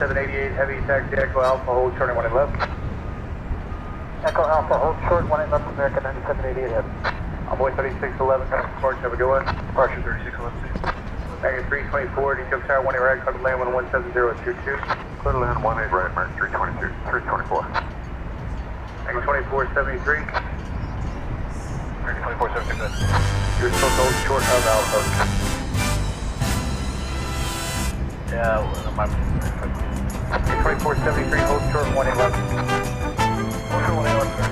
788 heavy taxi Echo Alpha, hold short and 1 left. Echo Alpha, hold short, 1 left, American 9788 heavy. Envoy 3611, departure, have a good one. Departure 3611. American 324, detail tower 1 right, clear to land 17022. Clear to land 18 right, American 322, 324. American 2473. American 2473. You're supposed to hold short of Alpha. Yeah, my... 2473, hold short 1 left. Hold short 1 left,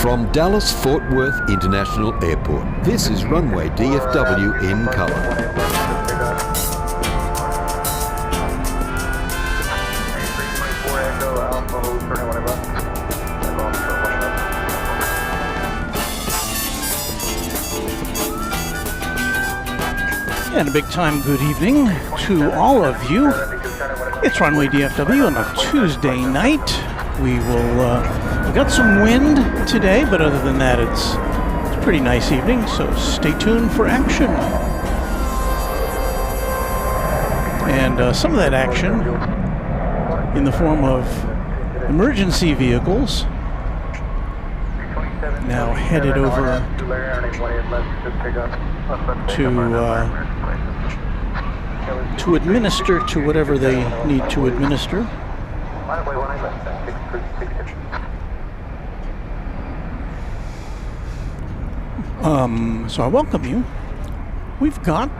From Dallas-Fort Worth International Airport, this is Runway DFW in color. And a big time good evening to all of you. It's Runway DFW on a Tuesday night. We've got some wind today, but other than that, it's a pretty nice evening, so stay tuned for action. And some of that action in the form of emergency vehicles now headed over to administer to whatever they need to administer. So I welcome you We've got,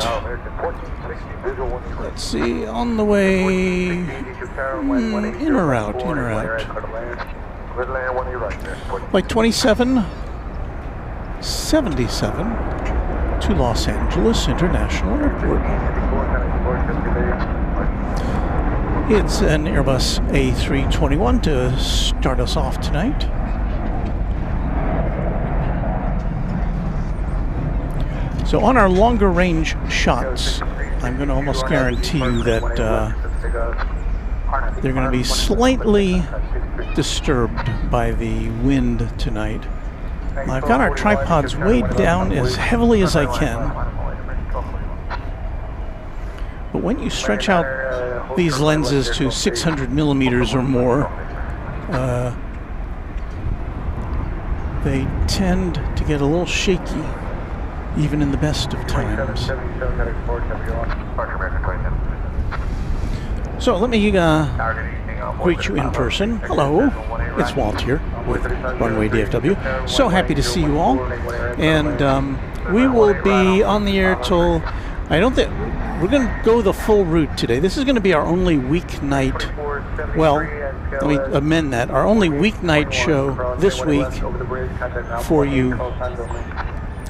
let's see, on the way, in or out, Flight 2777 to Los Angeles International Airport. It's an Airbus A321 to start us off tonight. So on our longer range shots, I'm going to almost guarantee you that they're going to be slightly disturbed by the wind tonight. I've got our tripods weighed down as heavily as I can. But when you stretch out these lenses to 600 millimeters or more, they tend to get a little shaky, even in the best of times. So let me greet you in person. Hello, it's Walt here with Runway DFW. So happy to see you all. And we will be on the air till, I don't think, we're going to go the full route today. This is going to be our only weeknight, well, let me amend that, our only weeknight show this week for you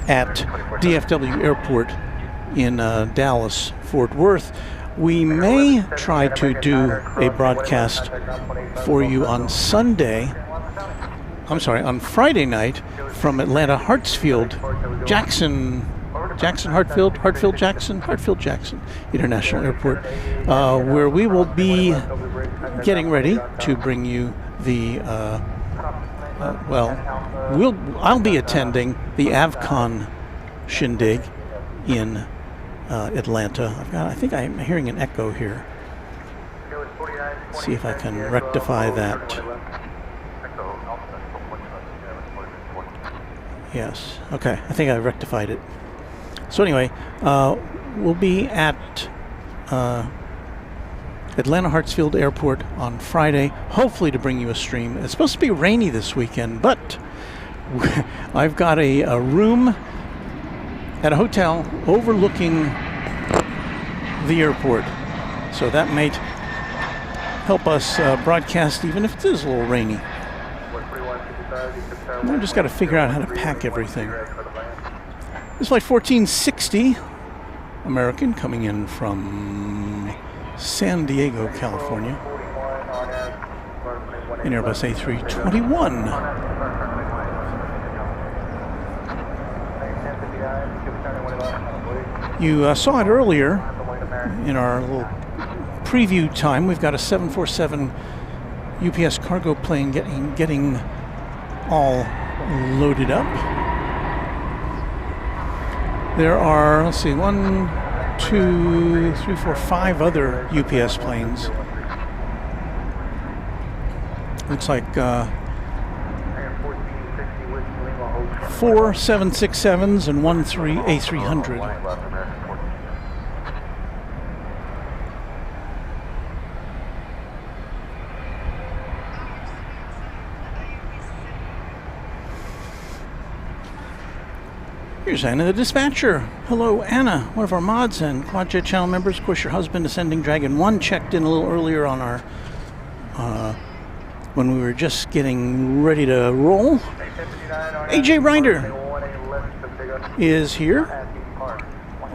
at DFW Airport in Dallas, Fort Worth. We may try to do a broadcast for you on Friday night from Atlanta Hartsfield Jackson International Airport, where we will be getting ready to bring you the I'll be attending the AvCon shindig in Atlanta. I think I'm hearing an echo here. See if I can rectify that. Yes. Okay. I think I rectified it. So anyway, we'll be at Atlanta Hartsfield Airport on Friday, hopefully to bring you a stream. It's supposed to be rainy this weekend, but I've got a room at a hotel overlooking the airport, so that might help us broadcast even if it is a little rainy. I've just got to figure out how to pack everything. This is flight 1460, American, coming in from San Diego, California, in Airbus A321. You saw it earlier in our little preview time. We've got a 747 UPS cargo plane getting all loaded up. There are, let's see, 1, 2, 3, 4, 5 other UPS planes. Looks like 4 767s and 1 A300. Here's Anna, the dispatcher. Hello, Anna, one of our mods and Quadjet channel members. Of course, your husband, Ascending Dragon 1, checked in a little earlier on our, when we were just getting ready to roll. AJ Ryder is here.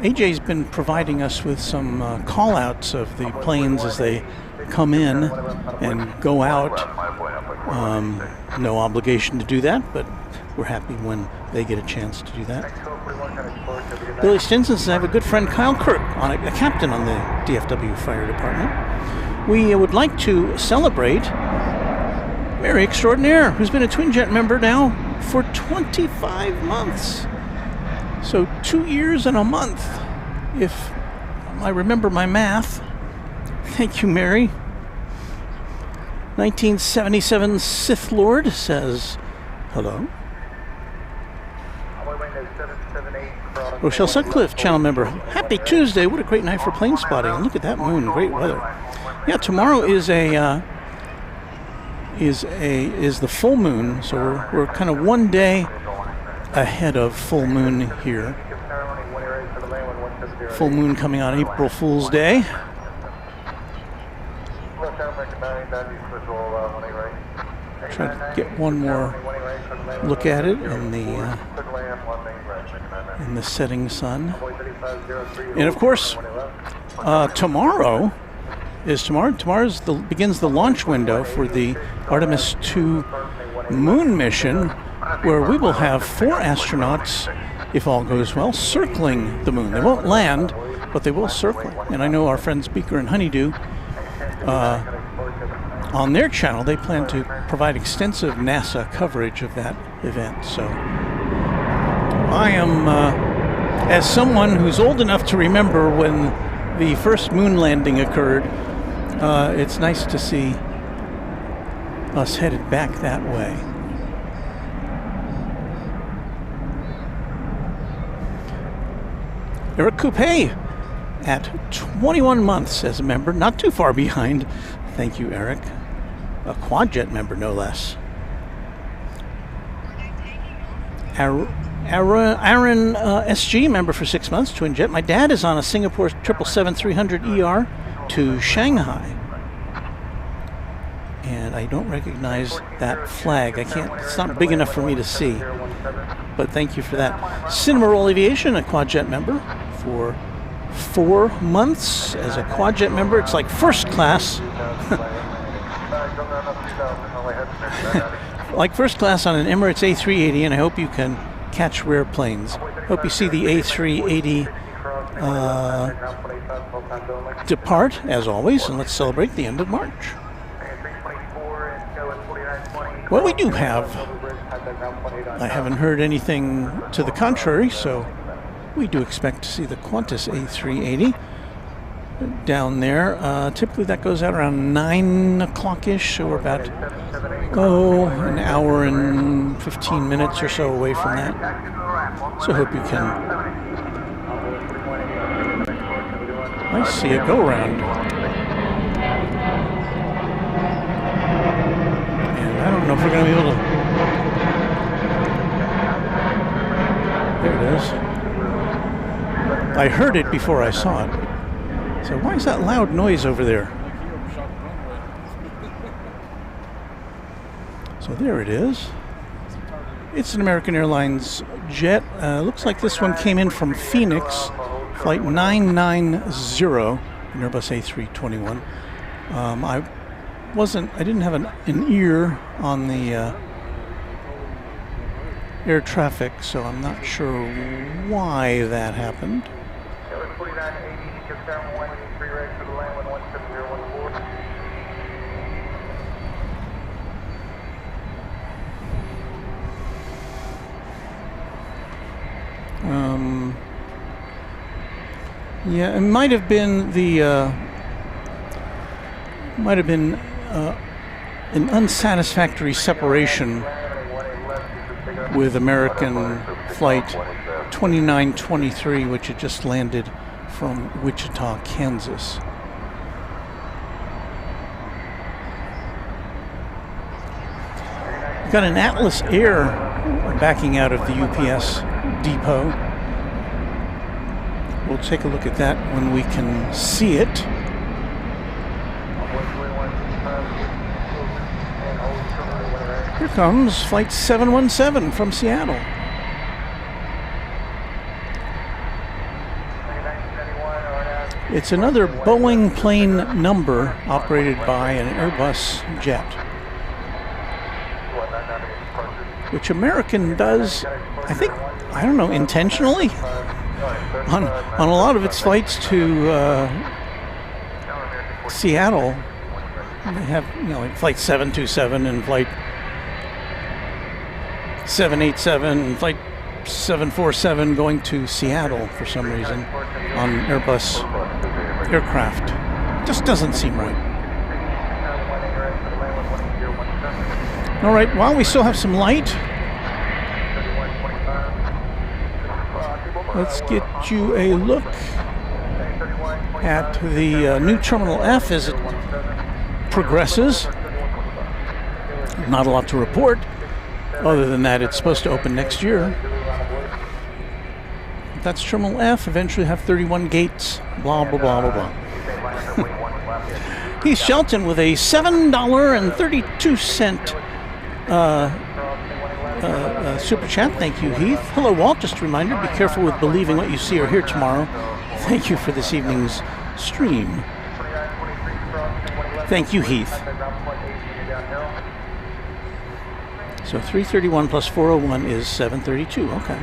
AJ's been providing us with some call-outs of the planes as they come in and go out. No obligation to do that, but we're happy when they get a chance to do that. Billy Stinson says, I have a good friend, Kyle Kirk, a captain on the DFW Fire Department. We would like to celebrate Mary Extraordinaire, who's been a Twin Jet member now for 25 months. So 2 years and a month, if I remember my math. Thank you, Mary. 1977 Sith Lord says, hello. Rochelle Sutcliffe, channel member. Happy Tuesday. What a great night for plane spotting. Look at that moon. Great weather. Yeah, tomorrow is the full moon, so we're kind of one day ahead of full moon here. Full moon coming on April Fool's Day. Try to get one more look at it in the setting sun. And of course, tomorrow begins the launch window for the Artemis 2 moon mission, where we will have 4 astronauts, if all goes well, circling the moon. They won't land, but they will circle. And I know our friends Beaker and Honeydew, on their channel, they plan to provide extensive NASA coverage of that event. So I am, as someone who's old enough to remember when the first moon landing occurred, it's nice to see us headed back that way. Eric Coupe at 21 months as a member, not too far behind. Thank you, Eric. A Quadjet member, no less. Aaron SG, member for 6 months, Twin Jet. My dad is on a Singapore 777-300ER to Shanghai. And I don't recognize that flag. It's not big enough for me to see. But thank you for that. Cinema Roll Aviation, a Quadjet member for 4 months as a Quadjet member. It's like first class. Like first class on an Emirates A380, and I hope you can catch rare planes. Hope you see the A380 depart, as always, and let's celebrate the end of March. Well, we do have, I haven't heard anything to the contrary, so we do expect to see the Qantas A380 down there. Typically that goes out around 9 o'clock-ish, so we're about, an hour and 15 minutes or so away from that. So I hope you can. I see a go-round. And I don't know if we're going to be able to... There it is. I heard it before I saw it. So why is that loud noise over there? So there it is. It's an American Airlines jet. Looks like this one came in from Phoenix, flight 990, an Airbus A321. I didn't have an ear on the air traffic, so I'm not sure why that happened. Yeah, it might have been an unsatisfactory separation with American flight 2923, which had just landed from Wichita, Kansas. We've got an Atlas Air backing out of the UPS depot. We'll take a look at that when we can see it. Here comes Flight 717 from Seattle. It's another Boeing plane number operated by an Airbus jet, which American does, I think, I don't know, intentionally? On a lot of its flights to Seattle, they have, like Flight 727 and Flight 787 and Flight 747 going to Seattle for some reason on Airbus aircraft. Just doesn't seem right. All right, while we still have some light, let's get you a look at the new Terminal F as it progresses. Not a lot to report, other than that it's supposed to open next year. that's Terminal F. Eventually have 31 gates. Blah, blah, blah, blah, blah. Heath Shelton with a $7.32 super chat. Thank you, Heath. Hello, Walt. Just a reminder, be careful with believing what you see or hear tomorrow. Thank you for this evening's stream. Thank you, Heath. So 331 plus 401 is 732. Okay.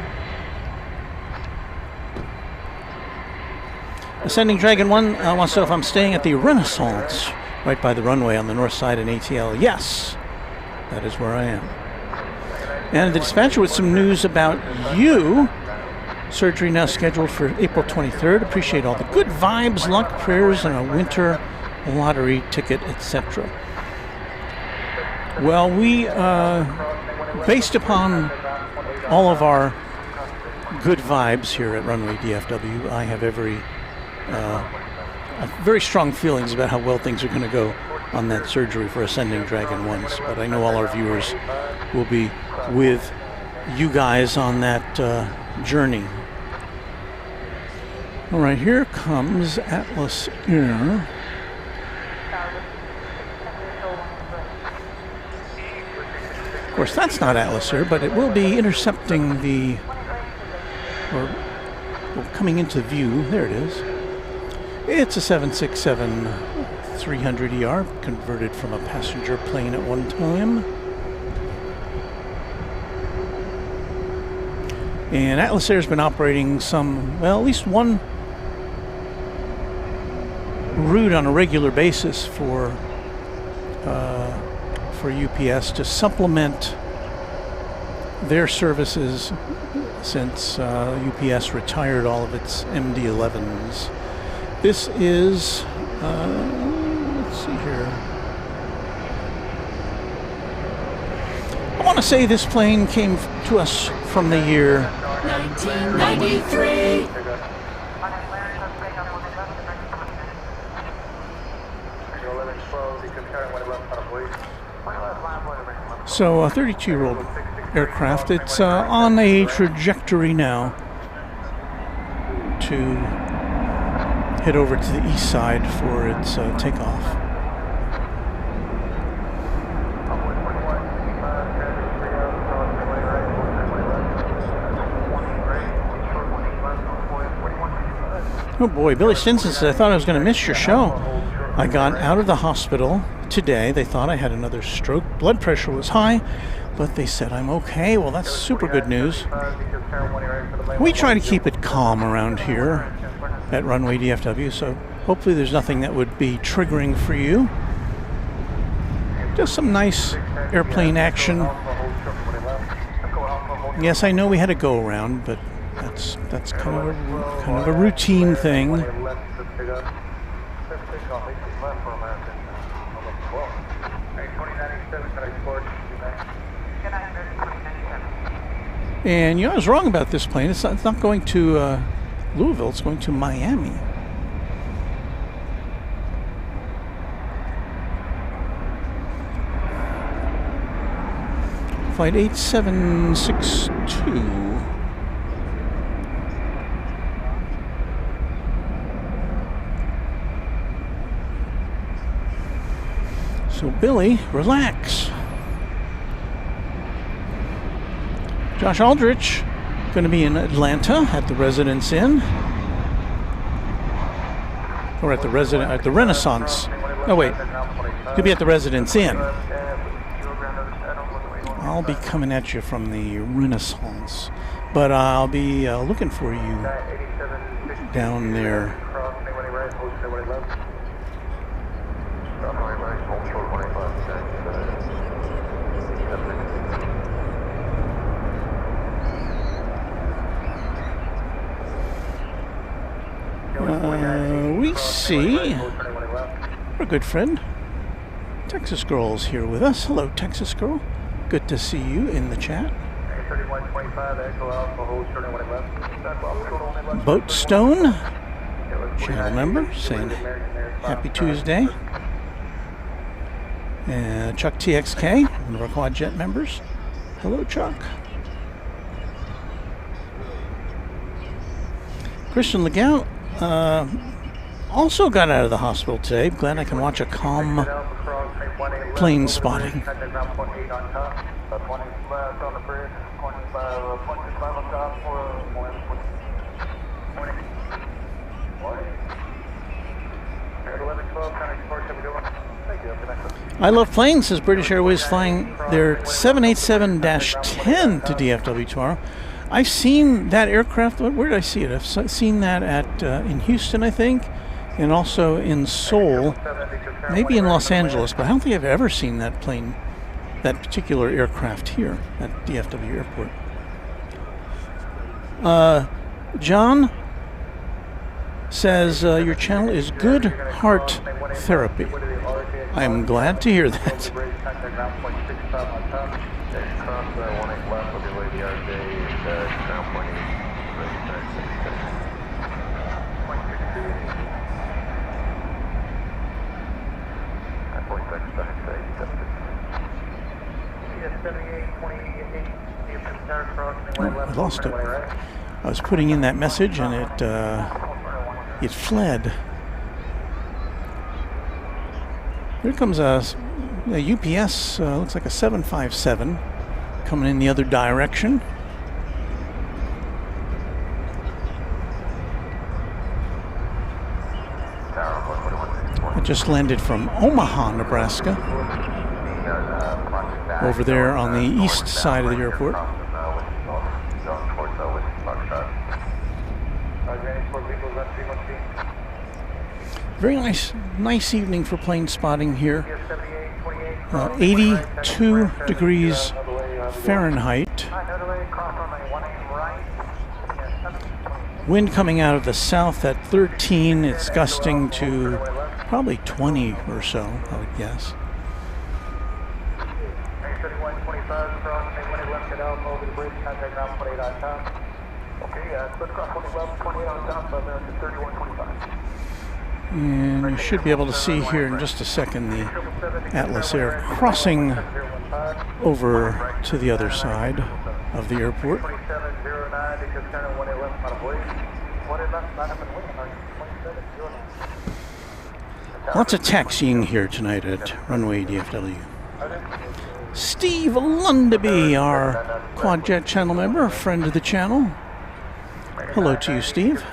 Ascending Dragon 1 wants to know if I'm staying at the Renaissance right by the runway on the north side in ATL. Yes, that is where I am. And the dispatcher with some news about you. Surgery now scheduled for April 23rd. Appreciate all the good vibes, luck, prayers, and a winter lottery ticket, etc. Well, we, based upon all of our good vibes here at Runway DFW, I have very strong feelings about how well things are going to go on that surgery for Ascending Dragon 1s. But I know all our viewers will be with you guys on that journey. All right, here comes Atlas Air. Of course, that's not Atlas Air, but it will be intercepting coming into view. There it is. It's a 767-300ER, converted from a passenger plane at one time. And Atlas Air's been operating at least one route on a regular basis for UPS to supplement their services since UPS retired all of its MD-11s. This is, let's see here. I want to say this plane came to us from the year 1993. So a 32-year-old aircraft. It's on a trajectory now to head over to the east side for its takeoff. Oh boy, Billy Stinson says, I thought I was going to miss your show. I got out of the hospital today. They thought I had another stroke. Blood pressure was high, but they said I'm okay. Well, that's super good news. We try to keep it calm around here at Runway DFW, so hopefully there's nothing that would be triggering for you. Just some nice airplane action. Yes, I know we had a go around, but that's kind of a routine thing. And I was wrong about this plane. It's not going to Louisville. It's going to Miami. Flight 8762. So Billy, relax. Josh Aldrich, going to be in Atlanta at the Residence Inn, or at the Renaissance. Oh wait, he'll be at the Residence Inn. I'll be coming at you from the Renaissance, but I'll be looking for you down there. We see our good friend Texas Girl's here with us. Hello, Texas Girl. Good to see you in the chat. Boatstone, channel member, saying happy Tuesday. Chuck TXK, one of our Quad Jet members. Hello, Chuck. Christian Legal also got out of the hospital today. Glad I can watch a calm plane spotting. I love planes, says British Airways, flying their 787-10 to DFW tomorrow. I've seen that aircraft. Where did I see it? I've seen that at in Houston, I think, and also in Seoul, maybe in Los Angeles, but I don't think I've ever seen that plane, that particular aircraft here at DFW Airport. John says your channel is good heart therapy. I am glad to hear that. Oh, I lost it. I was putting in that message and it fled. Here comes a UPS, looks like a 757 coming in the other direction. It just landed from Omaha, Nebraska, over there on the east side of the airport. Very nice evening for plane spotting here. 82 degrees Fahrenheit. Wind coming out of the south at 13. It's gusting to probably 20 or so, I would guess. And you should be able to see here in just a second the Atlas Air crossing over to the other side of the airport. Lots of taxiing here tonight at Runway DFW. Steve Lundaby, our Quadjet channel member, friend of the channel. Hello to you, Steve.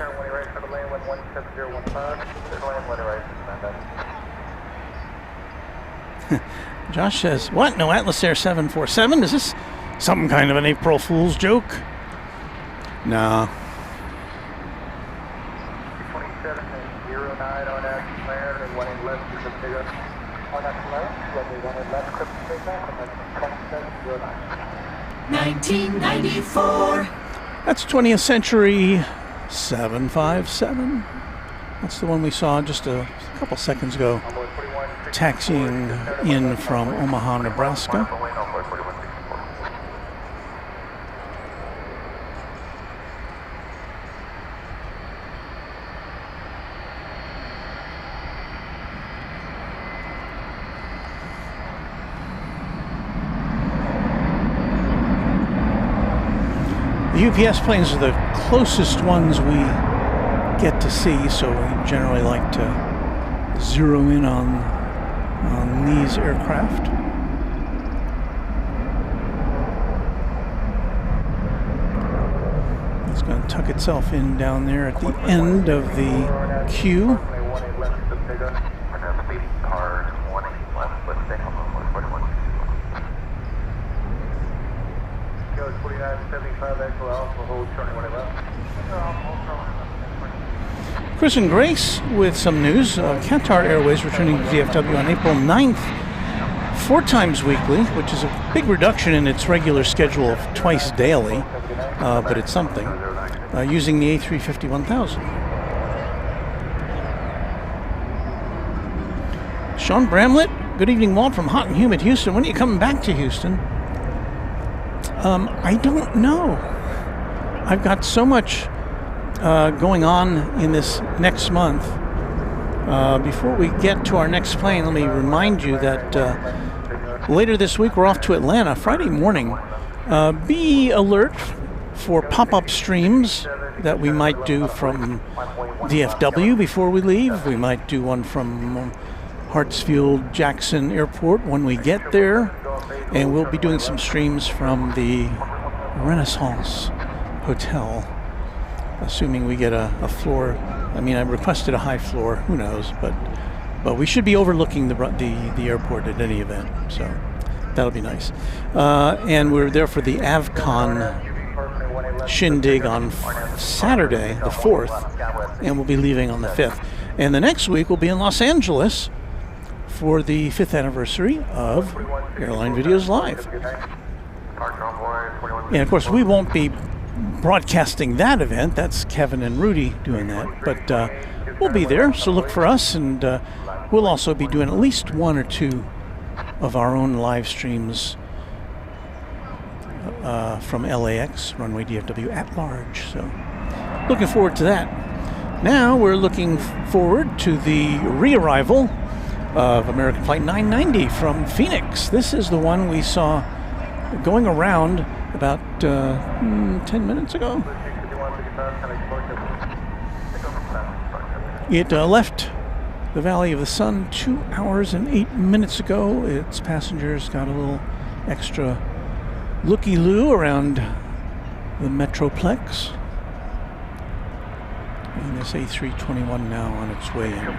Josh says, what? No Atlas Air 747? Is this some kind of an April Fool's joke? No. $19.94. That's 20th Century 757. That's the one we saw just a couple seconds ago, taxiing in from Omaha, Nebraska. The UPS planes are the closest ones we get to see, so we generally like to zero in on these aircraft. It's going to tuck itself in down there at the end of the queue. Chris and Grace with some news. Qatar Airways returning to DFW on April 9th, 4 times weekly, which is a big reduction in its regular schedule of twice daily, but it's something, using the A350-1000. Sean Bramlett, good evening, Walt, from hot and humid Houston. When are you coming back to Houston? I don't know. I've got so much going on in this next month. Before we get to our next plane, let me remind you that later this week we're off to Atlanta Friday morning. Be alert for pop-up streams that we might do from DFW before we leave. We might do one from Hartsfield Jackson Airport when we get there. And we'll be doing some streams from the Renaissance Hotel, assuming we get a floor. I mean, I requested a high floor, who knows, but we should be overlooking the airport at any event, so that'll be nice. And we're there for the AvCon shindig on Saturday, the 4th, and we'll be leaving on the 5th. And the next week we'll be in Los Angeles for the 5th anniversary of Airline Videos Live. And of course, we won't be broadcasting that event. That's Kevin and Rudy doing that. But we'll be there, so look for us. And we'll also be doing at least one or two of our own live streams from LAX, Runway DFW at large. So looking forward to that. Now we're looking forward to the re-arrival of American Flight 990 from Phoenix. This is the one we saw going around about 10 minutes ago. It left the Valley of the Sun 2 hours and 8 minutes ago. Its passengers got a little extra looky-loo around the Metroplex. And this A321 now on its way in.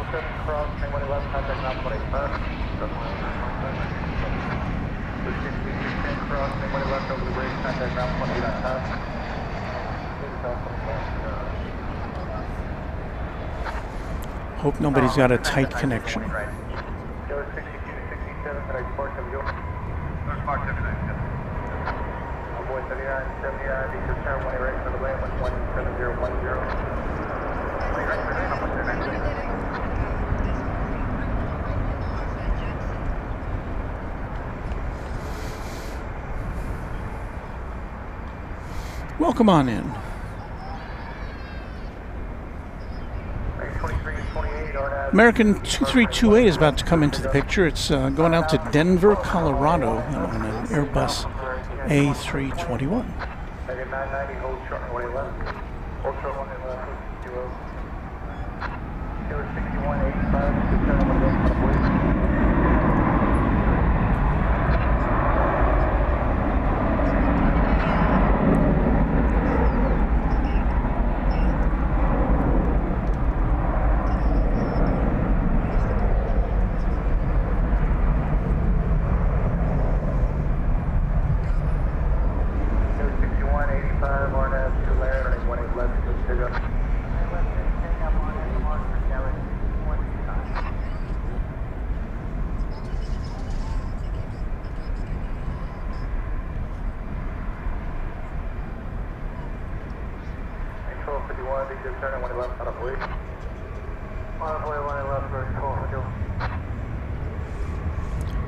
Hope nobody's got a tight connection. Welcome on in. American 2328 is about to come into the picture. It's going out to Denver, Colorado on an Airbus A321.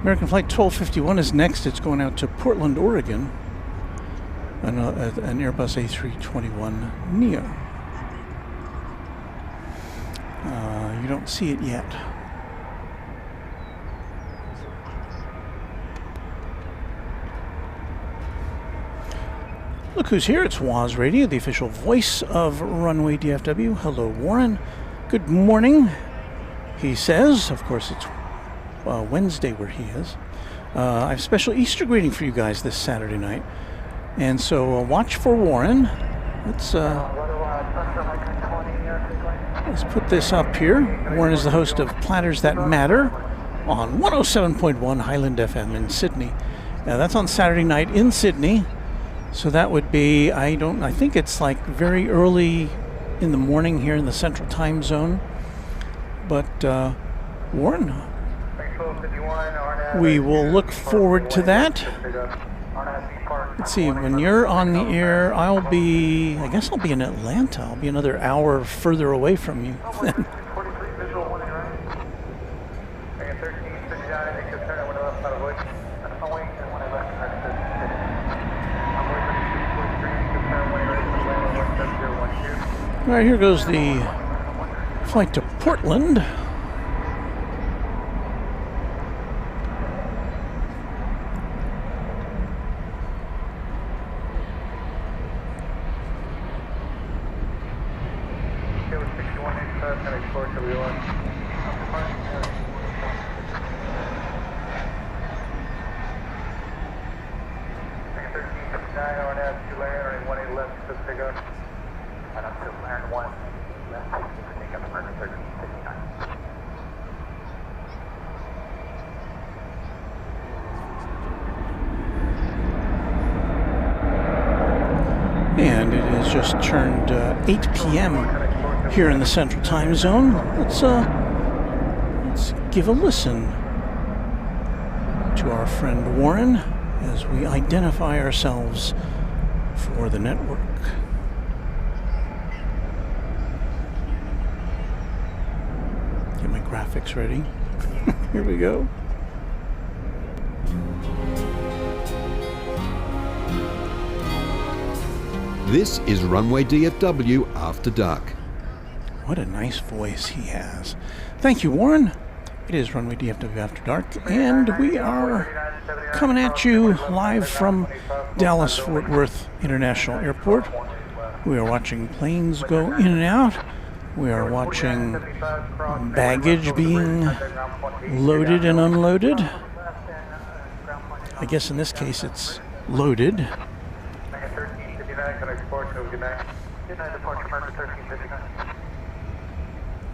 American Flight 1251 is next. It's going out to Portland, Oregon, an Airbus A321 Neo. You don't see it yet. Look who's here. It's Waz Radio, the official voice of Runway DFW. Hello, Warren. Good morning, he says. Of course, it's Wednesday where he is. I have a special Easter greeting for you guys this Saturday night. And so watch for Warren. Let's put this up here. Warren is the host of Platters That Matter on 107.1 Highland FM in Sydney. That's on Saturday night in Sydney. So that would be, I think it's like very early in the morning here in the Central Time Zone. But Warren, we will look forward to that. Let's see, when you're on the air, I guess I'll be in Atlanta. I'll be another hour further away from you. All right, here goes the flight to Portland. can export W1. 1359, on out, 2 land, running 18 left, to pick up. And up to land 1 left, to take up American 1359. And it has just turned 8 p.m. here in the Central Time Zone. Let's give a listen to our friend Warren as we identify ourselves for the network. Get my graphics ready. Here we go. This is Runway DFW After Dark. What a nice voice he has. Thank you, Warren. It is Runway DFW After Dark, and we are coming at you live from Dallas-Fort Worth International Airport. We are watching planes go in and out. We are watching baggage being loaded and unloaded. I guess in this case it's loaded.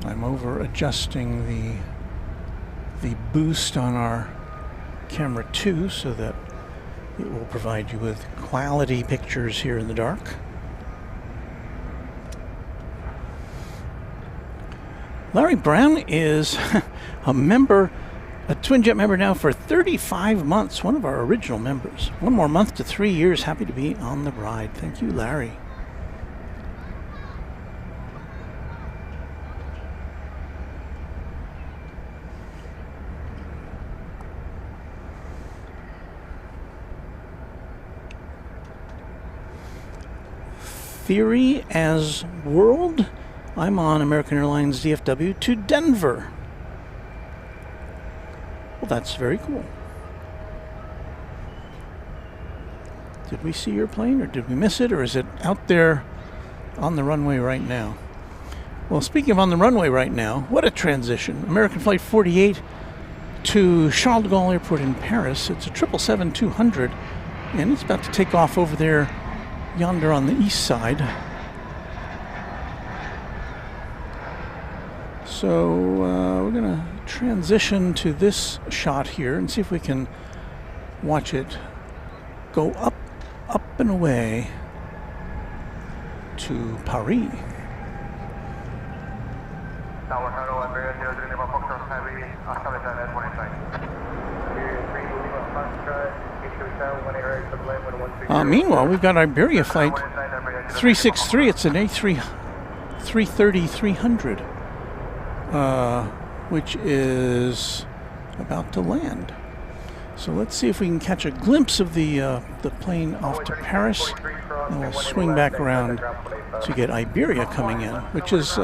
I'm over adjusting the boost on our camera 2 so that it will provide you with quality pictures here in the dark. Larry Brown is a member, a Twin Jet member now for 35 months, one of our original members. One more month to 3 years. Happy to be on the ride. Thank you, Larry. Theory as World. I'm on American Airlines DFW to Denver. Well, that's very cool. Did we see your plane, or did we miss it, or is it out there on the runway right now? Well, speaking of on the runway right now, what a transition. American Flight 48 to Charles de Gaulle Airport in Paris. It's a 777-200, and it's about to take off over there yonder on the east side. So we're going to transition to this shot here and see if we can watch it go up and away to Paris. Meanwhile, we've got Iberia flight 363. It's an A330-300, which is about to land. So let's see if we can catch a glimpse of the plane off to Paris, and we'll swing back around to get Iberia coming in, which is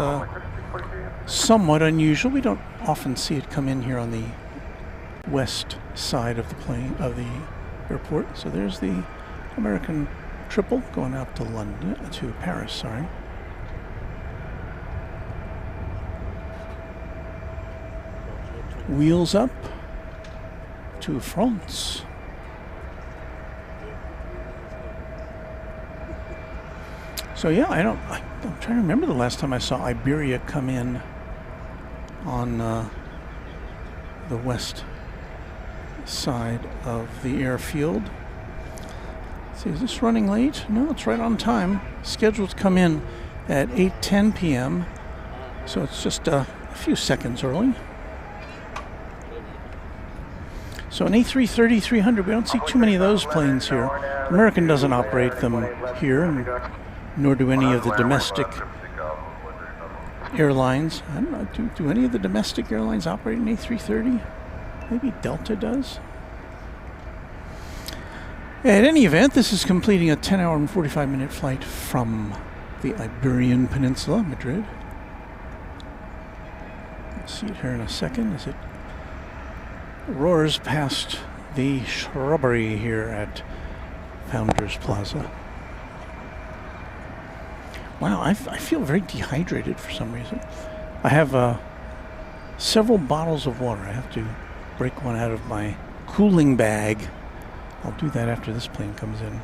somewhat unusual. We don't often see it come in here on the west side of the plane of the airport. So there's the American triple going out to to Paris, sorry. Wheels up to France. So yeah, I'm trying to remember the last time I saw Iberia come in on the west side of the airfield. Let's see, is this running late? No, it's right on time. Scheduled to come in at 8:10 p.m. So it's just a few seconds early. So an A330-300, we don't see too many of those planes here. American doesn't operate them here, and nor do any of the domestic airlines. I don't know, do any of the domestic airlines operate an A330? Maybe Delta does. At any event, this is completing a 10-hour and 45-minute flight from the Iberian Peninsula, Madrid. We'll see it here in a second as it roars past the shrubbery here at Founders Plaza. Wow, I feel very dehydrated for some reason. I have several bottles of water. I have to break one out of my cooling bag. I'll do that after this plane comes in.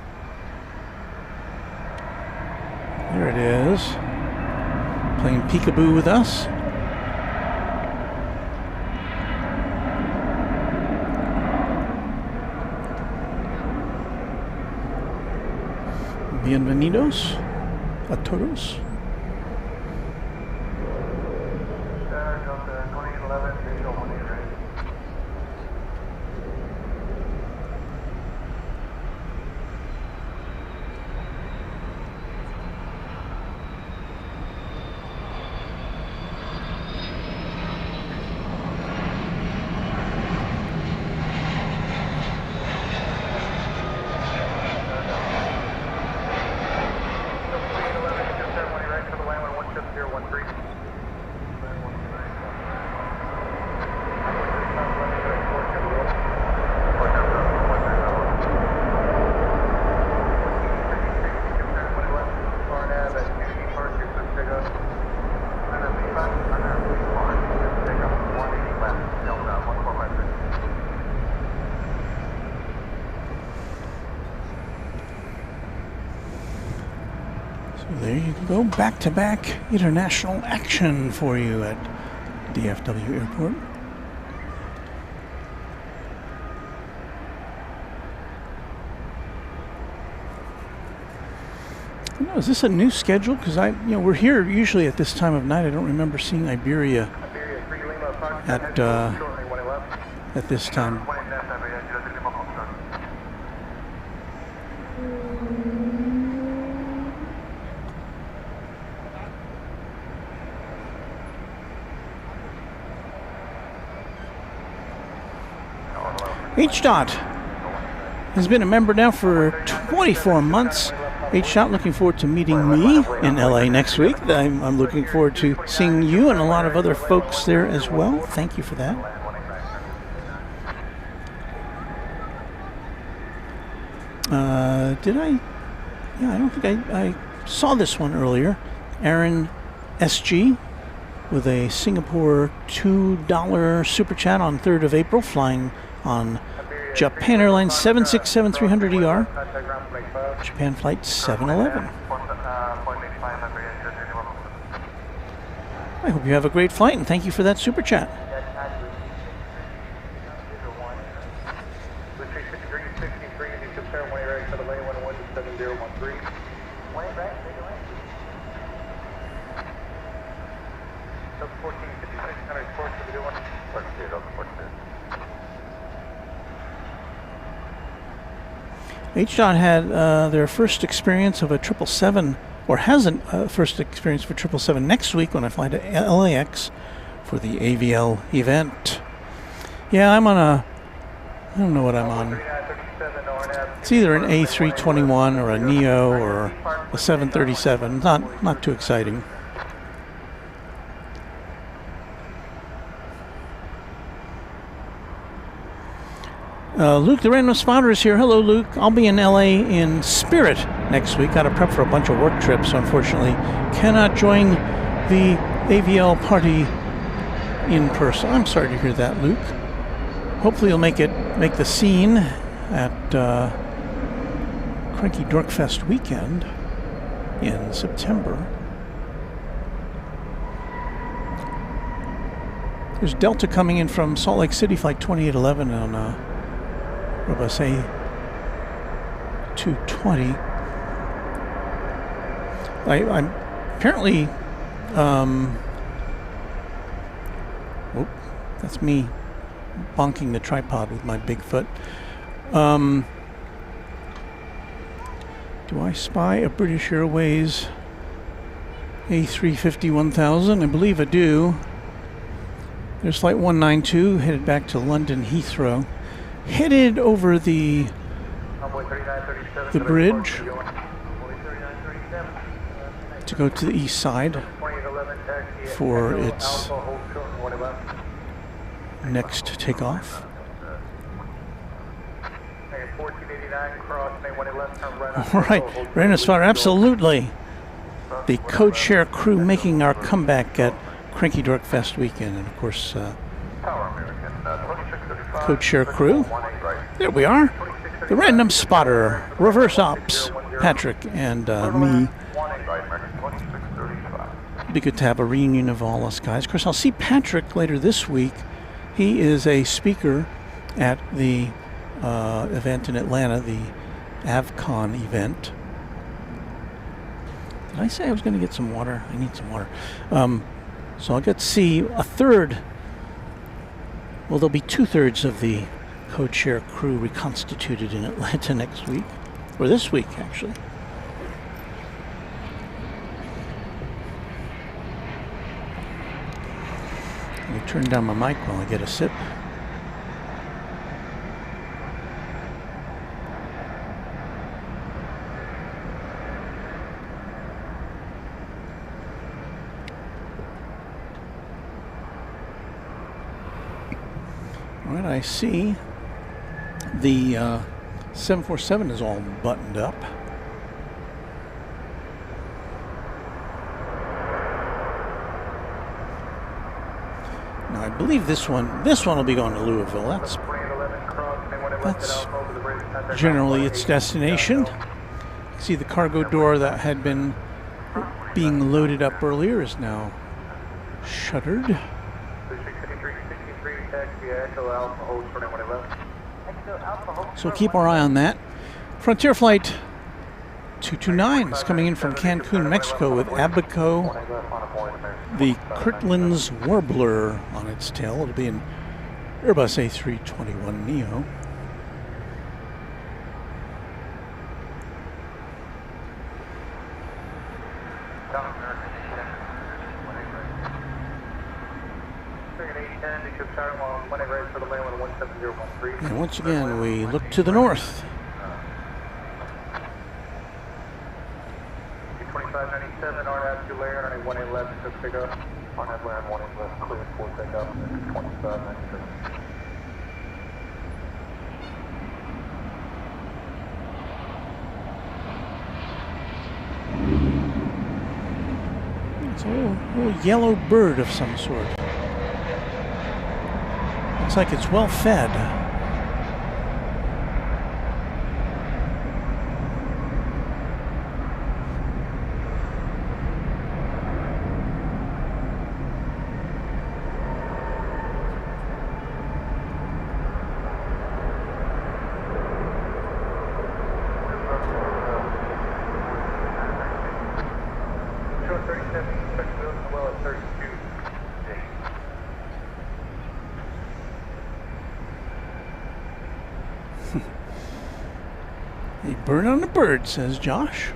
There it is. Playing peekaboo with us. Bienvenidos a todos. There you go, back-to-back international action for you at DFW Airport. Is this a new schedule? Because we're here usually at this time of night. I don't remember seeing Iberia at this time. HDOT has been a member now for 24 months. HDOT, looking forward to meeting me in LA next week. I'm looking forward to seeing you and a lot of other folks there as well. Thank you for that. Did I? Yeah, I don't think I saw this one earlier. Aaron SG with a Singapore $2 super chat on 3rd of April, flying on Japan Airlines 767-300ER, Japan Flight 711. I hope you have a great flight, and thank you for that super chat. HDOT had their first experience of a 777, or has a first experience for 777 next week when I fly to LAX for the AVL event. Yeah, I'm on I don't know what I'm on. It's either an A321 or a Neo or a 737. Not too exciting. Luke, the random spotter, is here. Hello, Luke. I'll be in LA in spirit next week. Got to prep for a bunch of work trips, so unfortunately cannot join the AVL party in person. I'm sorry to hear that, Luke. Hopefully you'll make the scene at Cranky Dorkfest weekend in September. There's Delta coming in from Salt Lake City, flight 2811 on Airbus A220. I'm apparently, that's me bonking the tripod with my big foot. Do I spy a British Airways A350-1000? I believe I do. There's flight 192 headed back to London Heathrow. Headed over the bridge to go to the east side for its next takeoff. All right, Renaissance, absolutely. The code share crew making our comeback at Cranky Dork Fest weekend, and of course, code share crew. There we are. The random spotter, reverse ops, Patrick, and me. It'd be good to have a reunion of all us guys. Of course, I'll see Patrick later this week. He is a speaker at the event in Atlanta, the AvCon event. Did I say I was going to get some water? I need some water. So I'll get to see a third. Well, there'll be 2/3 of the CodeShare crew reconstituted in Atlanta next week, or this week, actually. Let me turn down my mic while I get a sip. All right, I see the 747 is all buttoned up. Now I believe this one will be going to Louisville. That's generally its destination. See, the cargo door that had been being loaded up earlier is now shuttered. So keep our eye on that. Frontier Flight 229 is coming in from Cancun, Mexico with Abaco, the Kirtland's Warbler on its tail. It'll be an Airbus A321neo. And once again, we look to the north. 2597, RNAV 2 layer, running 111 to pick up. RNAV land 111, clear for takeoff, 2597. It's a little yellow bird of some sort. Looks like it's well fed. A bird on a bird, says Josh.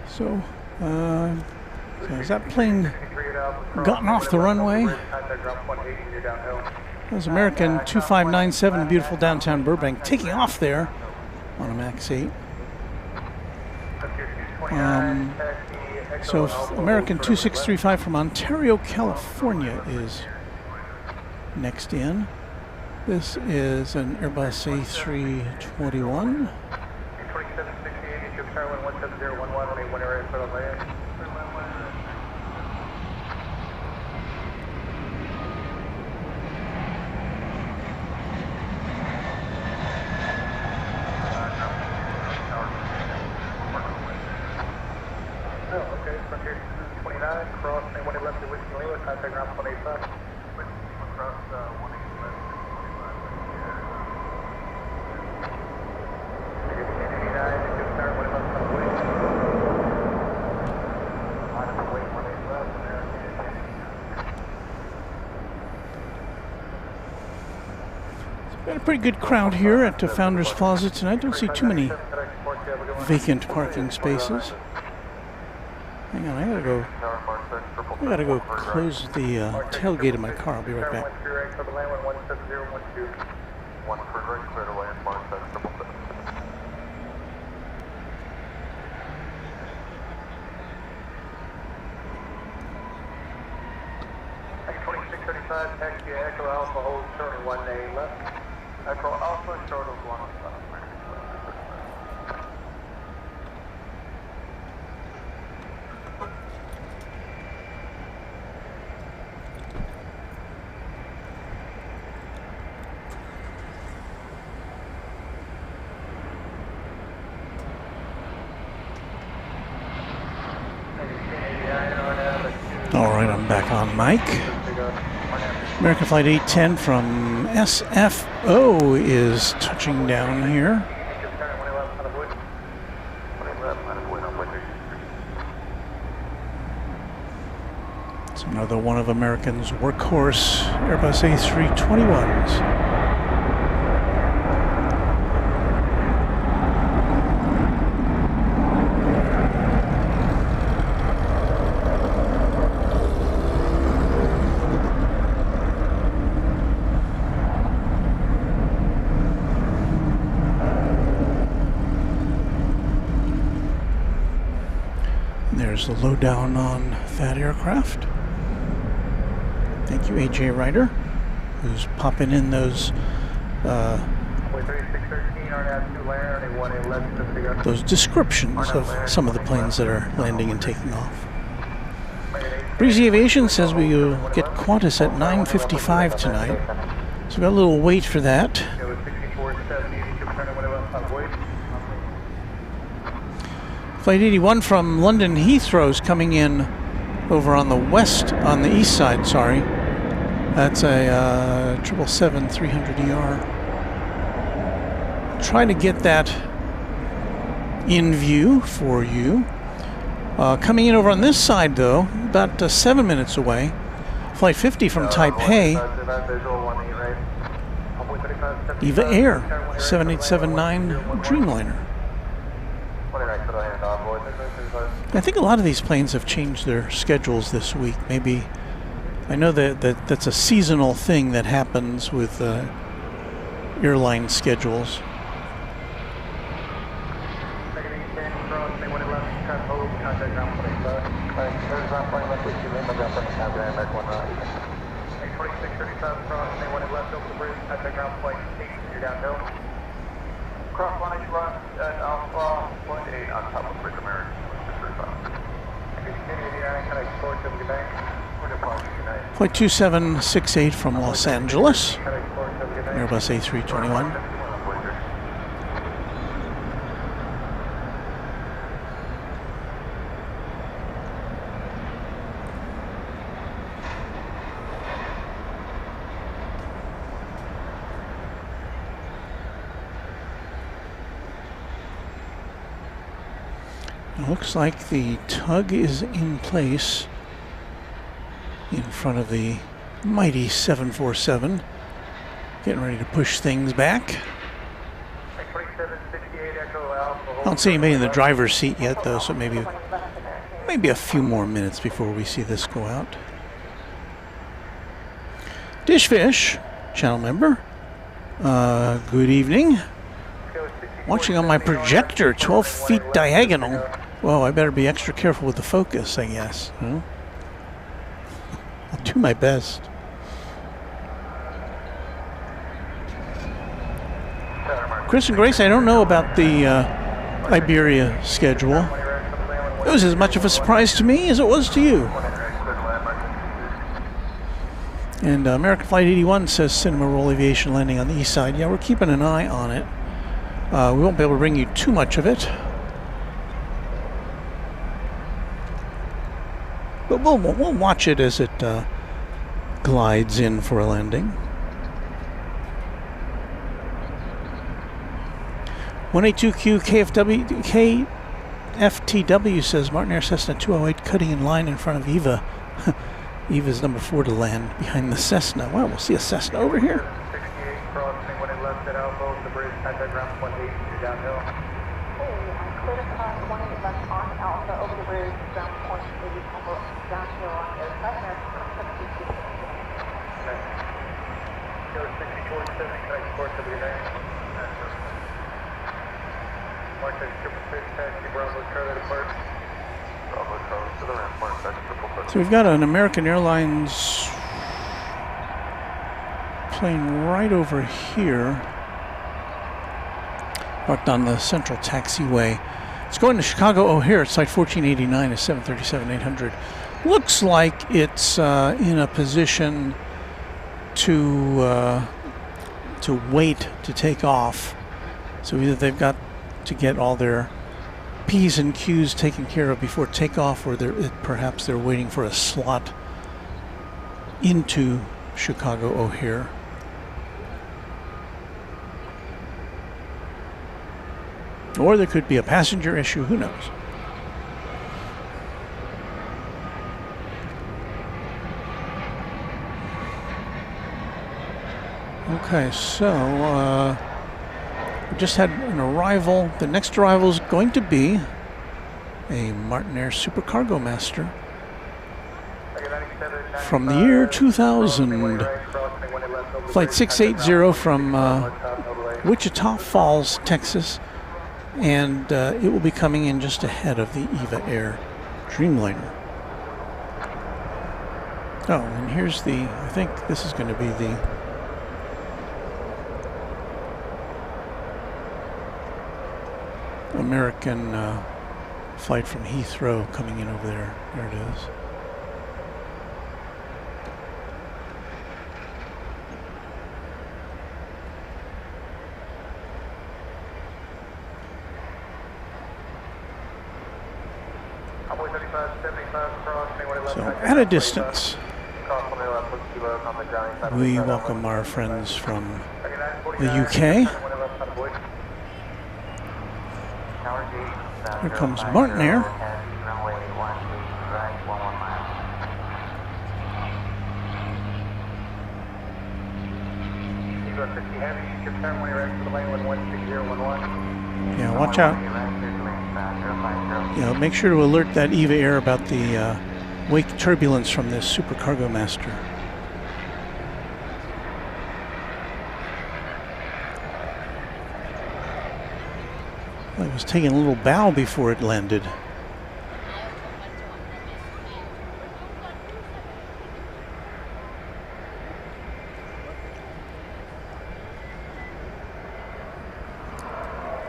So, has that plane gotten off the runway? There's American 2597, beautiful downtown Burbank, taking off there on a MAX 8. So American 2635 from Ontario, California is next in. This is an Airbus A321. 2768, Egypt Tower 17011, when you're ready for the land. Oh, okay, Frontier 29, cross, and when it left the Whiskey Lima, contact ground 185. Across 185. Got a pretty good crowd here at the Founders Plaza tonight. Don't see too many vacant parking spaces. Hang on, I gotta go close the tailgate of my car. I'll be right back. Taxi Echo Alpha, hold short of 1 A left. Echo Alpha, short of 1 left. right, I'm back on mic. American Flight 810 from SFO is touching down here. It's another one of American's workhorse Airbus A321s. There's the lowdown on that aircraft. Thank you, AJ Ryder, who's popping in those descriptions of some of the planes that are landing and taking off. Breezy Aviation says we will get Qantas at 9:55 tonight, so we got a little wait for that. Flight 81 from London Heathrow is coming in over on the east side, sorry. That's a 777-300ER. Try to get that in view for you. Coming in over on this side, though, about 7 minutes away, Flight 50 from Taipei, Eva Air, 7879 Dreamliner. I think a lot of these planes have changed their schedules this week. Maybe, I know that's a seasonal thing that happens with airline schedules. Cross 180 left at Alpha 1-8 on top of Bridge American. Flight 2768 from Los Angeles, Airbus A321. Looks like the tug is in place in front of the mighty 747. Getting ready to push things back. I don't see anybody in the driver's seat yet, though, so maybe a few more minutes before we see this go out. Dishfish, channel member, good evening. Watching on my projector, 12 feet diagonal. Well, I better be extra careful with the focus, I guess. Huh? I'll do my best. Chris and Grace, I don't know about the Iberia schedule. It was as much of a surprise to me as it was to you. And American Flight 81 says Cinema Roll Aviation landing on the east side. Yeah, we're keeping an eye on it. We won't be able to bring you too much of it. But we'll watch it as it glides in for a landing. 182Q KFTW says Martin Air Cessna 208 cutting in line in front of Eva. Eva's number 4 to land behind the Cessna. Wow, we'll see a Cessna over here. 68 crossing when it left at Alpha, the bridge, contact ground 18, you're downhill. Clear on 180 left on Alpha over the bridge, ground point 80, downhill on aircraft, American 722. Okay. Go 6470, connect course of your name. Mark that 666, taxi Bravo Charlie depart. Bravo Charlie to the ramp, mark that 777. So we've got an American Airlines plane right over here, parked on the central taxiway. It's going to Chicago O'Hare. It's Flight 1489, a 737-800. Looks like it's in a position to wait to take off. So either they've got to get all their P's and Q's taken care of before takeoff, or perhaps they're waiting for a slot into Chicago O'Hare. Or there could be a passenger issue, who knows? Okay, so we just had an arrival. The next arrival is going to be a Martin Air Supercargo Master from the year 2000. Flight 680 from Wichita Falls, Texas. And it will be coming in just ahead of the EVA Air Dreamliner. Oh, and here's the, I think this is going to be the American flight from Heathrow coming in over there. There it is. So at a distance, we welcome our friends from the UK. Here comes Martin Air. Yeah, watch out. Yeah, make sure to alert that EVA Air about the wake turbulence from this Supercargo Master. Well, it was taking a little bow before it landed.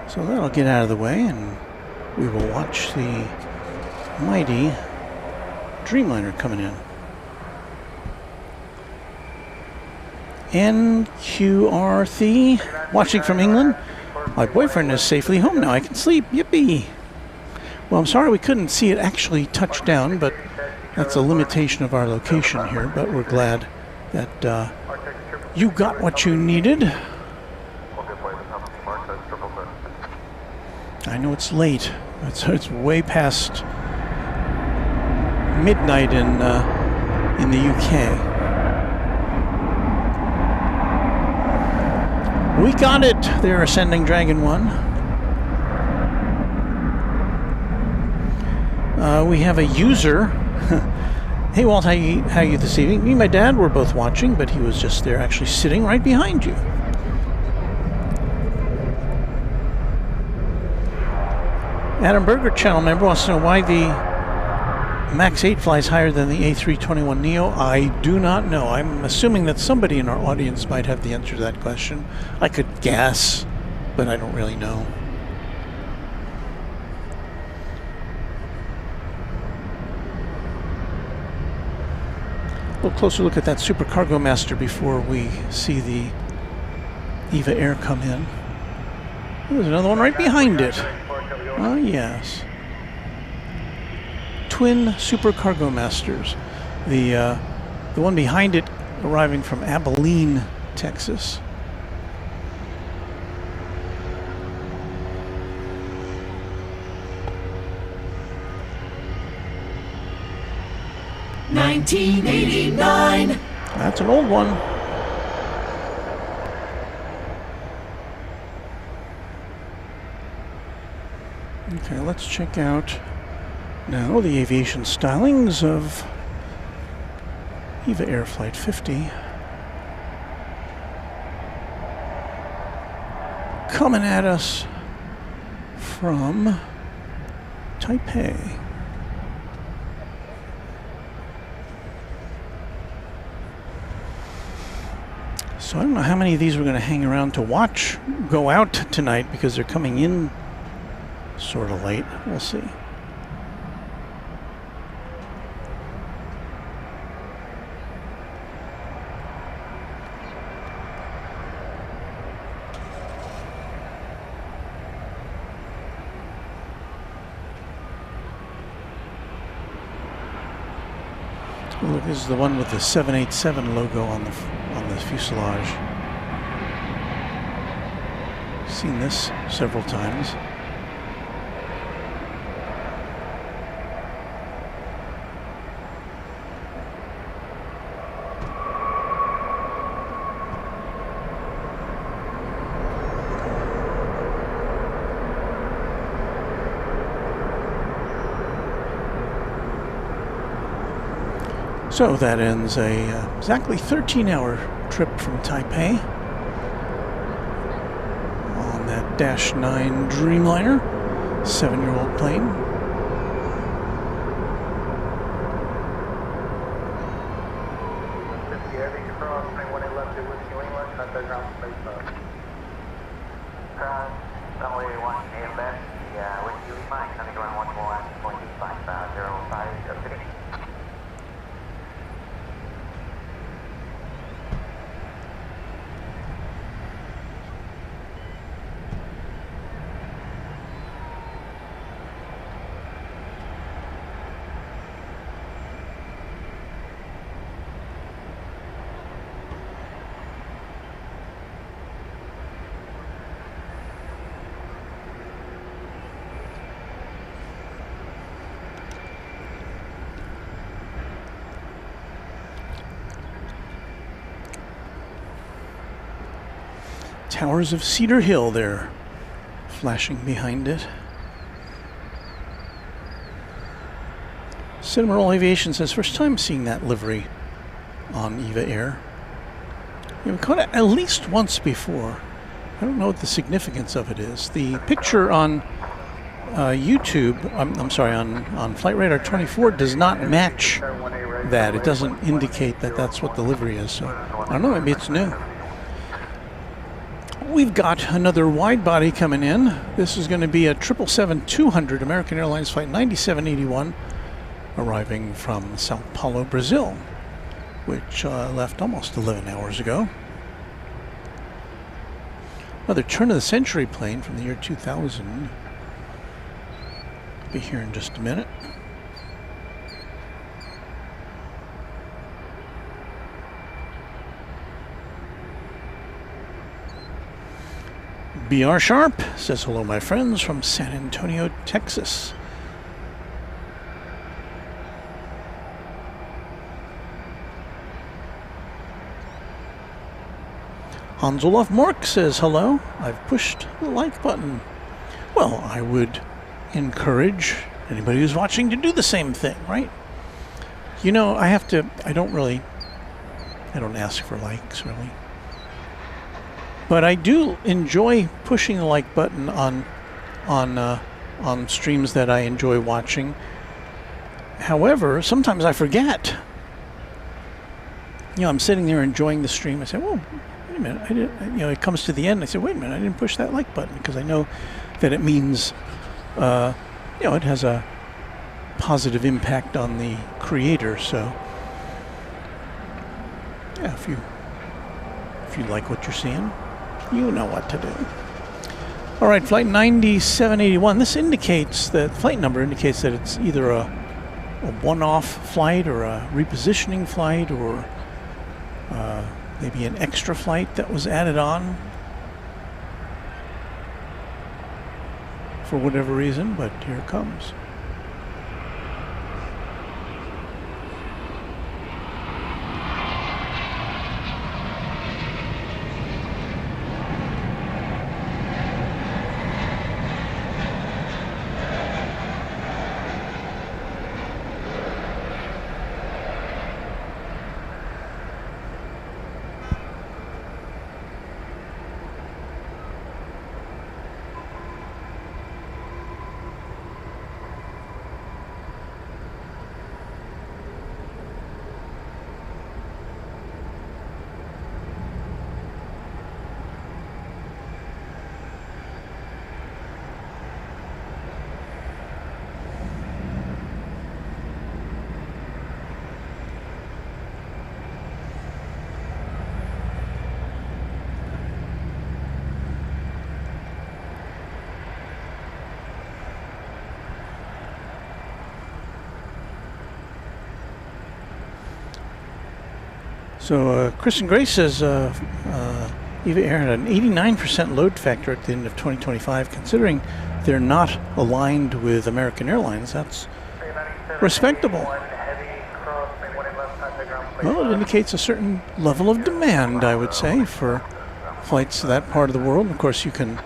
So that'll get out of the way, and we will watch the mighty Dreamliner coming in. NQRT, watching from England. My boyfriend is safely home now. I can sleep. Yippee. Well, I'm sorry we couldn't see it actually touch down, but that's a limitation of our location here. But we're glad that you got what you needed. I know it's late. It's way past midnight in the UK. We got it. They're ascending Dragon 1. We have a user. Hey Walt, how you this evening? Me and my dad were both watching, but he was just there, actually sitting right behind you. Adam Berger, channel member, wants to know why the MAX 8 flies higher than the A321neo. I do not know. I'm assuming that somebody in our audience might have the answer to that question. I could guess, but I don't really know. A little closer look at that Supercargo Master before we see the EVA Air come in. There's another one right behind it. Ah, yes. Twin Supercargo Masters. The one behind it arriving from Abilene, Texas. $1989. That's an old one. Okay, let's check out now the aviation stylings of EVA Air Flight 50. Coming at us from Taipei. So I don't know how many of these we're going to hang around to watch go out tonight because they're coming in sort of late. We'll see. Look, this is the one with the 787 logo on the fuselage. Seen this several times. So that ends a exactly 13-hour trip from Taipei on that Dash 9 Dreamliner, 7-year-old plane. Runway 1 AMS, yeah, with you in mind, coming around 141.8505, city. Towers of Cedar Hill there, flashing behind it. Cinemarol Aviation says, first time seeing that livery on EVA Air. We've caught it at least once before. I don't know what the significance of it is. The picture on YouTube, I'm sorry, on Flight Radar 24 does not match that. It doesn't indicate that that's what the livery is. So I don't know, maybe it's new. We've got another wide body coming in. This is going to be a 777-200 American Airlines Flight 9781 arriving from Sao Paulo, Brazil, which left almost 11 hours ago. Another turn-of-the-century plane from the year 2000. Be here in just a minute. BR Sharp says hello, my friends, from San Antonio, Texas. Hans Olaf Mork says hello. I've pushed the like button. Well, I would encourage anybody who's watching to do the same thing, right? You know, I don't ask for likes, really. But I do enjoy pushing the like button on streams that I enjoy watching. However, sometimes I forget. You know, I'm sitting there enjoying the stream. I say, "Whoa, wait a minute!" It comes to the end. I say, "Wait a minute! I didn't push that like button," because I know that it means, it has a positive impact on the creator. So, yeah, if you like what you're seeing, you know what to do. All right, flight 9781. This indicates that flight number indicates that it's either a one-off flight or a repositioning flight or maybe an extra flight that was added on for whatever reason, but here it comes. So Chris and Grace says Eva Air had an 89% load factor at the end of 2025. Considering they're not aligned with American Airlines, that's respectable. Well, it indicates a certain level of demand, I would say, for flights to that part of the world. Of course, you can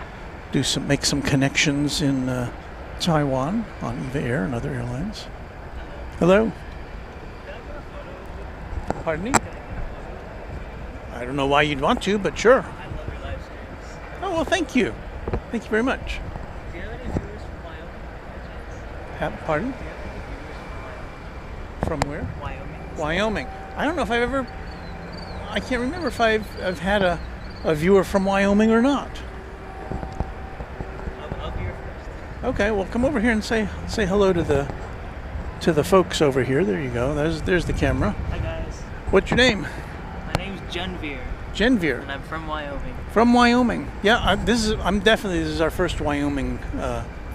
make some connections in Taiwan on Eva Air and other airlines. Hello? Pardon me? I don't know why you'd want to, but sure. Oh, well, thank you. Thank you very much. Do you have any viewers from Wyoming? Pardon? From where? Wyoming. Wyoming. I don't know if I've ever... I can't remember if I've had a viewer from Wyoming or not. I'll be your first. Okay, well, come over here and say hello to the folks over here. There you go. There's the camera. Hi, guys. What's your name? My name's Genvier, Genvier. and I'm from Wyoming. From Wyoming. Yeah, this is our first Wyoming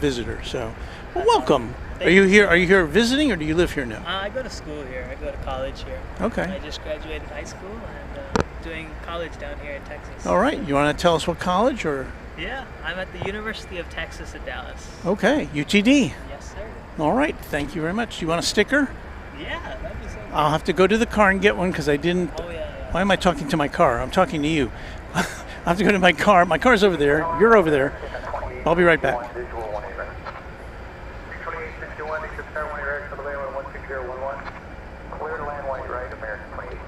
visitor. So, well, welcome. Are you here visiting, or do you live here now? I go to school here. I go to college here. Okay. I just graduated high school and doing college down here in Texas. All right. You want to tell us what college, or? Yeah, I'm at the University of Texas at Dallas. Okay, UTD. Yes, sir. All right. Thank you very much. You want a sticker? Yeah, that'd be so good. I'll have to go to the car and get one because I didn't. Oh, yeah. Why am I talking to my car? I'm talking to you. I have to go to my car. My car's over there. You're over there. I'll be right back. Clear to land white right, American 28.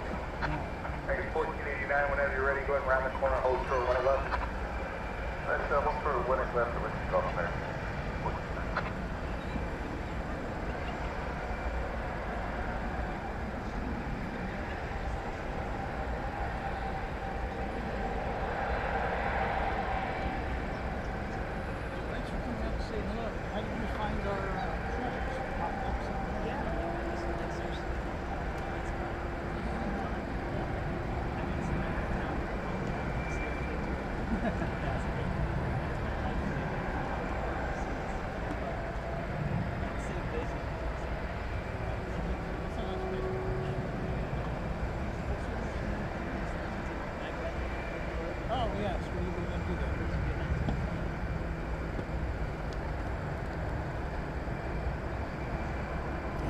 1489, whenever you're ready, go ahead and round the corner, hold for one left. That's hold for one left, so let's go from there.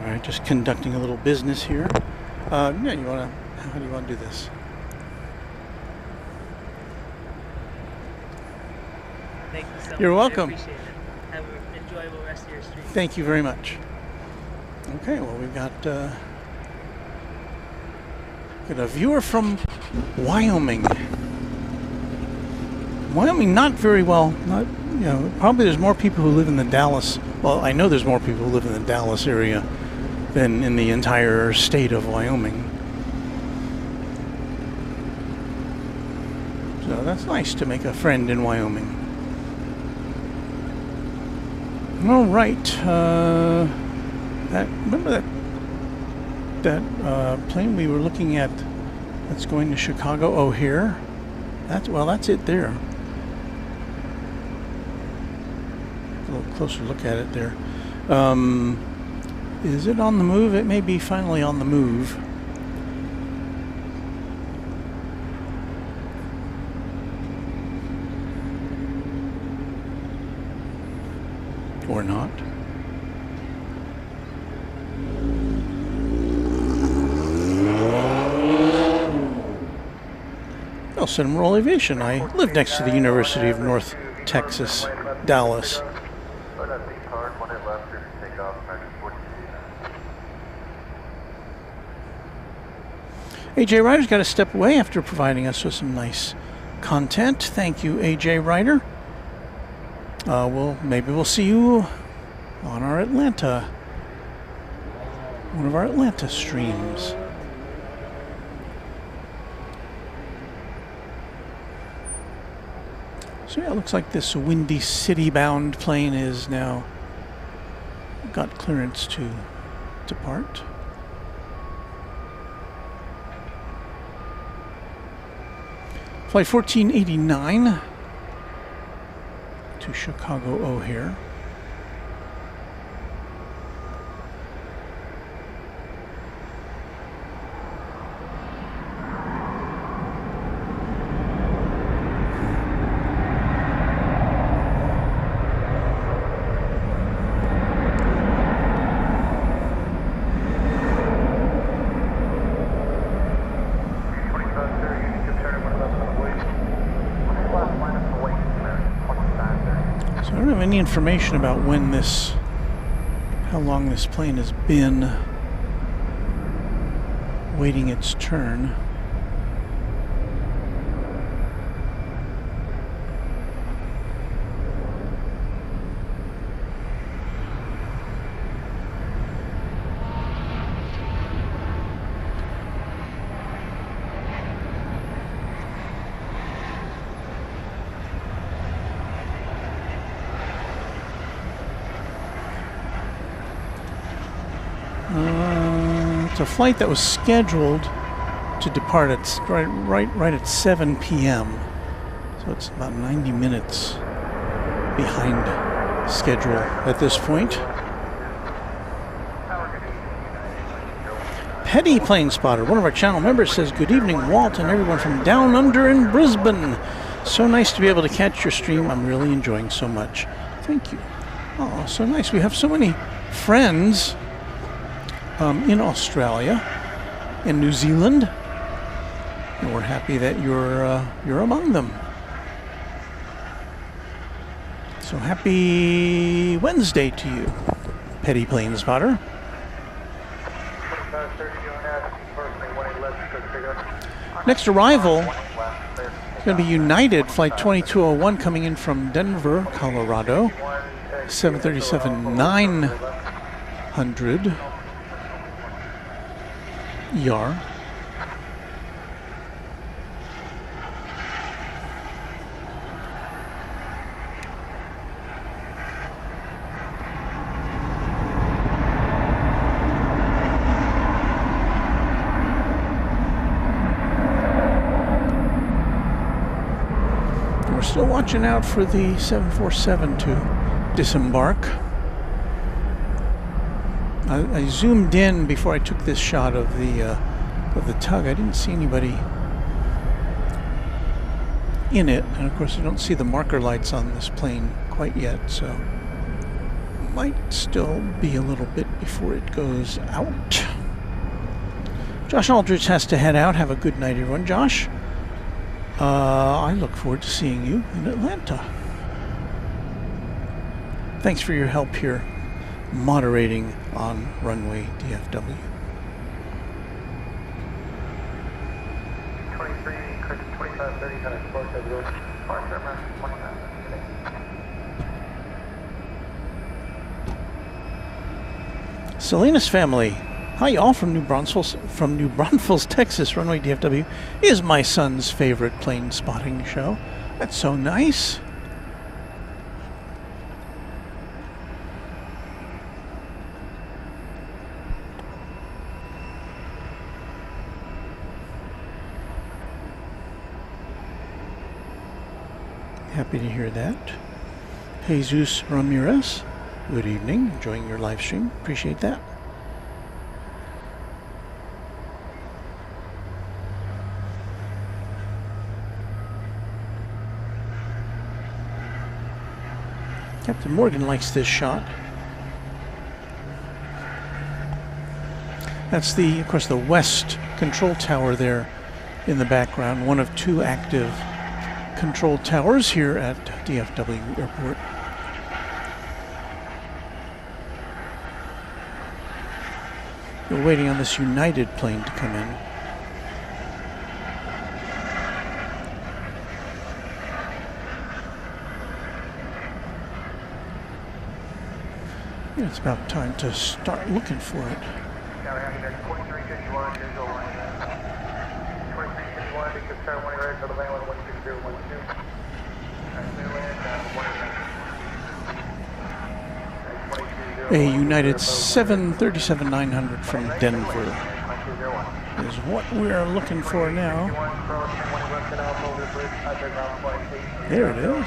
All right, just conducting a little business here. Yeah, how do you want to do this? Thank you so much. You're welcome. I appreciate it. Have an enjoyable rest of your street. Thank you very much. Okay, well, we've got a viewer from Wyoming. Wyoming, not very well. Probably there's more people who live in the Dallas. Well, I know there's more people who live in the Dallas area than in the entire state of Wyoming. So that's nice to make a friend in Wyoming. All right. Remember that plane we were looking at that's going to Chicago? Oh, here. That's it there. A little closer look at it there. Is it on the move? It may be finally on the move. Or not. Well, Cinnamon Aviation. I live next to the University of North Texas, Dallas. AJ Ryder's got to step away after providing us with some nice content. Thank you, AJ Ryder. Maybe we'll see you on our one of our Atlanta streams. So yeah, it looks like this Windy City-bound plane is now got clearance to depart. Flight 1489 to Chicago O'Hare. any information about when how long this plane has been waiting its turn. It's a flight that was scheduled to depart at right at 7 p.m. So it's about 90 minutes behind schedule at this point. Petty Plane Spotter, one of our channel members, says, "Good evening, Walt, and everyone from down under in Brisbane. So nice to be able to catch your stream. I'm really enjoying so much." Thank you. Oh, so nice. We have so many friends in Australia, in New Zealand, and we're happy that you're among them. So happy Wednesday to you, Petty Plane Spotter. Next arrival is going to be United Flight 2201 coming in from Denver, Colorado, 737-900 ER. We're still watching out for the 747 to disembark. I zoomed in before I took this shot of the tug. I didn't see anybody in it, and of course I don't see the marker lights on this plane quite yet, so might still be a little bit before it goes out. Josh Aldridge has to head out. Have a good night, everyone. Josh, I look forward to seeing you in Atlanta. Thanks for your help here moderating on Runway DFW. 2530 kind of sport that goes Salinas family, hi y'all from New Braunfels, Texas. Runway DFW is my son's favorite plane spotting show. That's so nice. Happy to hear that. Jesus Ramirez, good evening. Enjoying your live stream. Appreciate that. Captain Morgan likes this shot. That's of course, the west control tower there in the background. One of two active control towers here at DFW Airport. We're waiting on this United plane to come in. Yeah, it's about time to start looking for it. 2351, 2351, because turn 1 right for the land 16012. A United 737-900 from Denver is what we're looking for now. There it is.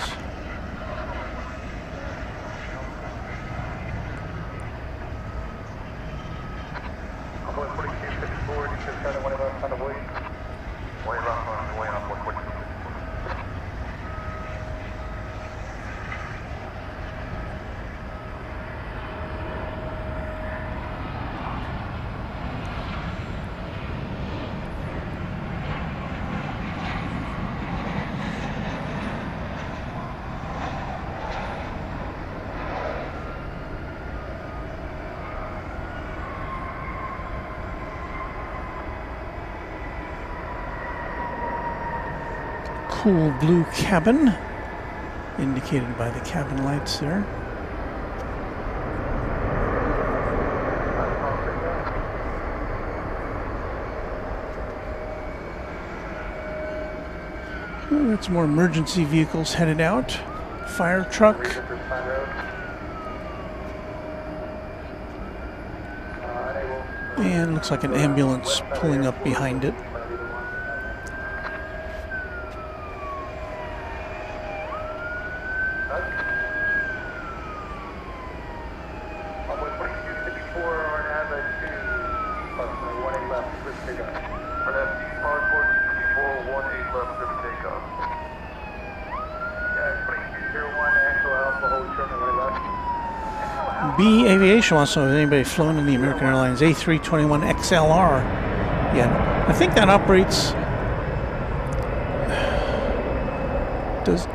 cool blue cabin, indicated by the cabin lights there. Got some more emergency vehicles headed out. Fire truck. And looks like an ambulance pulling up behind it. B Aviation wants to know if anybody flown in the American Airlines A321 XLR yet. I think that operates.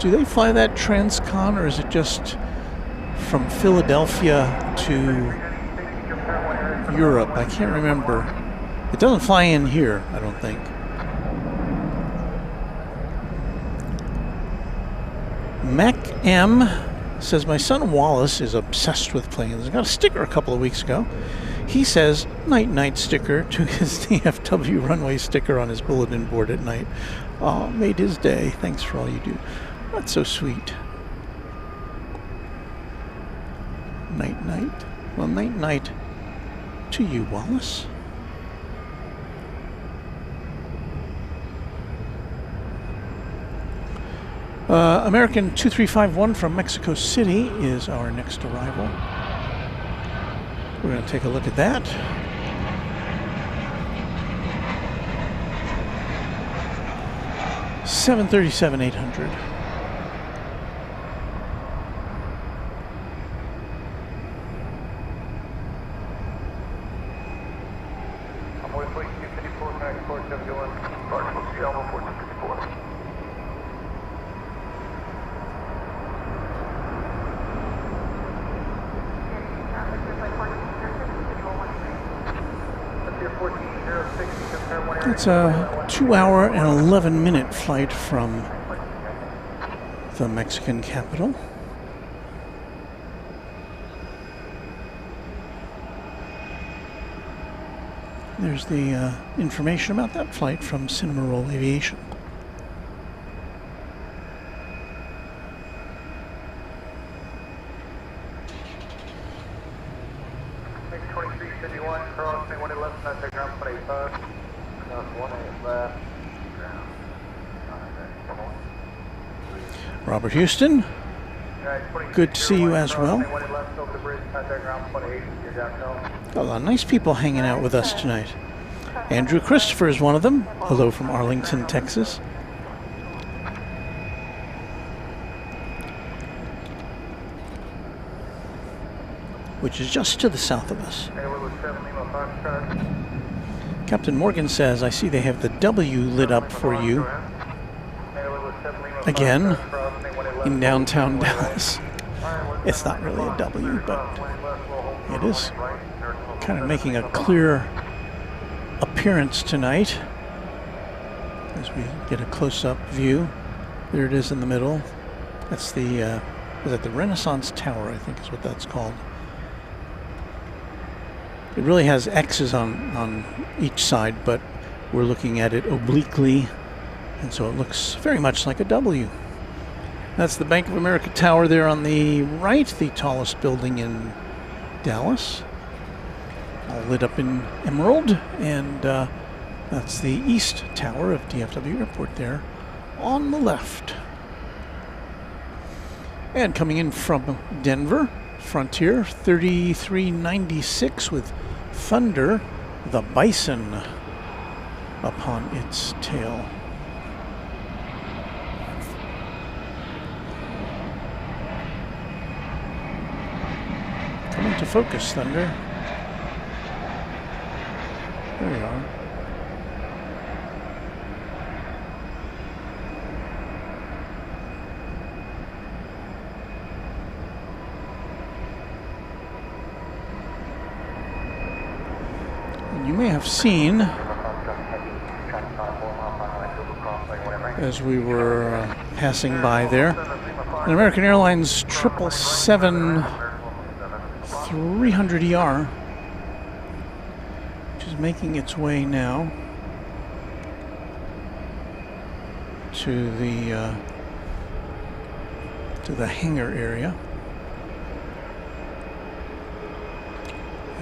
Do they fly that transcon, or is it just from Philadelphia to Europe? I can't remember. It doesn't fly in here, I don't think. Mac M says, my son Wallace is obsessed with planes. I got a sticker a couple of weeks ago. He says, night night sticker to his DFW runway sticker on his bulletin board at night. Oh, made his day. Thanks for all you do. That's so sweet. Night night. Well, night night to you, Wallace. American 2351 from Mexico City is our next arrival. We're going to take a look at that. $737,800. It's a 2-hour and 11-minute flight from the Mexican capital. There's the information about that flight from Cinema Roll Aviation. Robert Houston, good to see you as well. Got a lot of nice people hanging out with us tonight. Andrew Christopher is one of them. Hello from Arlington, Texas. Which is just to the south of us. Captain Morgan says, I see they have the W lit up for you. Again, in downtown Dallas. It's not really a W, but it is kind of making a clear appearance tonight as we get a close-up view. There it is in the middle. That's the, is that the Renaissance Tower, I think is what that's called. It really has X's on each side, but we're looking at it obliquely, and so it looks very much like a W. That's the Bank of America Tower there on the right, the tallest building in Dallas, all lit up in emerald, and that's the East Tower of DFW Airport there on the left. And coming in from Denver, Frontier 3396 with Thunder, the Bison upon its tail. Come into focus, Thunder. There you are. And you may have seen as we were passing by there. An American Airlines 777-300ER, which is making its way now to the hangar area.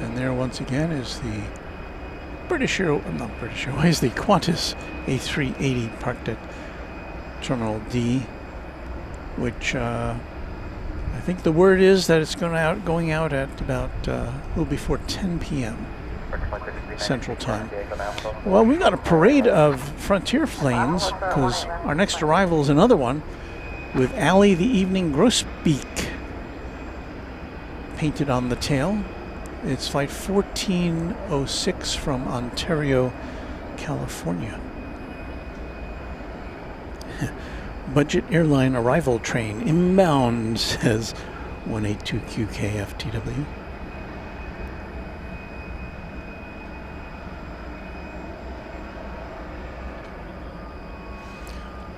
And there once again is the the Qantas A380 parked at Terminal D, which I think the word is that it's going out at about a little before 10 p.m. Central Time. Well, we got a parade of Frontier planes because our next arrival is another one with Allie the Evening Grosbeak painted on the tail. It's flight 1406 from Ontario, California. Budget airline arrival train inbound, says 182QKFTW.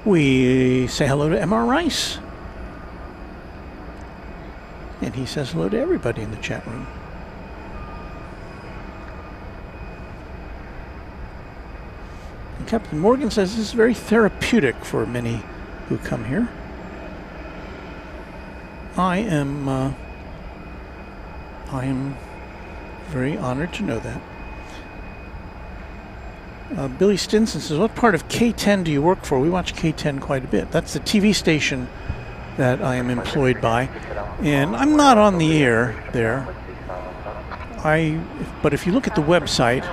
We say hello to MR Rice. And he says hello to everybody in the chat room. And Captain Morgan says this is very therapeutic for many who come here. I am very honored to know that. Billy Stinson says, what part of K10 do you work for? We watch K10 quite a bit. That's the TV station that I am employed by. And I'm not on the air there. But if you look at the website,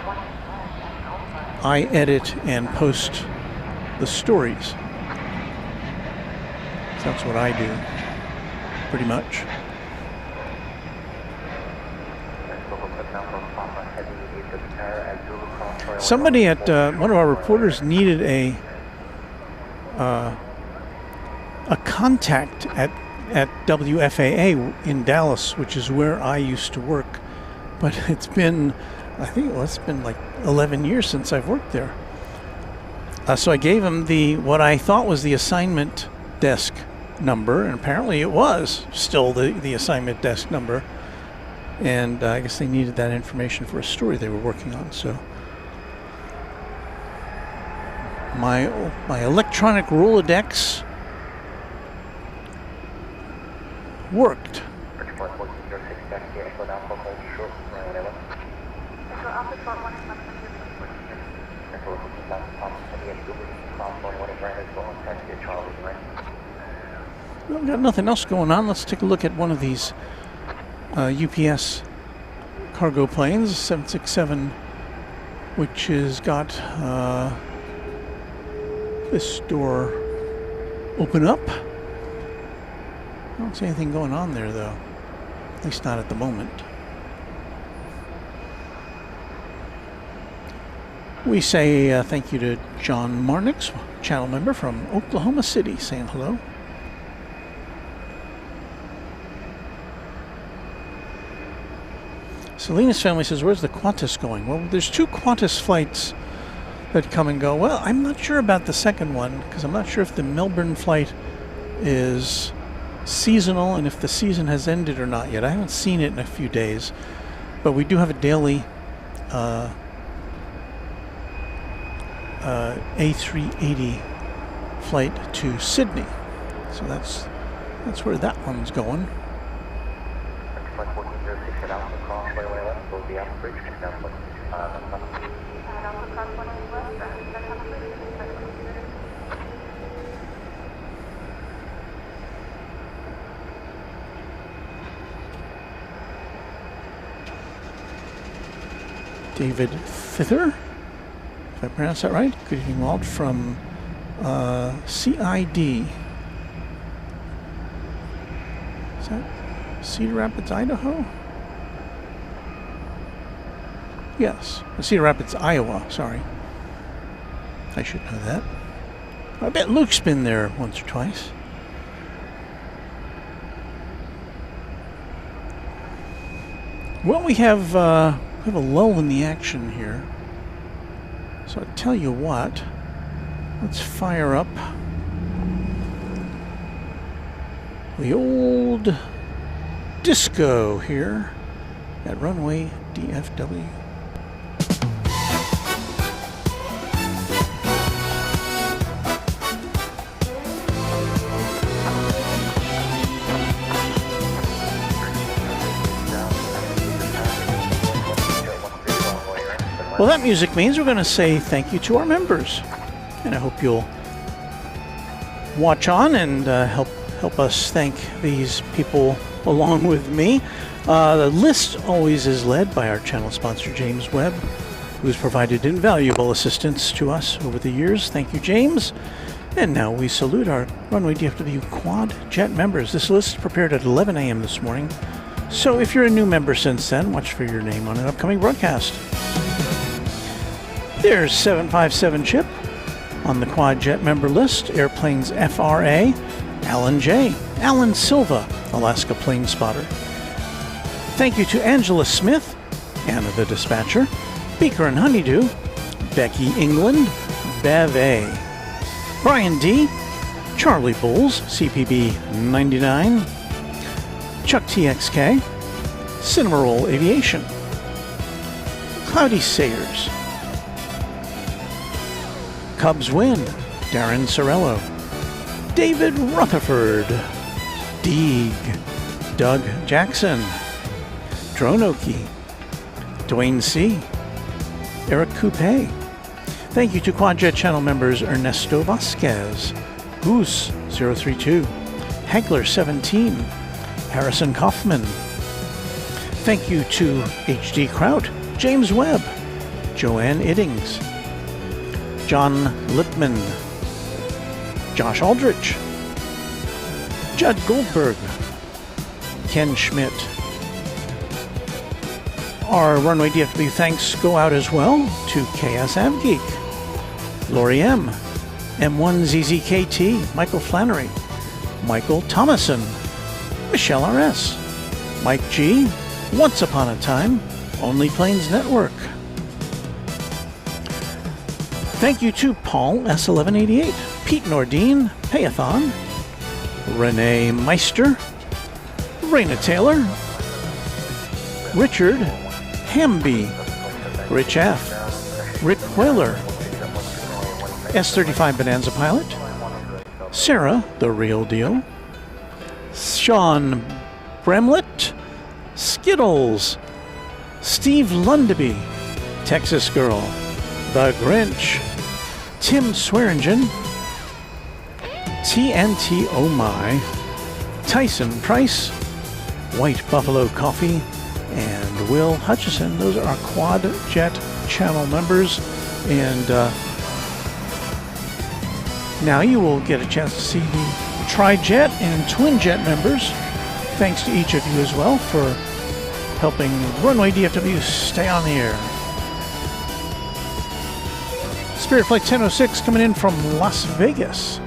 I edit and post the stories. So that's what I do, pretty much. Somebody at one of our reporters needed a contact at WFAA in Dallas, which is where I used to work. But it's been, it's been like 11 years since I've worked there. So I gave him what I thought was the assignment desk number, and apparently it was still the assignment desk number. And I guess they needed that information for a story they were working on. So my electronic Rolodex worked. We've got nothing else going on. Let's take a look at one of these UPS cargo planes, 767, which has got this door open up. I don't see anything going on there, though. At least not at the moment. We say thank you to John Marnix, channel member from Oklahoma City, saying hello. Selena's family says, where's the Qantas going? Well, there's 2 Qantas flights that come and go. Well, I'm not sure about the second one, because I'm not sure if the Melbourne flight is seasonal and if the season has ended or not yet. I haven't seen it in a few days. But we do have a daily A380 flight to Sydney. So that's where that one's going. David Thither, if I pronounce that right. Good evening, Walt, from CID. Is that Cedar Rapids, Idaho? Yes, Cedar Rapids, Iowa, sorry. I should know that. I bet Luke's been there once or twice. Well, we have a lull in the action here. So I tell you what, Let's fire up the old disco here at Runway DFW. Well, that music means we're going to say thank you to our members. And I hope you'll watch on and help us thank these people along with me. The list always is led by our channel sponsor, James Webb, who's provided invaluable assistance to us over the years. Thank you, James. And now we salute our Runway DFW Quad Jet members. This list is prepared at 11 a.m. this morning. So if you're a new member since then, watch for your name on an upcoming broadcast. There's 757 Chip on the Quad Jet member list. Airplanes FRA, Alan J. Alan Silva, Alaska Plane Spotter. Thank you to Angela Smith, Anna the Dispatcher, Beaker and Honeydew, Becky England, Bev A. Brian D., Charlie Bulls, CPB 99, Chuck TXK, Cinnamoroll Aviation, Cloudy Sayers, Cubs Win, Darren Sorello, David Rutherford, Deeg, Doug Jackson, Dronoki, Dwayne C., Eric Coupe. Thank you to Quadjet channel members Ernesto Vasquez, Goose 032, Hankler 17, Harrison Kaufman. Thank you to HD Kraut, James Webb, Joanne Iddings, John Lipman, Josh Aldrich, Judd Goldberg, Ken Schmidt. Our Runway DFW thanks go out as well to KS Avgeek, Lori M, M1ZZKT, Michael Flannery, Michael Thomason, Michelle RS, Mike G, Once Upon a Time, Only Planes Network. Thank you to Paul S1188, Pete Nordine, Payathon, Renee Meister, Raina Taylor, Richard Hamby, Rich F, Rick Whaler, S35 Bonanza Pilot, Sarah, The Real Deal, Sean Bramlett, Skittles, Steve Lundaby, Texas Girl, The Grinch, Tim Swearingen, TNT Oh My, Tyson Price, White Buffalo Coffee, and Will Hutchison. Those are our Quad Jet channel members. And now you will get a chance to see the Tri-Jet and Twin Jet members. Thanks to each of you as well for helping Runway DFW stay on the air. Spirit Flight 1006 coming in from Las Vegas.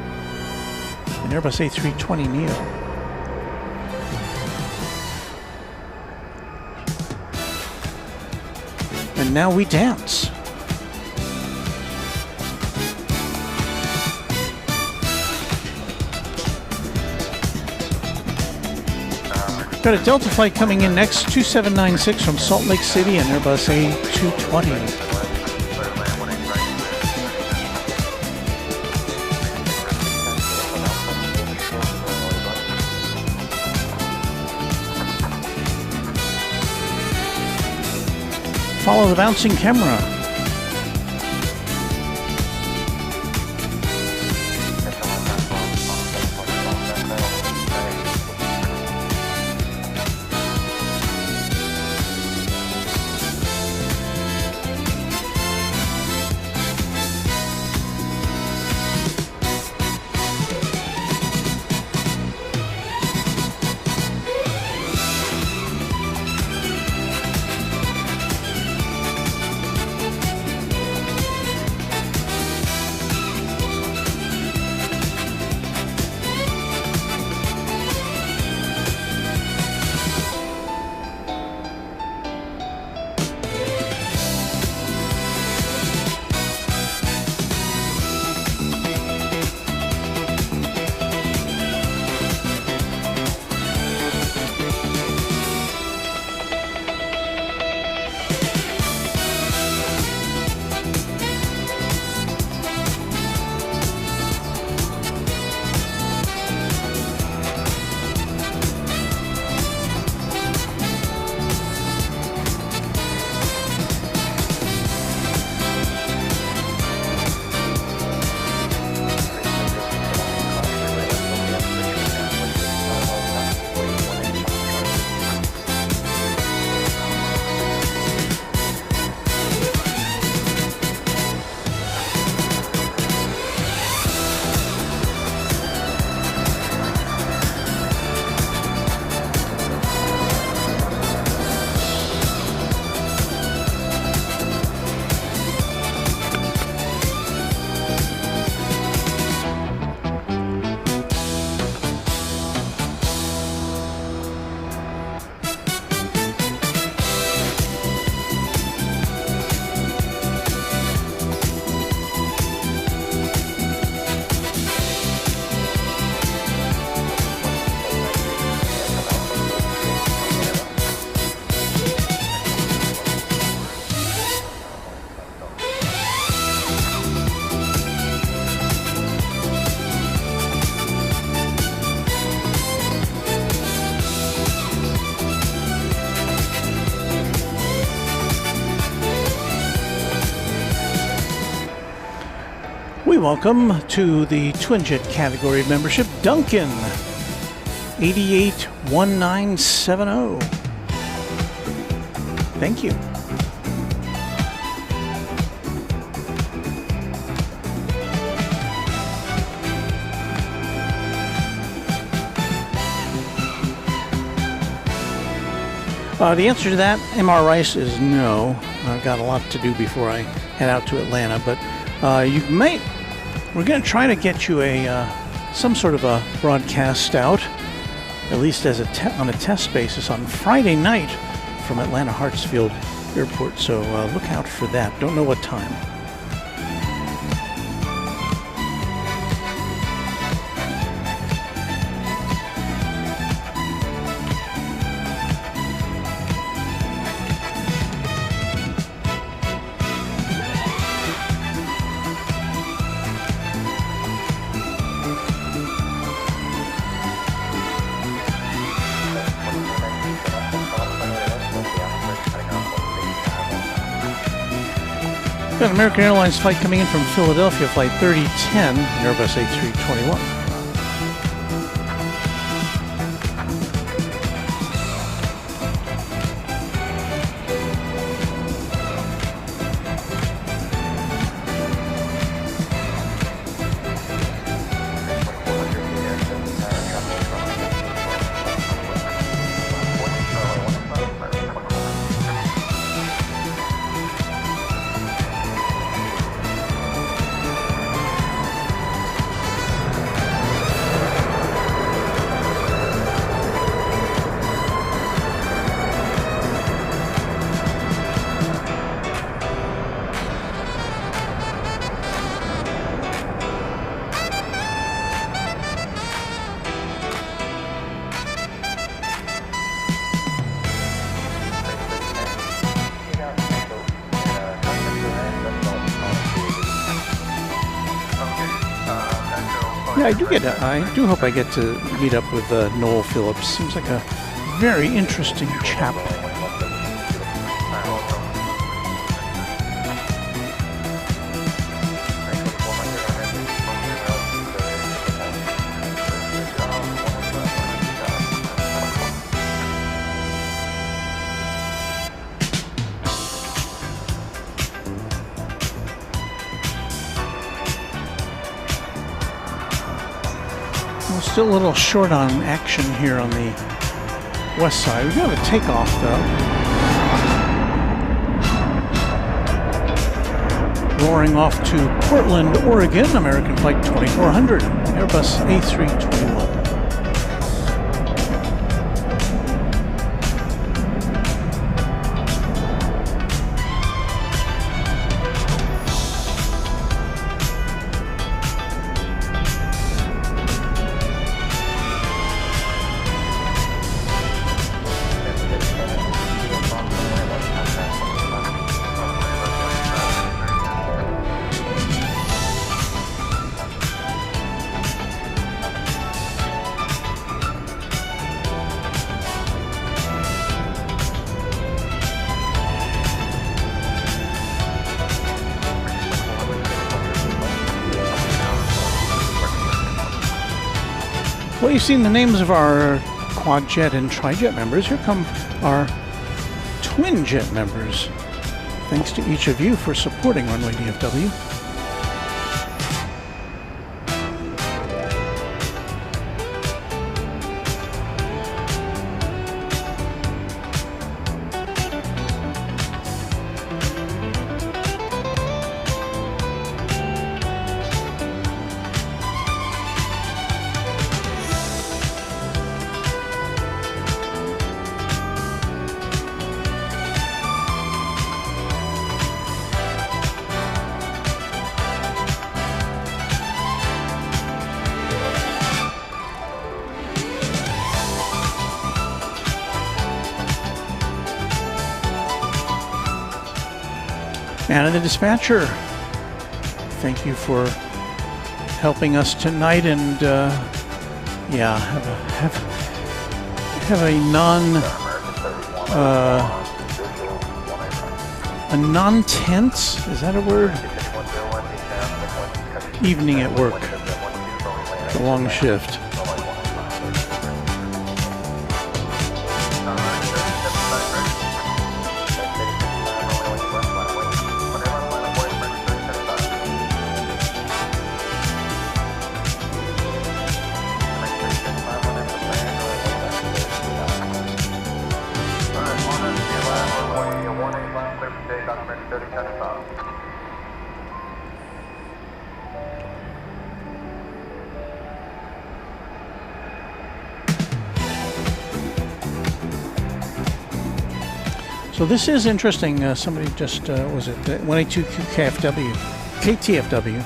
An Airbus A320neo. And now we dance. Got a Delta flight coming in next, 2796 from Salt Lake City, and Airbus A220. Follow the bouncing camera. welcome to the Twinjet category of membership, Duncan, 881970. Thank you. The answer to that, MR Rice, is no. I've got a lot to do before I head out to Atlanta, but we're going to try to get you some sort of a broadcast out, at least as on a test basis, on Friday night from Atlanta Hartsfield Airport. So look out for that. Don't know what time. Got an American Airlines flight coming in from Philadelphia, flight 3010, Airbus A321. I do hope I get to meet up with Noel Phillips. Seems like a very interesting chap. Still a little short on action here on the west side. We do have a takeoff though. Roaring off to Portland, Oregon, American Flight 2400, Airbus A321. Well, you've seen the names of our Quadjet and Trijet members. Here come our Twinjet members. Thanks to each of you for supporting Runway DFW. Man of the Dispatcher, thank you for helping us tonight, and yeah, have a non-tense, is that a word? evening at work. The long shift. So this is interesting. Somebody just, was it 182 KTFW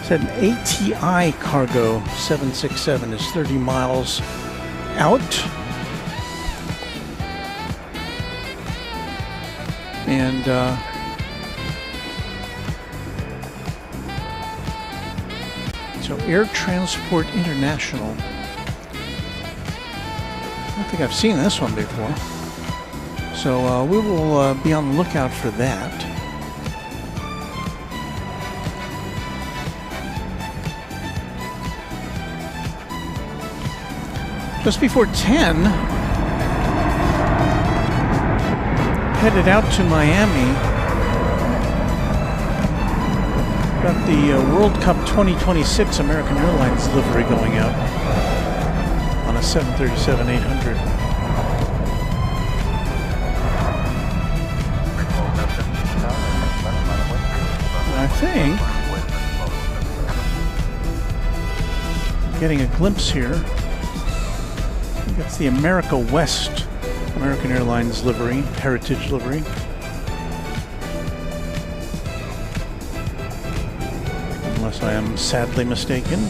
said an ATI cargo 767 is 30 miles out. And so Air Transport International. I don't think I've seen this one before. So we will be on the lookout for that. Just before 10, headed out to Miami. Got the World Cup 2026 American Airlines livery going out on a 737-800. I think getting a glimpse here. I think it's the America West American Airlines livery, heritage livery. Unless I am sadly mistaken.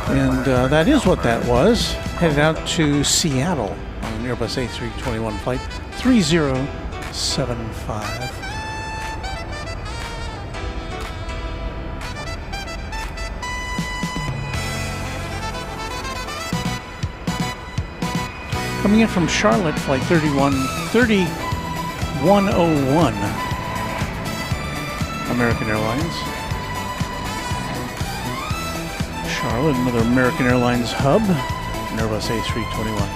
And that is what that was. Headed out to Seattle on an Airbus A321 flight 3075. Coming in from Charlotte, flight 3101 American Airlines. Charlotte, another American Airlines hub, an Airbus A321.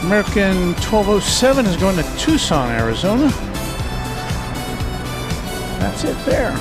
American 1207 is going to Tucson, Arizona. That's it there.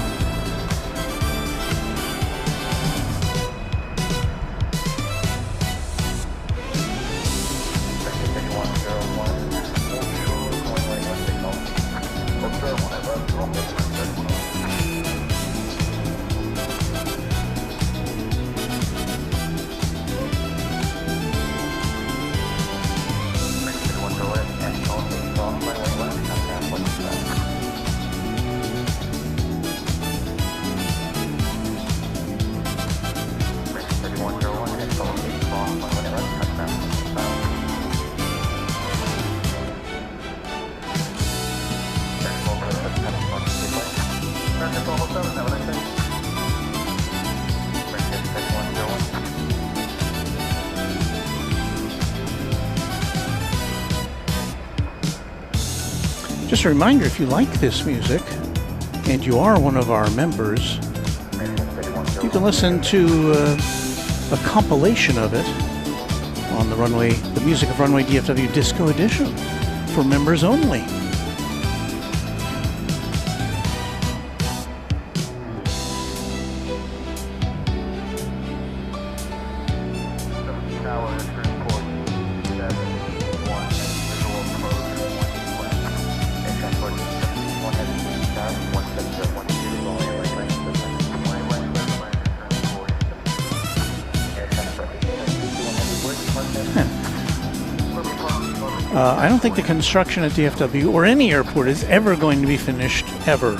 Just a reminder, if you like this music and you are one of our members, you can listen to a compilation of it on the Music of Runway DFW Disco Edition for members only. I don't think the construction at DFW or any airport is ever going to be finished, ever.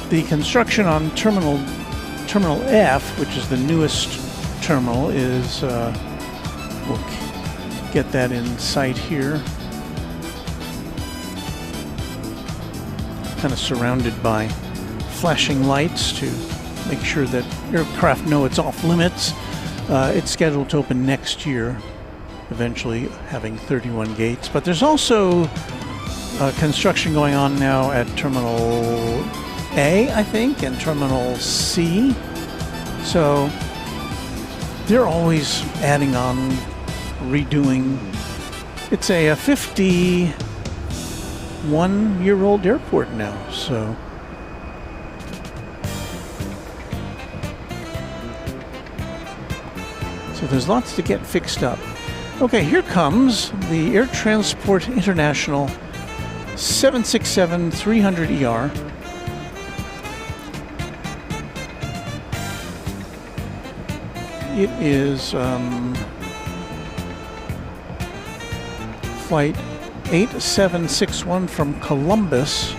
The construction on Terminal F, which is the newest terminal, is, we'll get that in sight here. Kind of surrounded by flashing lights to make sure that aircraft know it's off limits. It's scheduled to open next year, eventually having 31 gates. But there's also construction going on now at Terminal A, I think, and Terminal C. So they're always adding on, redoing. It's a 51-year-old airport now, so. So there's lots to get fixed up. Okay, here comes the Air Transport International 767-300ER. It is flight 8761 from Columbus.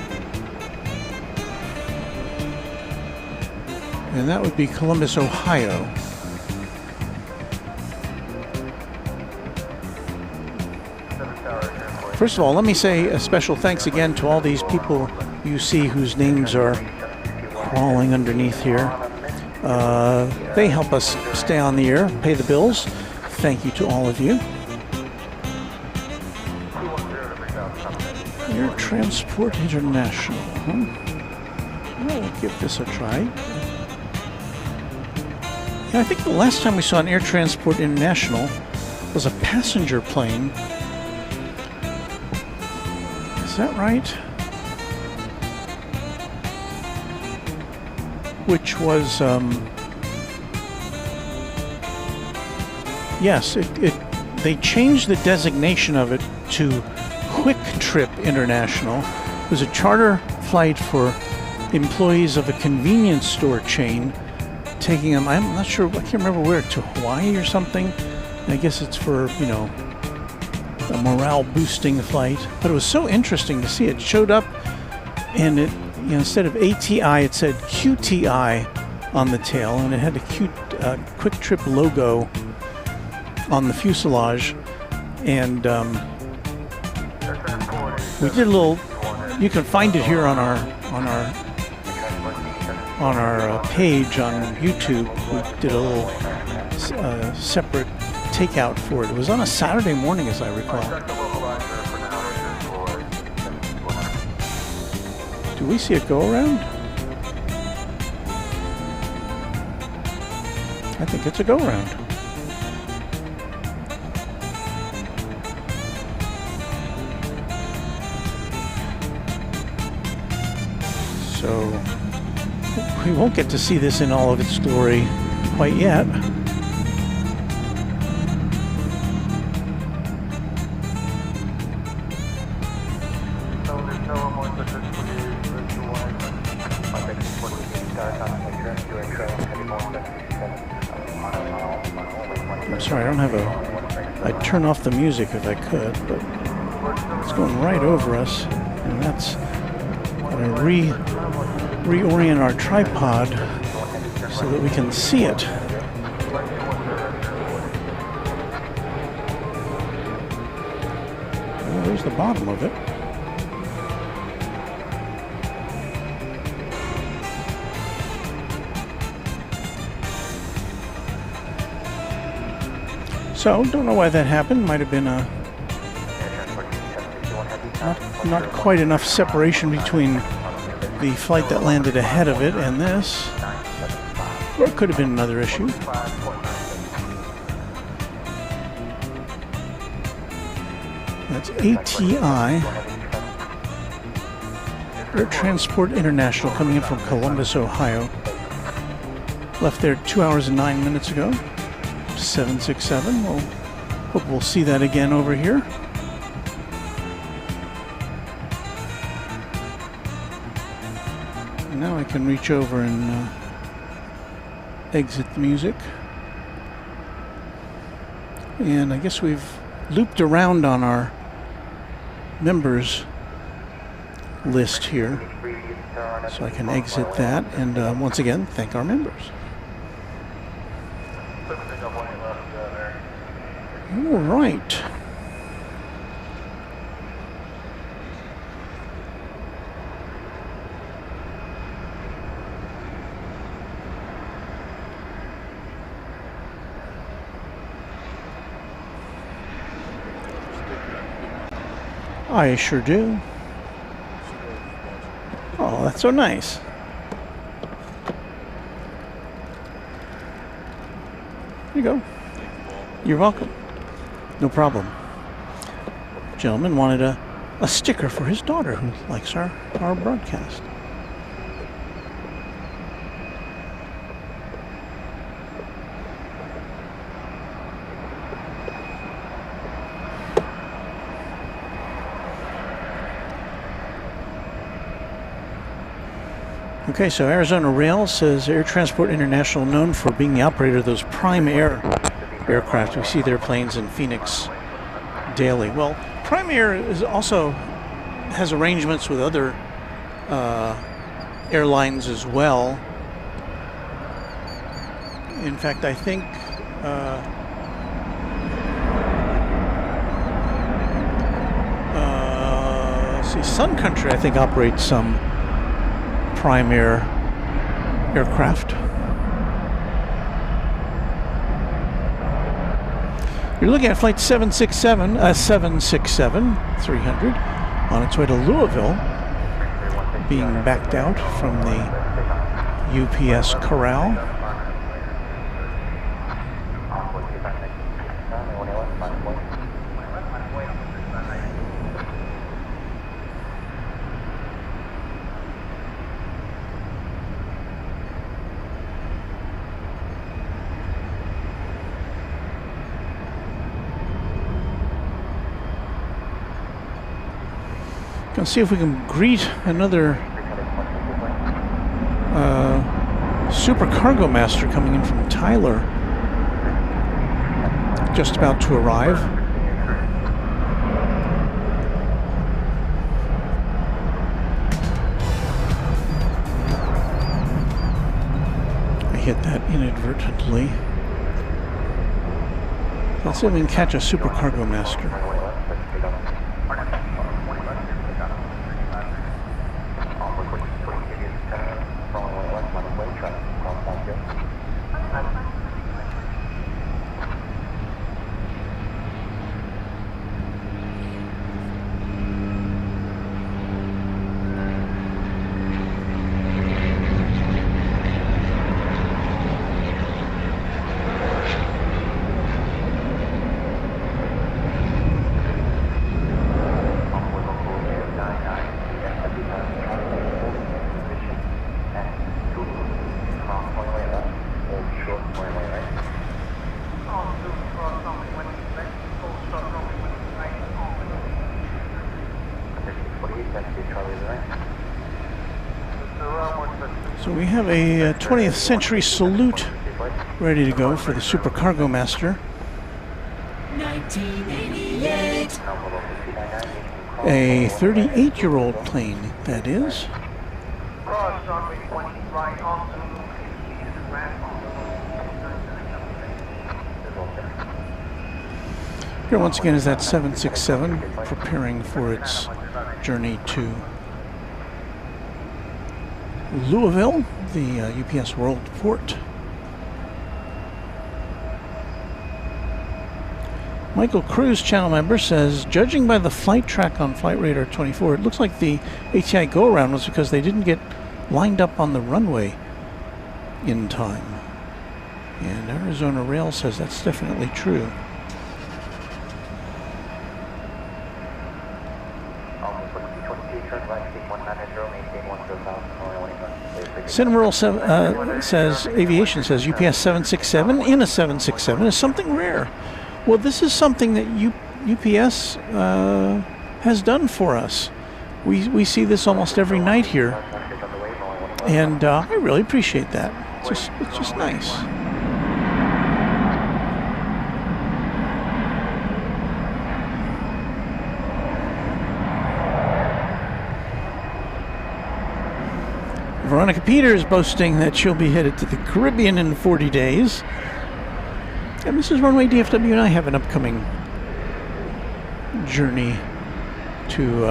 And that would be Columbus, Ohio. First of all, let me say a special thanks again to all these people you see whose names are crawling underneath here. They help us stay on the air, pay the bills. Thank you to all of you. Air Transport International. We'll give this a try. Yeah, I think the last time we saw an Air Transport International was a passenger plane. Is that right? Which was, yes, they changed the designation of it to Quick Trip International. It was a charter flight for employees of a convenience store chain, taking them, I'm not sure, I can't remember where, to Hawaii or something. I guess it's for, you know, a morale boosting flight. But it was so interesting to see. It showed up and it, you know, instead of ATI, it said QTI on the tail, and it had a cute Quick Trip logo on the fuselage. And we did a little. You can find it here on our page on YouTube. We did a little separate takeout for it. It was on a Saturday morning, as I recall. Do we see it go around? I think it's a go around. So we won't get to see this in all of its glory quite yet. I'm sorry, I don't have I'd turn off the music if I could, but it's going right over us, and that's going to reorient our tripod so that we can see it. Well, there's the bottom of it. So, don't know why that happened. Might have been a not quite enough separation between the flight that landed ahead of it and this. Or it could have been another issue. That's ATI, Air Transport International, coming in from Columbus, Ohio. Left there 2 hours and 9 minutes ago. 767. We'll hope we'll see that again over here. And now I can reach over and exit the music. And I guess we've looped around on our members list here. So I can exit that and once again thank our members. All right. I sure do. Oh, that's so nice. Here you go. You're welcome. No problem. Gentleman wanted a sticker for his daughter who likes our broadcast. Okay, so Arizona Rail says Air Transport International, known for being the operator of those Prime Air aircraft. We see their planes in Phoenix daily. Well, Prime Air is also has arrangements with other airlines as well. In fact, I think let's see, Sun Country I think operates some Prime Air aircraft. You're looking at flight 767 300 on its way to Louisville, being backed out from the UPS corral. Let's see if we can greet another Super Cargo Master coming in from Tyler. Just about to arrive. I hit that inadvertently. Let's see if we can catch a Super Cargo Master. So we have a 20th century salute ready to go for the Super Cargo Master. 1988. A 38-year-old plane, that is. Here once again is that 767 preparing for its journey to Louisville, the UPS World Port. Michael Cruz, channel member, says, judging by the flight track on Flight Radar 24, it looks like the ATI go-around was because they didn't get lined up on the runway in time. And Arizona Rail says that's definitely true. Cinemerl says, aviation says, UPS 767 in a 767 is something rare. Well, this is something that UPS has done for us. We see this almost every night here, and I really appreciate that. It's just nice. Veronica Peters boasting that she'll be headed to the Caribbean in 40 days. And Mrs. Runway DFW and I have an upcoming journey to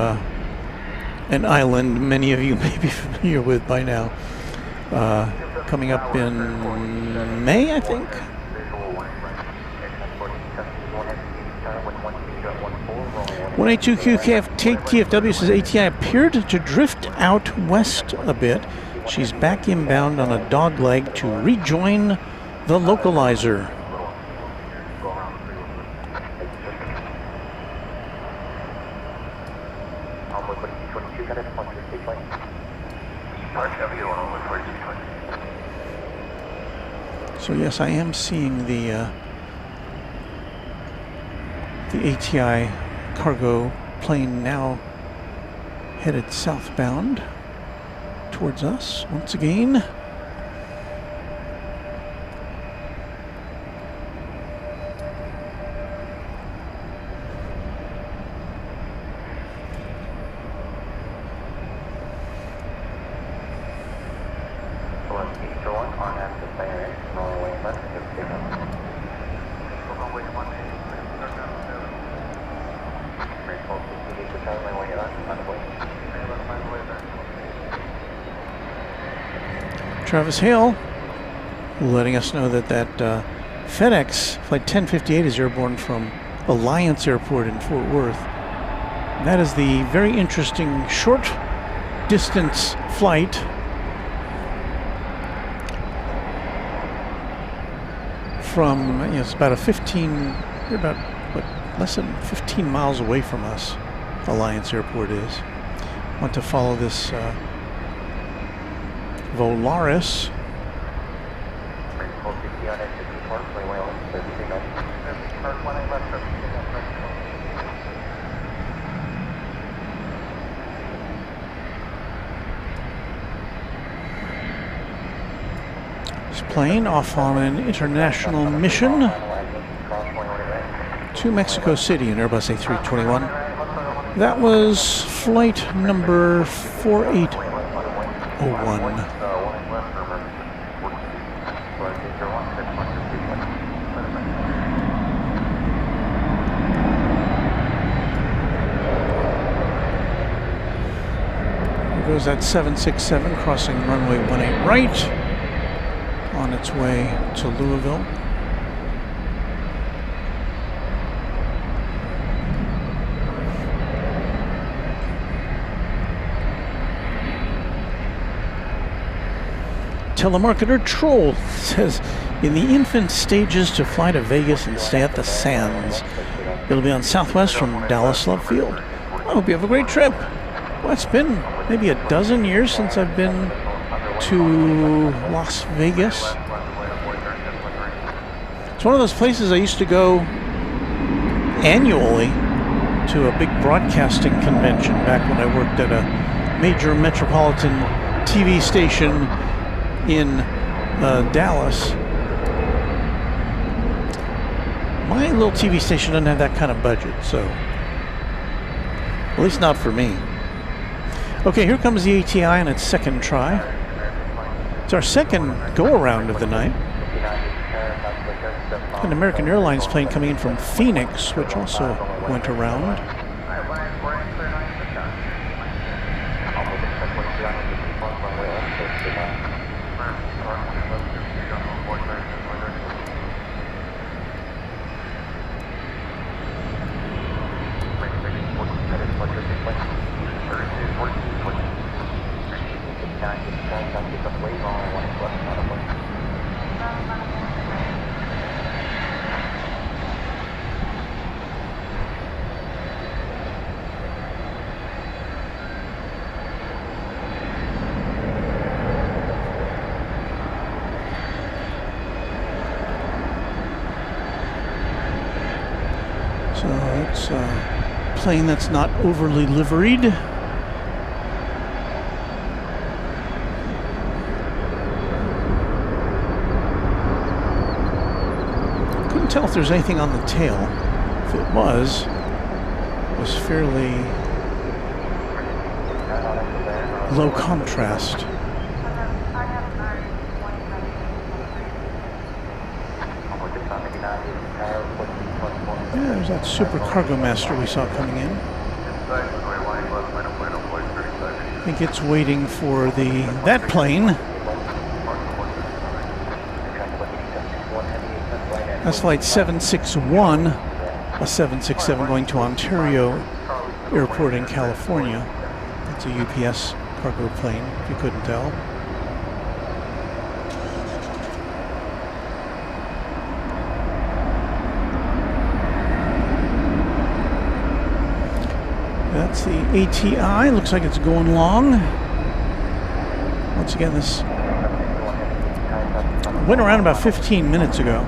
an island many of you may be familiar with by now. Coming up in May, I think. 182QKF TFW says ATI appeared to drift out west a bit. She's back inbound on a dog leg to rejoin the localizer. So yes, I am seeing the ATI cargo plane now headed southbound towards us once again. Travis Hale letting us know that FedEx Flight 1058 is airborne from Alliance Airport in Fort Worth. That is the very interesting short distance flight from, it's about less than 15 miles away from us. Alliance Airport is. Want to follow this Volaris. This plane off on an international mission to Mexico City in Airbus A321. That was flight number 4801. Goes that 767 crossing runway 18 right on its way to Louisville. Telemarketer Troll says, in the infant stages to fly to Vegas and stay at the Sands. It'll be on Southwest from Dallas Love Field. I hope you have a great trip. Well, it's been maybe a dozen years since I've been to Las Vegas. It's one of those places I used to go annually to a big broadcasting convention back when I worked at a major metropolitan TV station in Dallas. My little TV station doesn't have that kind of budget, so at least not for me. Okay, here comes the ATI on its second try. It's our second go-around of the night. An American Airlines plane coming in from Phoenix, which also went around. So it's a plane that's not overly liveried. Couldn't tell if there's anything on the tail. If it was fairly low contrast. Yeah, there's that super cargo master we saw coming in. I think it's waiting for that plane. That's flight 761, a 767 going to Ontario Airport in California. It's a UPS cargo plane, if you couldn't tell. That's the ATI. Looks like it's going long. Once again, this went around about 15 minutes ago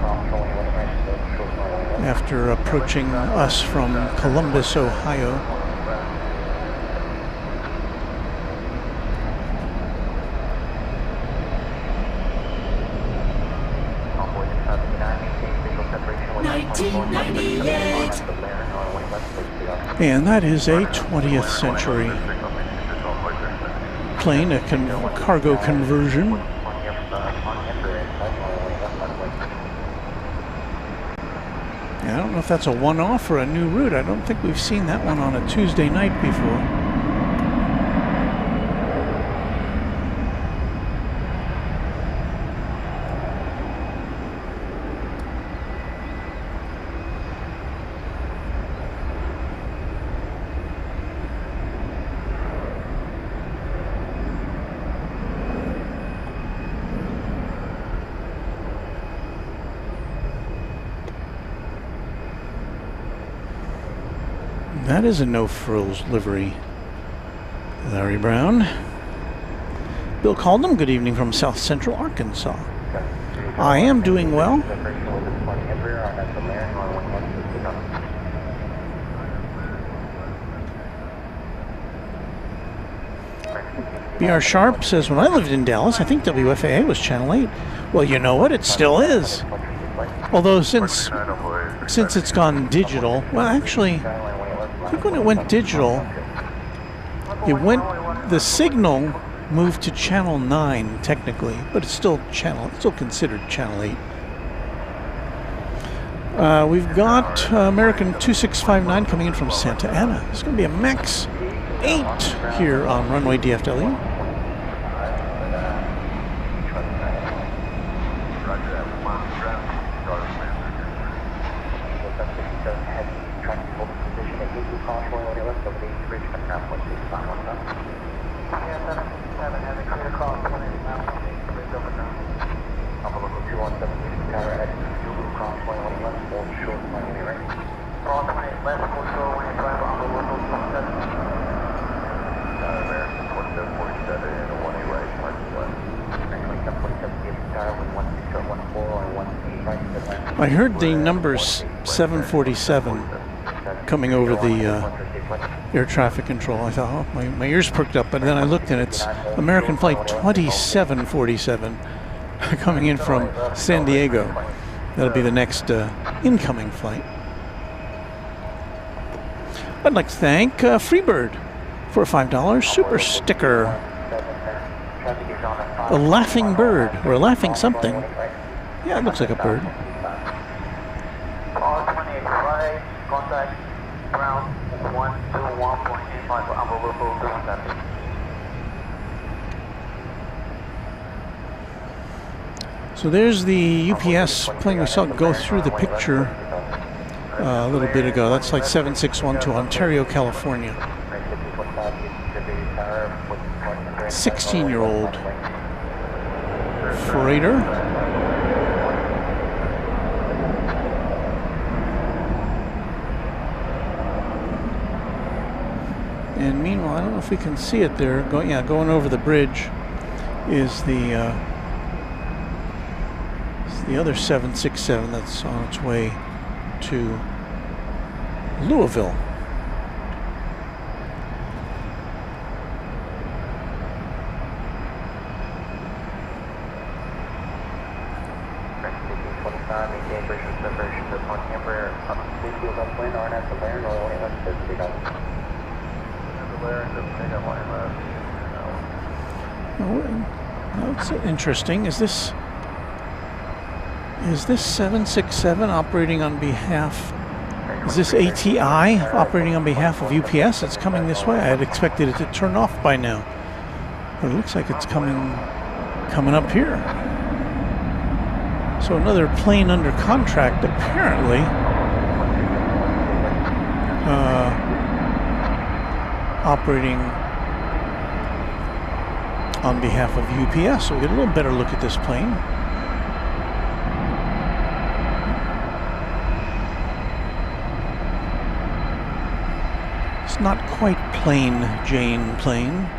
after approaching us from Columbus, Ohio. And that is a 20th century plane, a cargo conversion. I don't know if that's a one-off or a new route. I don't think we've seen that one on a Tuesday night before. That is a no-frills livery. Larry Brown. Bill Caldham, good evening from South Central Arkansas. I am doing well. BR Sharp says, when I lived in Dallas, I think WFAA was Channel 8. Well, you know what? It still is. Although since it's gone digital, well, actually, I think when it went digital, the signal moved to Channel 9 technically, but it's still considered Channel 8. We've got American 2659 coming in from Santa Ana. It's going to be a Max 8 here on Runway DFW. I heard the numbers 747 coming over the air traffic control. I thought, oh, my ears perked up, but then I looked and it's American flight 2747 coming in from San Diego. That'll be the next incoming flight. I'd like to thank Freebird for a $5 super sticker. A laughing bird, or a laughing something. Yeah, it looks like a bird. Contact ground 121.85 for envelope 270. So there's the UPS plane we saw go through the picture a little bit ago. That's flight 761 to Ontario, California. 16-year-old freighter. And meanwhile, I don't know if we can see it there. Going over the bridge is the other 767 that's on its way to Louisville. That's interesting. Is this 767 operating on behalf Is this ATI operating on behalf of UPS? It's coming this way. I had expected it to turn off by now, but it looks like it's coming up here. So another plane under contract, apparently. Operating on behalf of UPS. So we get a little better look at this plane. It's not quite plain Jane plane.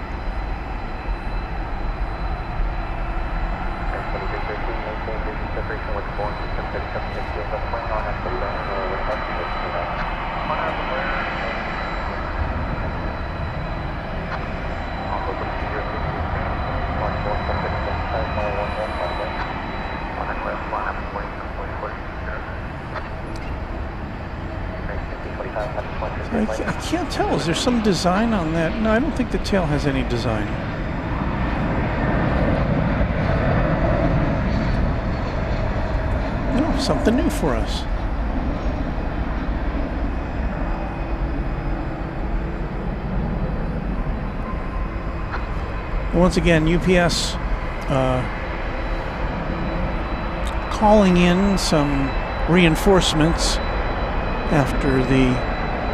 I can't tell. Is there some design on that? No, I don't think the tail has any design. No, something new for us. Once again, UPS calling in some reinforcements after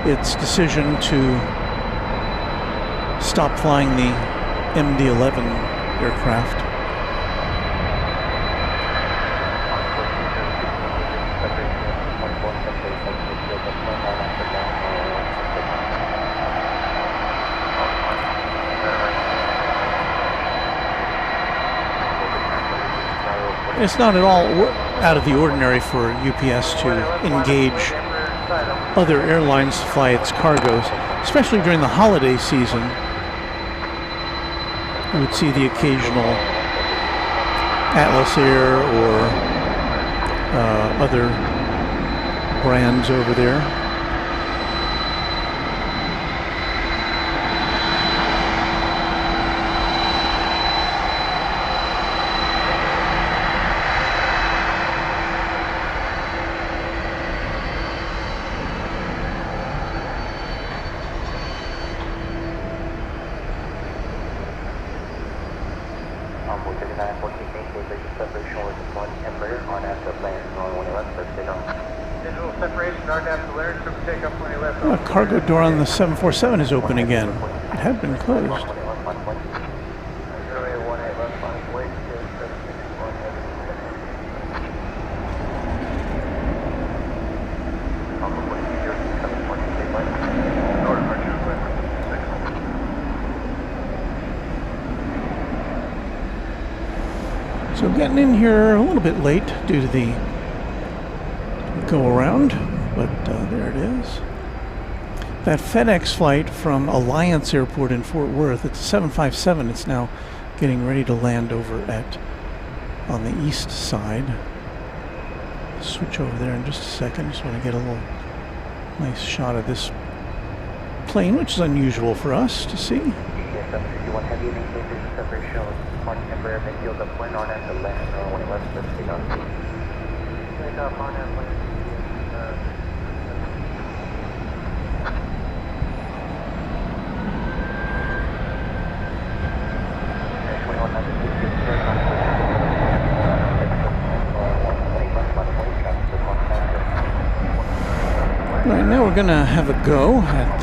its decision to stop flying the MD-11 aircraft. It's not at all out of the ordinary for UPS to engage other airlines to fly its cargoes, especially during the holiday season. You would see the occasional Atlas Air or other brands over there. Cargo door on the 747 is open again. It had been closed. So getting in here a little bit late due to the go around, but there it is. That FedEx flight from Alliance Airport in Fort Worth, it's a 757. It's now getting ready to land over on the east side. Switch over there in just a second. Just want to get a little nice shot of this plane, which is unusual for us to see. Right now we're gonna have a go at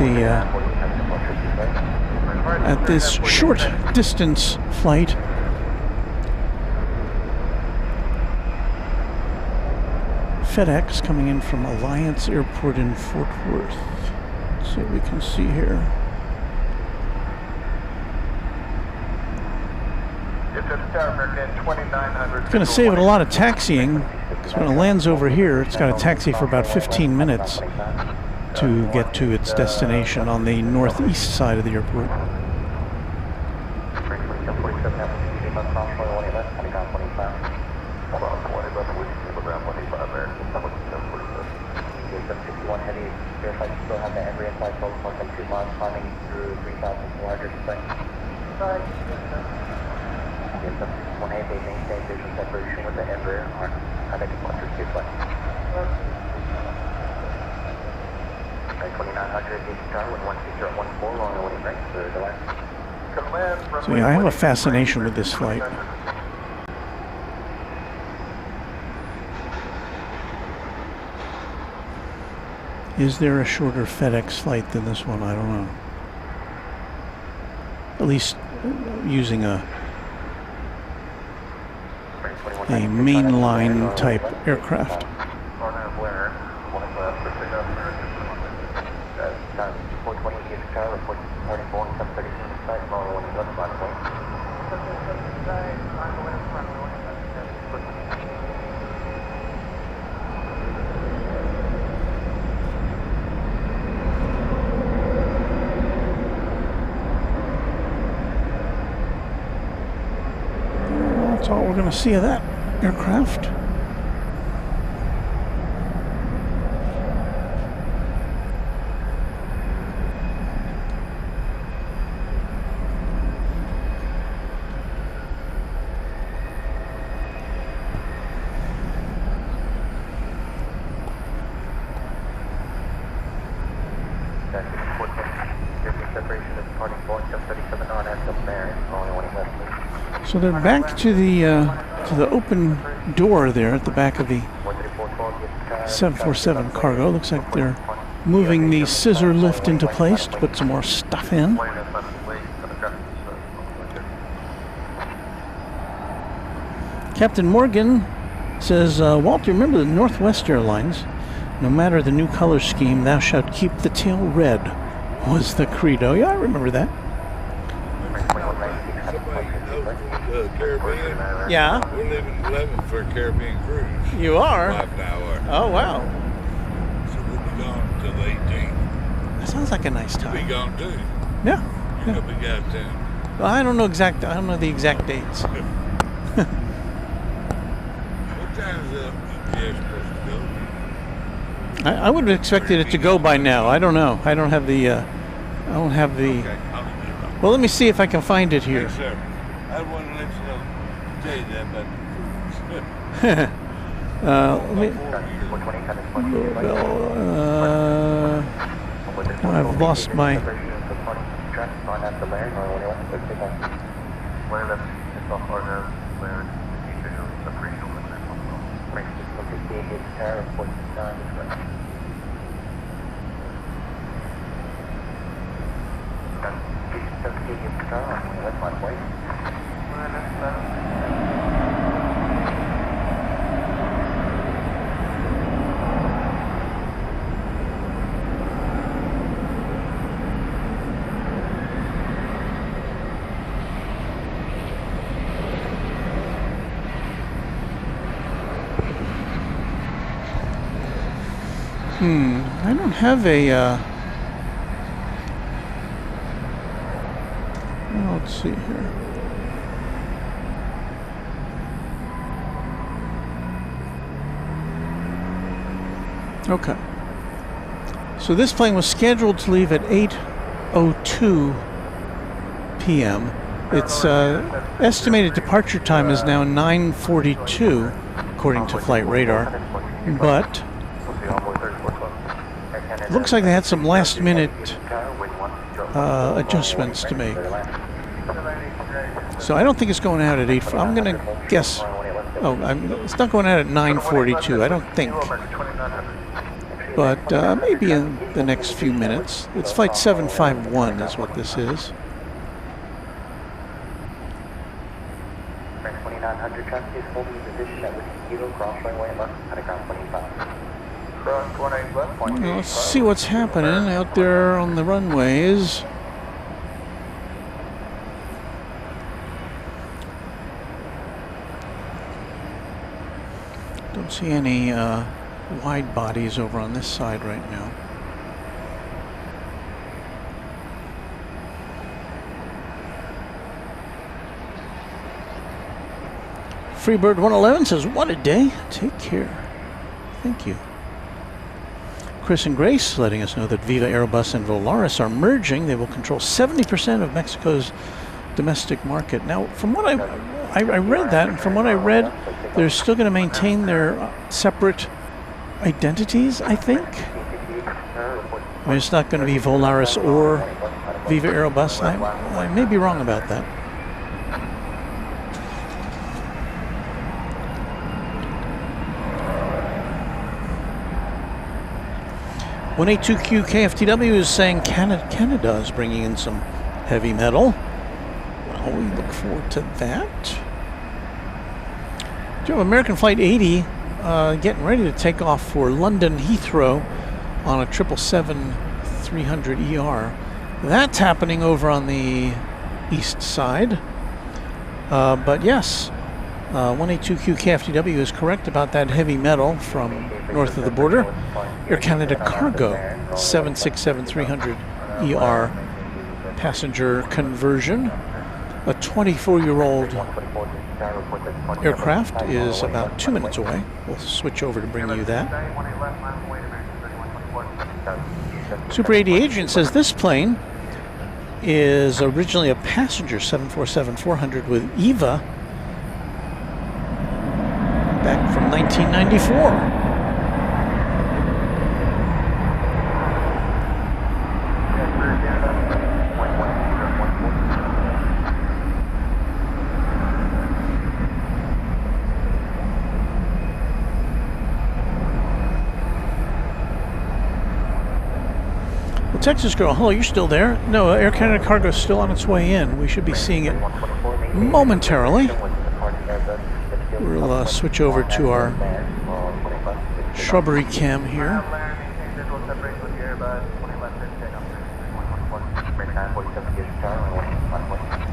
this short distance flight. FedEx coming in from Alliance Airport in Fort Worth. Let's see what we can see here. It's going to save it a lot of taxiing, because when it lands over here, it's got to taxi for about 15 minutes to get to its destination on the northeast side of the airport. So yeah, I have a fascination with this flight. Is there a shorter FedEx flight than this one? I don't know. At least using a mainline type aircraft. That's all we're going to see of that aircraft. So they're back to the open door there at the back of the 747 cargo. Looks like they're moving the scissor lift into place to put some more stuff in. Captain Morgan says, Walter, remember the Northwest Airlines? No matter the new color scheme, thou shalt keep the tail red, was the credo. Yeah, I remember that. Caribbean. Yeah. We're living for a Caribbean cruise. You are? 5 hour. Oh, wow. So we'll be gone until the 18th. That sounds like a nice You'll be time. gone too. Yeah. You're gonna be out of town. Well, I don't know the exact dates. What time is the UPS supposed to go? I would have expected it to go by now. I don't know. I don't have the. Okay. I'll be there. Well, let me see if I can find it here. Yes, sir. I want to let you know, tell you that, but Let me. I've lost my. I don't have a. Well, let's see here. Okay. So this plane was scheduled to leave at 8:02 p.m. Its estimated departure time is now 9:42, according to flight radar. But it looks like they had some last-minute adjustments to make. So I don't think it's going out at 8. I'm going to guess. Oh, it's not going out at 9:42. I don't think. But maybe in the next few minutes. It's flight 751 is what this is. Well, let's see what's happening out there on the runways. Don't see any wide bodies over on this side right now. Freebird 111 says, what a day. Take care. Thank you. Chris and Grace letting us know that Viva Aerobus and Volaris are merging. They will control 70% of Mexico's domestic market. Now, from what I read that, and from what I read, they're still going to maintain their separate identities, I think. I mean, it's not going to be Volaris or Viva Aerobus. I may be wrong about that. $182Q KFTW is saying Canada is bringing in some heavy metal. Well, we look forward to that. Do you have American Flight 80 getting ready to take off for London Heathrow on a 777-300ER. That's happening over on the east side. But yes, 182Q KFTW is correct about that heavy metal from north of the border. Air Canada Cargo 767-300ER passenger conversion. A 24-year-old aircraft is about 2 minutes away. We'll switch over to bring you that. Super 80 Agent says this plane is originally a passenger 747-400 with EVA back from 1994. Texas Girl, hello, you're still there? No, Air Canada Cargo is still on its way in. We should be seeing it momentarily. We'll switch over to our shrubbery cam here.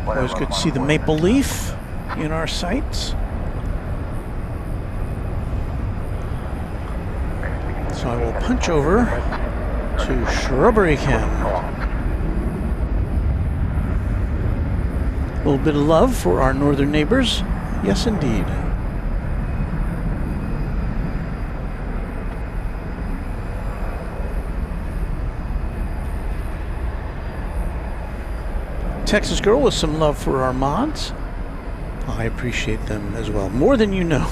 Always good to see the maple leaf in our sights. So I will punch over to Shrubbery Cam. A little bit of love for our northern neighbors. Yes, indeed. Texas Girl with some love for our mods. I appreciate them as well, more than you know.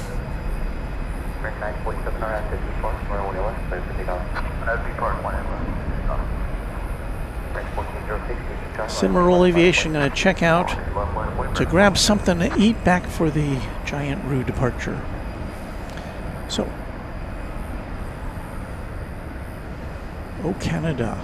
Cimarron Aviation going to check out to grab something to eat back for the Giant Roo departure. So, oh Canada.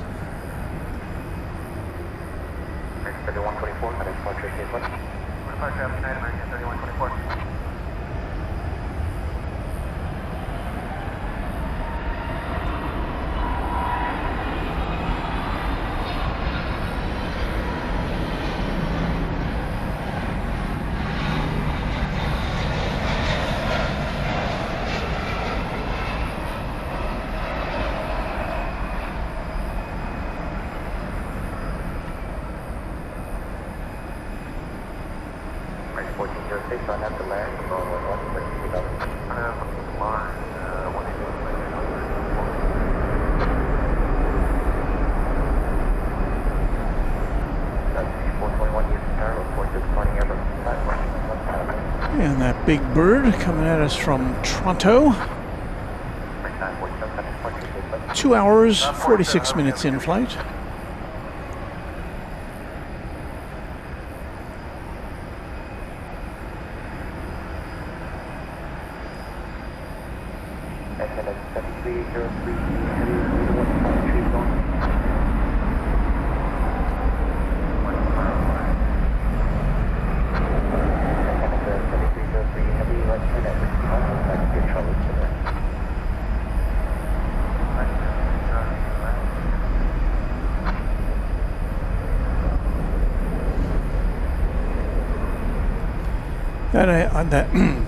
And that big bird coming at us from Toronto. 2 hours, 46 minutes in flight.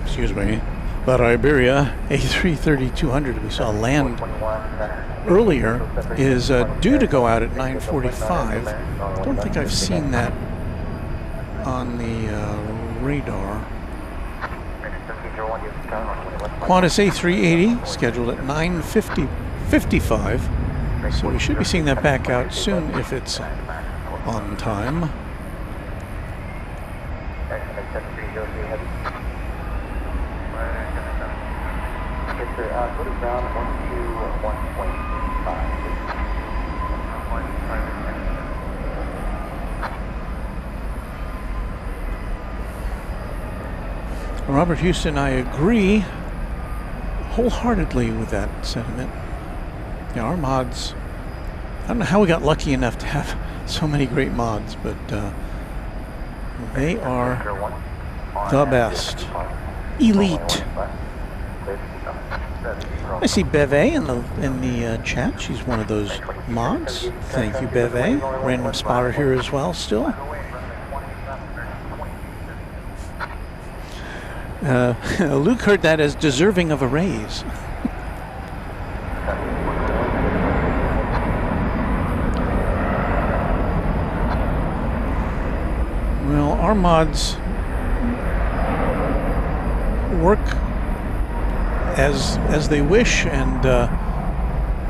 Excuse me, that Iberia A330-200 we saw land earlier is due to go out at 9:45. I don't think I've seen that on the radar. Qantas A380 scheduled at 9:55, so we should be seeing that back out soon if it's on time. Robert Houston, I agree wholeheartedly with that sentiment. Yeah, our mods, I don't know how we got lucky enough to have so many great mods, but they are the best. Elite. I see Beve in the chat. She's one of those mods. Thank you, Beve. Random spotter here as well still. Luke heard that as deserving of a raise. Well, our mods work as they wish, and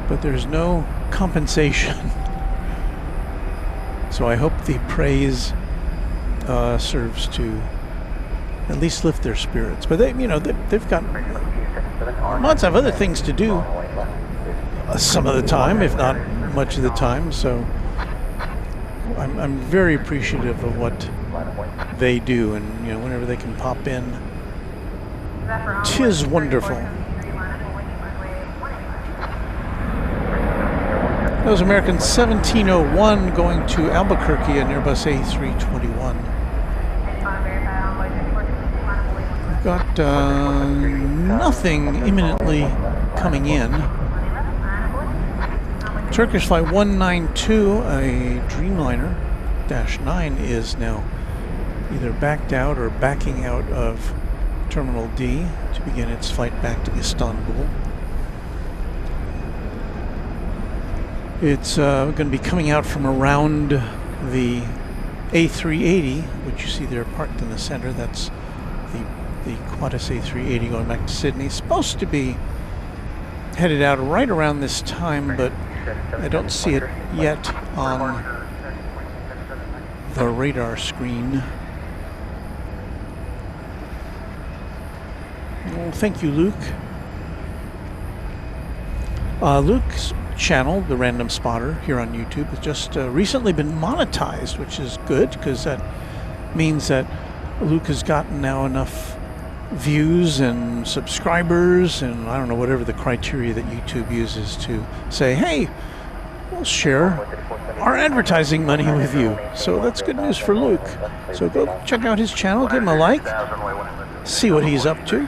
but there's no compensation. So I hope the praise serves to at least lift their spirits. But they've got, mods have other things to do some of the time, if not much of the time. So I'm very appreciative of what they do, and whenever they can pop in, 'tis wonderful. That was American 1701 going to Albuquerque, an Airbus A321. We've got nothing imminently coming in. Turkish Flight 192, a Dreamliner -9, is now either backed out or backing out of Terminal D to begin its flight back to Istanbul. It's going to be coming out from around the A380, which you see there parked in the center. That's the Qantas A380 going back to Sydney. It's supposed to be headed out right around this time, but I don't see it yet on the radar screen. Well, thank you, Luke. Luke's channel, The Random Spotter, here on YouTube, has just recently been monetized, which is good, because that means that Luke has gotten now enough views and subscribers, and I don't know, whatever the criteria that YouTube uses to say, hey, we'll share our advertising money with you. So that's good news for Luke. So go check out his channel, give him a like, see what he's up to.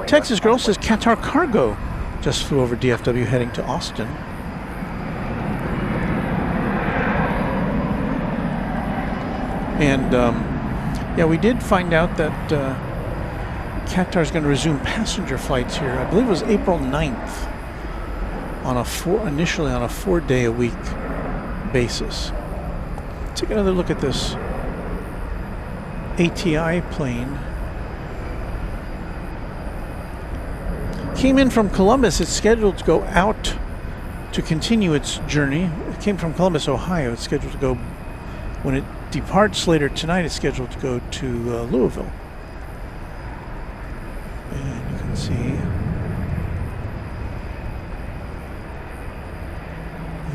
Texas Girl says Qatar Cargo just flew over DFW heading to Austin. And yeah, we did find out that Qatar is going to resume passenger flights here. I believe it was April 9th on initially on a 4-day-a-week basis. Take another look at this ATI plane. Came in from Columbus. It's scheduled to go out to continue its journey. It came from Columbus, Ohio. It's scheduled to go, when it departs later tonight, it's scheduled to go to Louisville. And you can see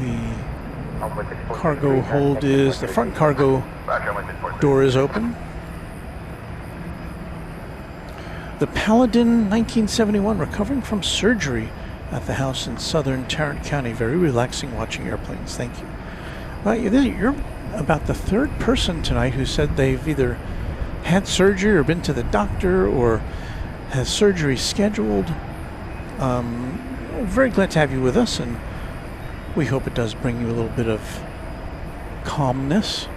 the cargo hold is, the front cargo door is open. The Paladin 1971 recovering from surgery at the house in southern Tarrant County. Very relaxing watching airplanes. Thank you. Well, you're about the third person tonight who said they've either had surgery or been to the doctor or has surgery scheduled. Very glad to have you with us, and we hope it does bring you a little bit of calmness.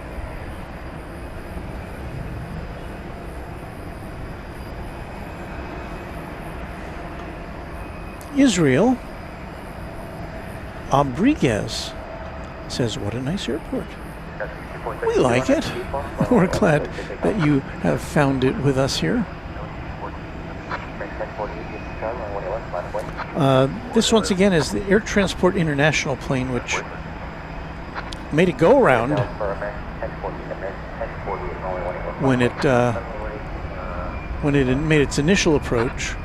Israel Abriguez says, what a nice airport. We like it. We're glad that you have found it with us here. This once again is the Air Transport International plane, which made a go around when it had made its initial approach,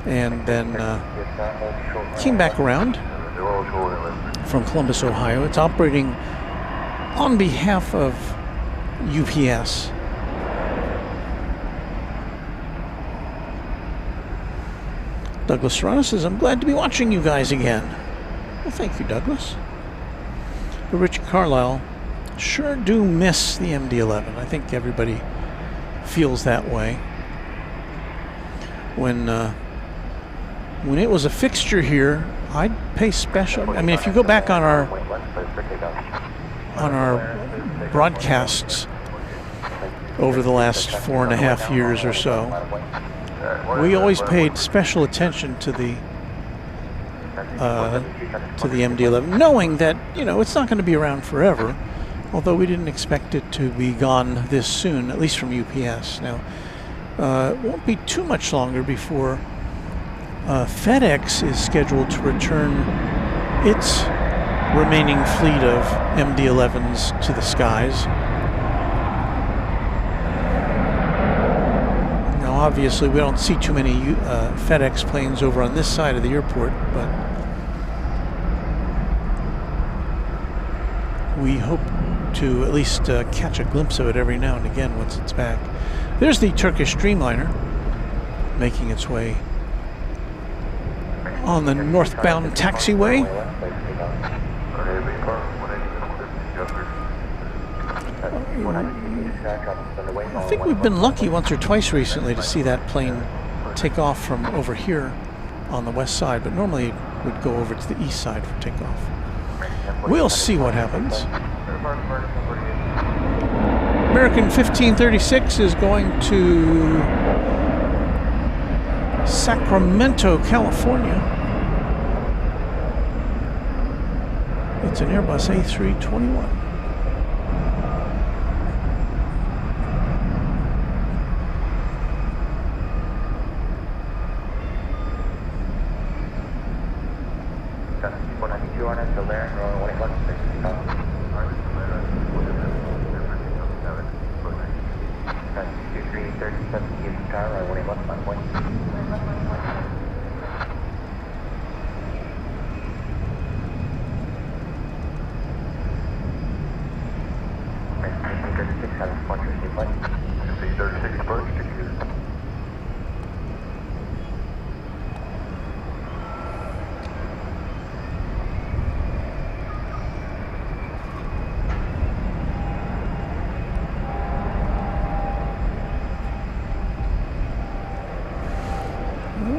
and then came back around from Columbus, Ohio. It's operating on behalf of UPS. Douglas Serrano says, I'm glad to be watching you guys again. Well, thank you, Douglas. But Richard Carlisle, sure do miss the MD-11. I think everybody feels that way. When it was a fixture here, I'd pay special. I mean, if you go back on our broadcasts over the last 4.5 years or so, we always paid special attention to the MD-11, knowing that, you know, it's not going to be around forever, although we didn't expect it to be gone this soon, at least from UPS. Now, it won't be too much longer before FedEx is scheduled to return its remaining fleet of MD-11s to the skies. Now, obviously, we don't see too many FedEx planes over on this side of the airport, but we hope to at least catch a glimpse of it every now and again once it's back. There's the Turkish Dreamliner making its way on the northbound taxiway. I think we've been lucky once or twice recently to see that plane take off from over here on the west side, but normally it would go over to the east side for takeoff. We'll see what happens. American 1536 is going to Sacramento, California. It's an Airbus A321.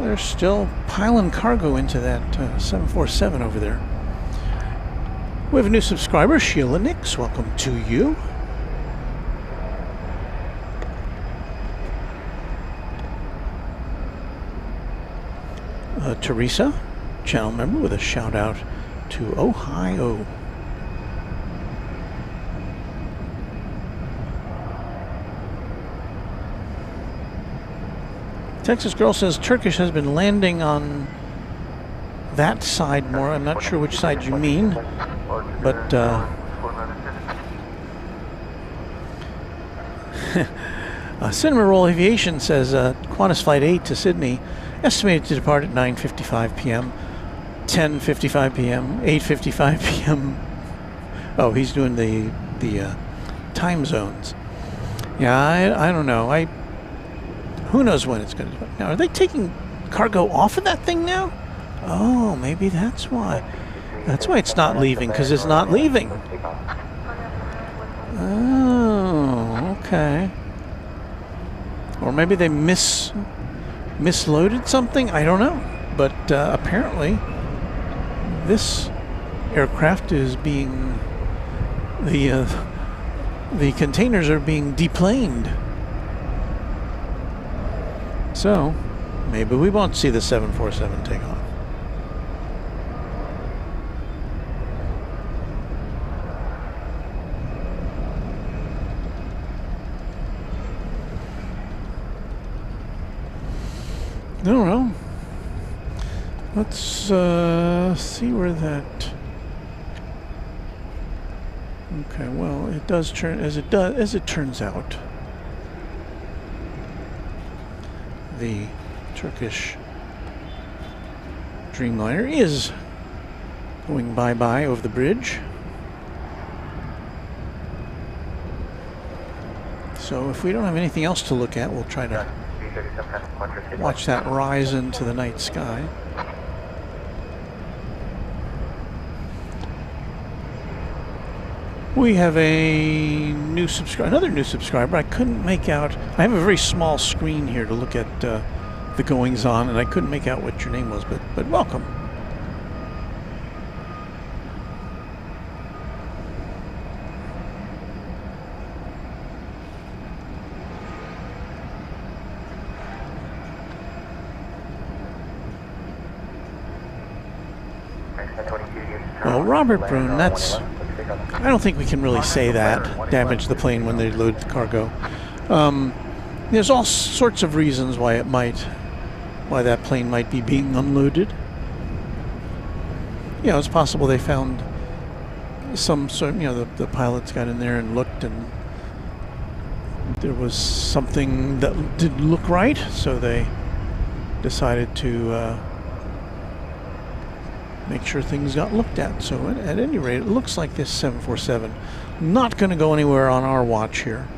They're still piling cargo into that 747 over there. We have a new subscriber, Sheila Nix. Welcome to you. Teresa, channel member, with a shout out to Ohio. Texas Girl says Turkish has been landing on that side more. I'm not sure which side you mean, but Cinema Roll Aviation says Qantas Flight 8 to Sydney estimated to depart at 9:55 p.m., 10:55 p.m., 8:55 p.m. Oh, he's doing the time zones. Yeah, I don't know. Who knows when it's going to depart. Now, are they taking cargo off of that thing now? Oh, maybe that's why. That's why it's not leaving, because it's not leaving. Oh, okay. Or maybe they misloaded something? I don't know. But apparently, this aircraft is being... The containers are being deplaned. So, maybe we won't see the 747 take off. I don't know. Let's see where that... Okay, well, it does turn as it turns out. The Turkish Dreamliner is going bye-bye over the bridge. So if we don't have anything else to look at, we'll try to watch that rise into the night sky. We have a new another new subscriber. I couldn't make out. I have a very small screen here to look at the goings on, and I couldn't make out what your name was. But welcome. Well, Robert Brune, that's... I don't think we can really say that. Damage the plane when they load the cargo. There's all sorts of reasons why that plane might be being unloaded. You know, it's possible they found some sort, you know, the pilots got in there and looked, and there was something that didn't look right, so they decided to make sure things got looked at. So at any rate, it looks like this 747 not going to go anywhere on our watch here.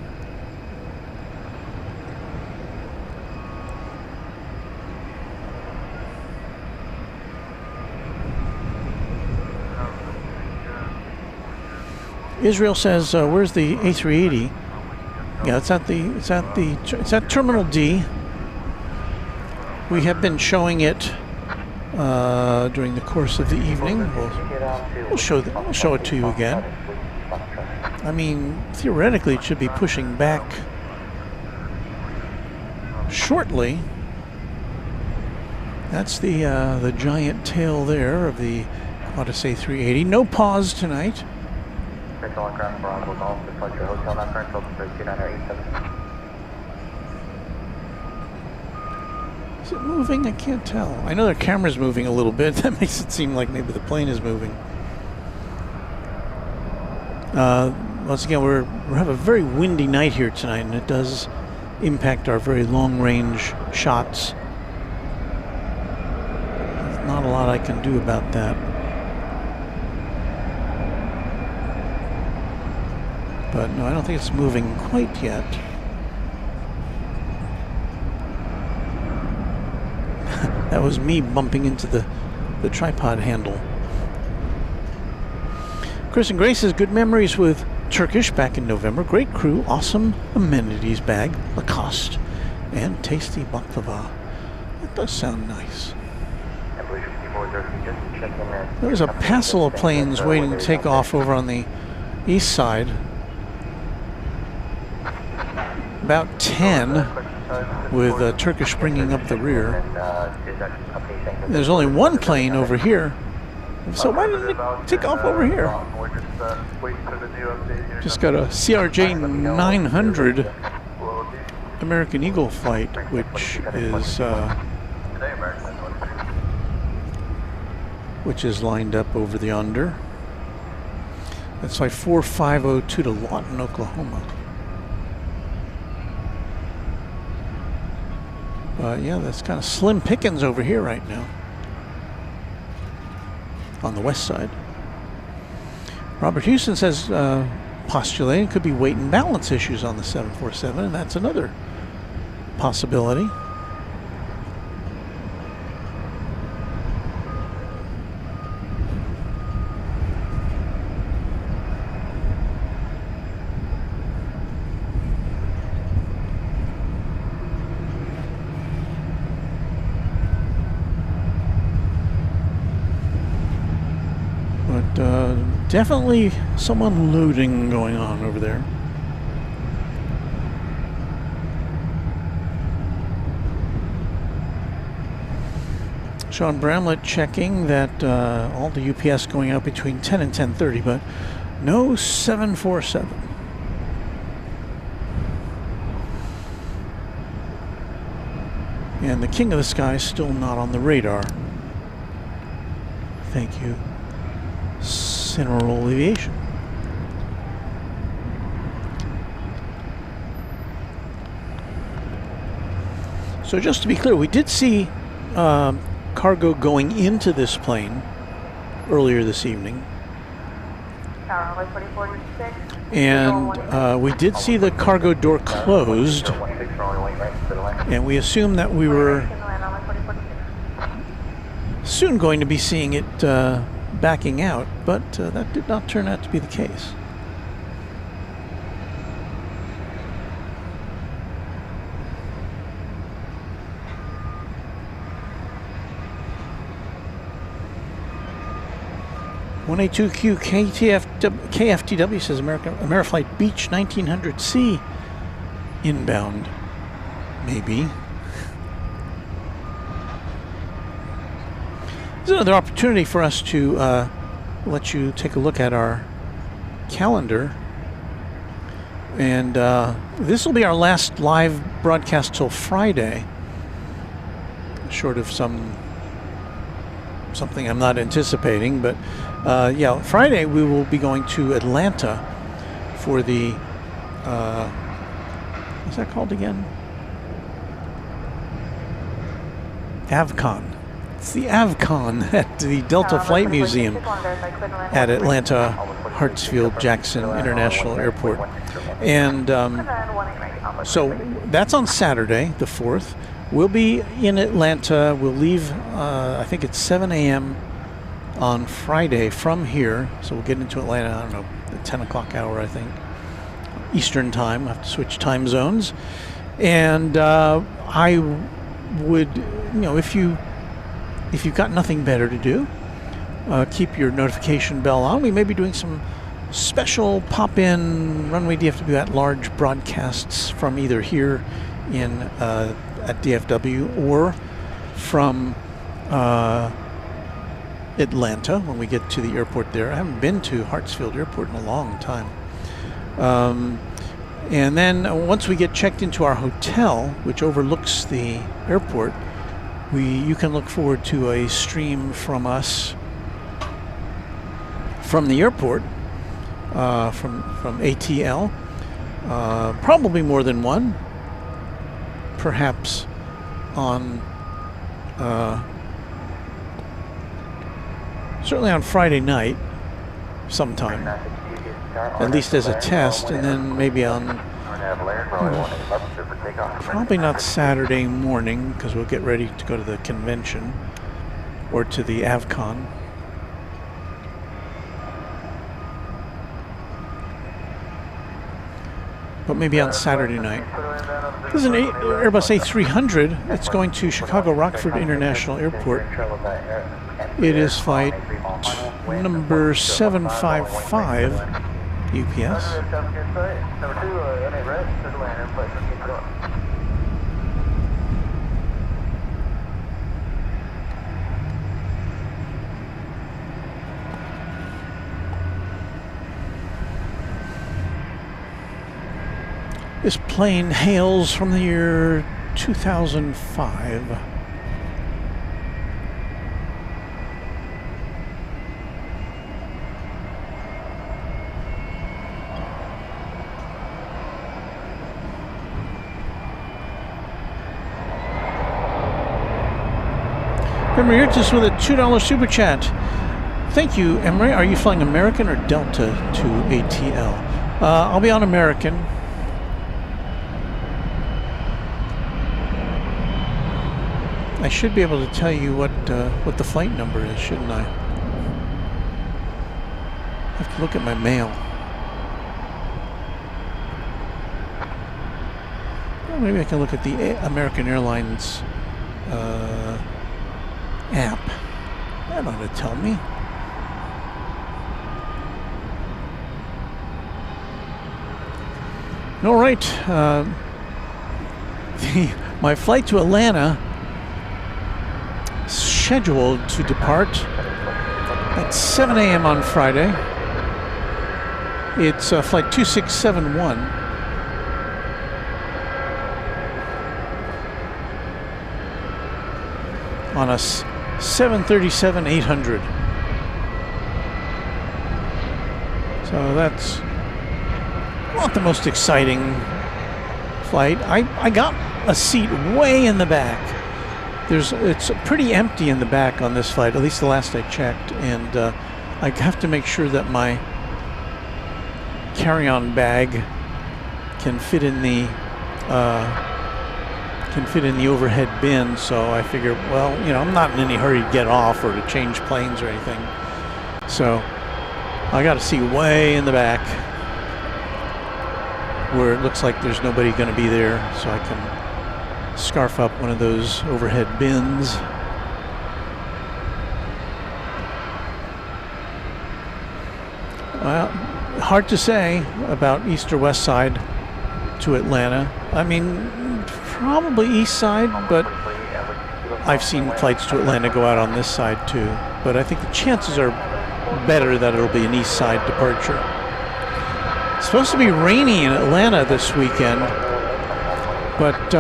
Israel says, "Where's the A380?" Yeah, it's at Terminal D. We have been showing it during the course of the evening. We'll show it to you again. I mean, theoretically, it should be pushing back shortly. That's the giant tail there of the Qantas A380. No pause tonight. Is it moving? I can't tell. I know the camera's moving a little bit. That makes it seem like maybe the plane is moving. Once again, we have a very windy night here tonight, and it does impact our very long-range shots. There's not a lot I can do about that. But no, I don't think it's moving quite yet. That was me bumping into the tripod handle. Chris and Grace says, good memories with Turkish back in November. Great crew, awesome amenities bag, Lacoste, and tasty baklava. That does sound nice. There's a passel of planes waiting to take off over on the east side. About 10, with Turkish bringing up the rear. There's only one plane over here, so why didn't it take off over here? Just got a CRJ 900 American Eagle flight, which is lined up over the under. That's flight 4502 to Lawton, Oklahoma. Yeah, that's kind of slim pickings over here right now on the west side. Robert Houston says, postulating could be weight and balance issues on the 747, and that's another possibility. Definitely some unloading going on over there. Sean Bramlett checking that all the UPS going out between 10 and 10:30, but no 747. And the King of the Sky is still not on the radar. Thank you, Cineroll Aviation. So just to be clear, we did see cargo going into this plane earlier this evening. tower, runway 2046. And we did see the cargo door closed, and we assumed that we were soon going to be seeing it backing out, but that did not turn out to be the case. (182Q KFTW says Ameriflight Beach 1900C inbound. Maybe. This is another opportunity for us to let you take a look at our calendar. And this will be our last live broadcast till Friday, short of something I'm not anticipating, but yeah, Friday we will be going to Atlanta for the what's that called again? AvCon. It's the AvCon at the Delta Flight Museum at Atlanta Hartsfield Jackson International Airport. And so that's on Saturday, the 4th. We'll be in Atlanta. We'll leave, I think it's 7 a.m. on Friday from here. So we'll get into Atlanta, I don't know, the 10 o'clock hour, I think, Eastern time. I have to switch time zones. And I would, if you've got nothing better to do, keep your notification bell on. We may be doing some special pop-in Runway DFW at large broadcasts from either here in at DFW or from Atlanta when we get to the airport there. I haven't been to Hartsfield Airport in a long time. And then once we get checked into our hotel, which overlooks the airport, you can look forward to a stream from us from the airport, from ATL, probably more than one, perhaps on certainly on Friday night sometime, at least as a test, and then maybe on probably not Saturday morning, because we'll get ready to go to the convention or to the AvCon. But maybe on Saturday night. This is an Airbus A300. It's going to Chicago Rockford International Airport. It is flight number 755 UPS. This plane hails from the year 2005. Emeritus with a $2 super chat. Thank you, Emery. Are you flying American or Delta to ATL? I'll be on American. I should be able to tell you what the flight number is, shouldn't I? I have to look at my mail. Well, maybe I can look at the American Airlines app. That ought to tell me. All right. My flight to Atlanta scheduled to depart at 7 a.m. on Friday. It's flight 2671. On a 737-800. So that's not the most exciting flight. I got a seat way in the back. It's pretty empty in the back on this flight, at least the last I checked, and I have to make sure that my carry-on bag can fit in the overhead bin, so I figured, well, you know, I'm not in any hurry to get off or to change planes or anything. So I got a seat way in the back where it looks like there's nobody going to be there, so I can scarf up one of those overhead bins. Well, hard to say about east or west side to Atlanta. I mean, probably east side, but I've seen flights to Atlanta go out on this side too. But I think the chances are better that it'll be an east side departure. It's supposed to be rainy in Atlanta this weekend, but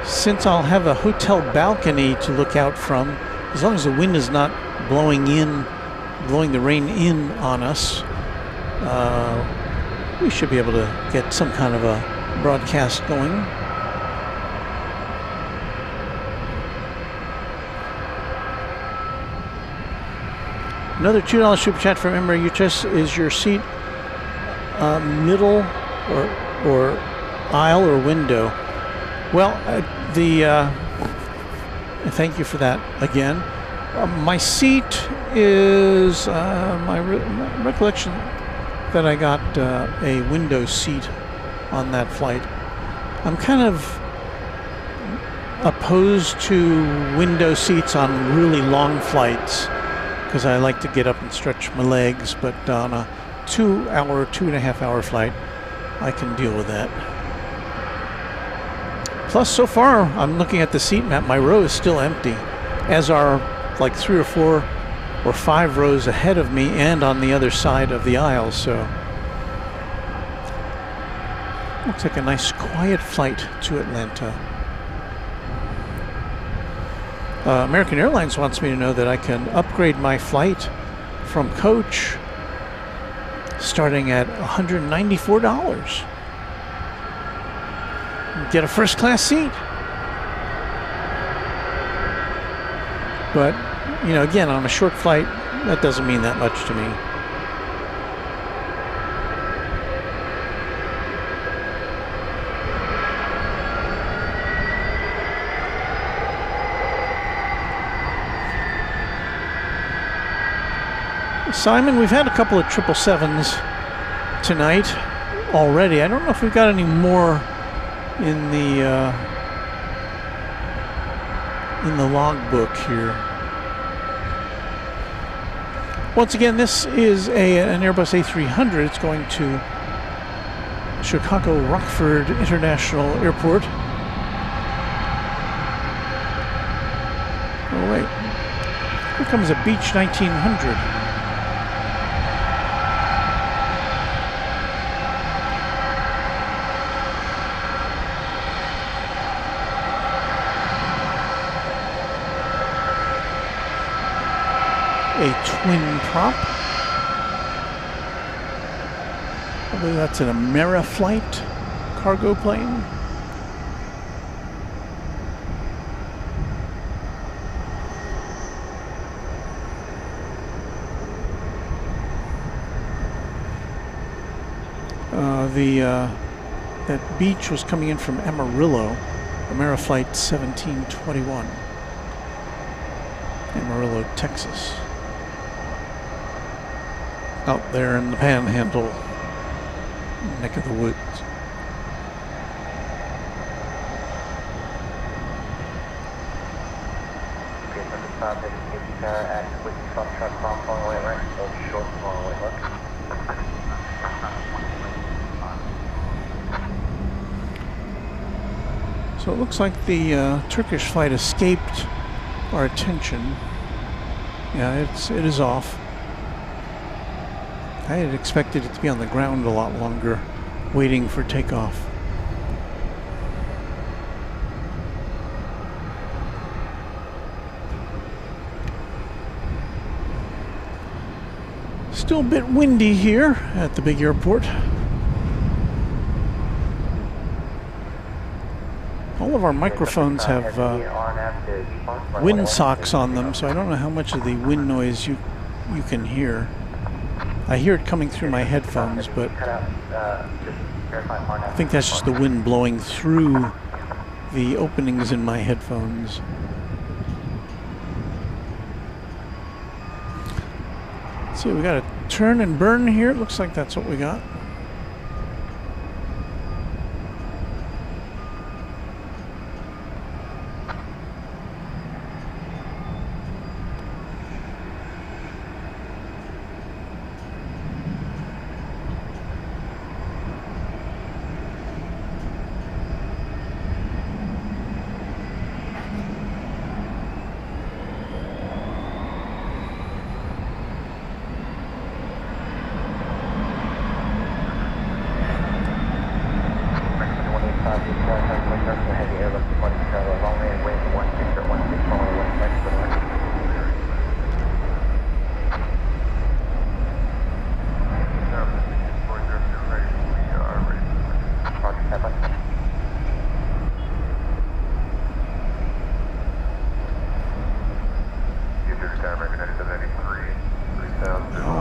since I'll have a hotel balcony to look out from, as long as the wind is not blowing the rain in on us, we should be able to get some kind of a broadcast going. Another $2 super chat from Emery Uchis. Is your seat middle or aisle or window? Well, thank you for that again. My seat is my recollection that I got a window seat on that flight. I'm kind of opposed to window seats on really long flights because I like to get up and stretch my legs, but on a 2.5 hour flight, I can deal with that. Plus, so far, I'm looking at the seat map, my row is still empty, as are like 3 or 4 or 5 rows ahead of me and on the other side of the aisle, so looks like a nice quiet flight to Atlanta. American Airlines wants me to know that I can upgrade my flight from coach starting at $194. Get a first class seat. But, you know, again, on a short flight, that doesn't mean that much to me. Simon, we've had a couple of 777s tonight already. I don't know if we've got any more in the logbook here. Once again, this is an Airbus A300. It's going to Chicago Rockford International Airport. Oh wait, here comes a Beech 1900. A twin prop. I believe that's an Ameriflight cargo plane. That Beech was coming in from Amarillo, Ameriflight 1721, Amarillo, Texas. Out there in the Panhandle neck of the woods. So it looks like the Turkish flight escaped our attention. Yeah, it is off. I had expected it to be on the ground a lot longer, waiting for takeoff. Still a bit windy here at the big airport. All of our microphones have wind socks on them, so I don't know how much of the wind noise you can hear. I hear it coming through my headphones, but I think that's just the wind blowing through the openings in my headphones. Let's see, we got a turn and burn here. It looks like that's what we got.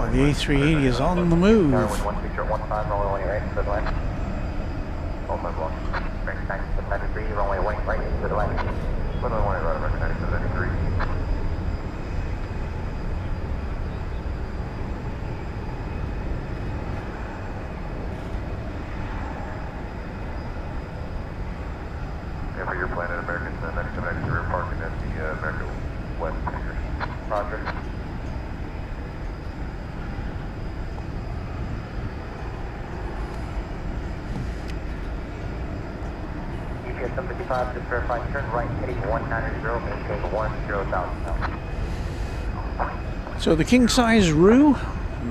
The A380 is on the move. For your Planet American 97 rear parking at the American West Pier. Roger. EPS 755, just verifying, turn right, heading 190, maintain 10,000. So the king-size Roo,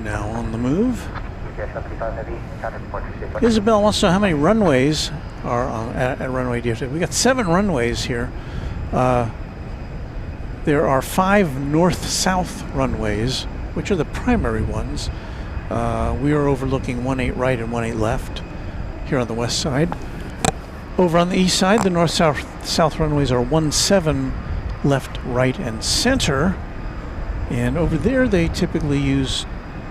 now on the move. EPS 755 heavy, counter point. Isabel wants to know how many runways are on, at Runway DFW. We got 7 runways here. There are 5 north-south runways, which are the primary ones. We are overlooking 18 right and 18 left here on the west side. Over on the east side, the north-south runways are 17 left, right, and center. And over there, they typically use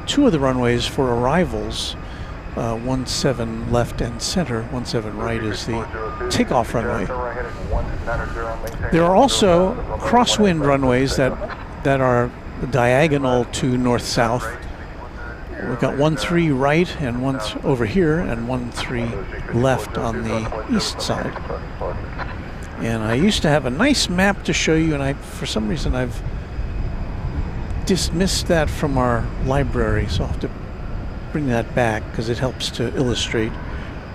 2 of the runways for arrivals. 17 left and center, 17 right is the takeoff runway. There are also crosswind runways that are diagonal to north-south. We've got 13 right and one over here and 13 left on the east side. And I used to have a nice map to show you, and for some reason I've dismissed that from our library, so I'll have to bring that back because it helps to illustrate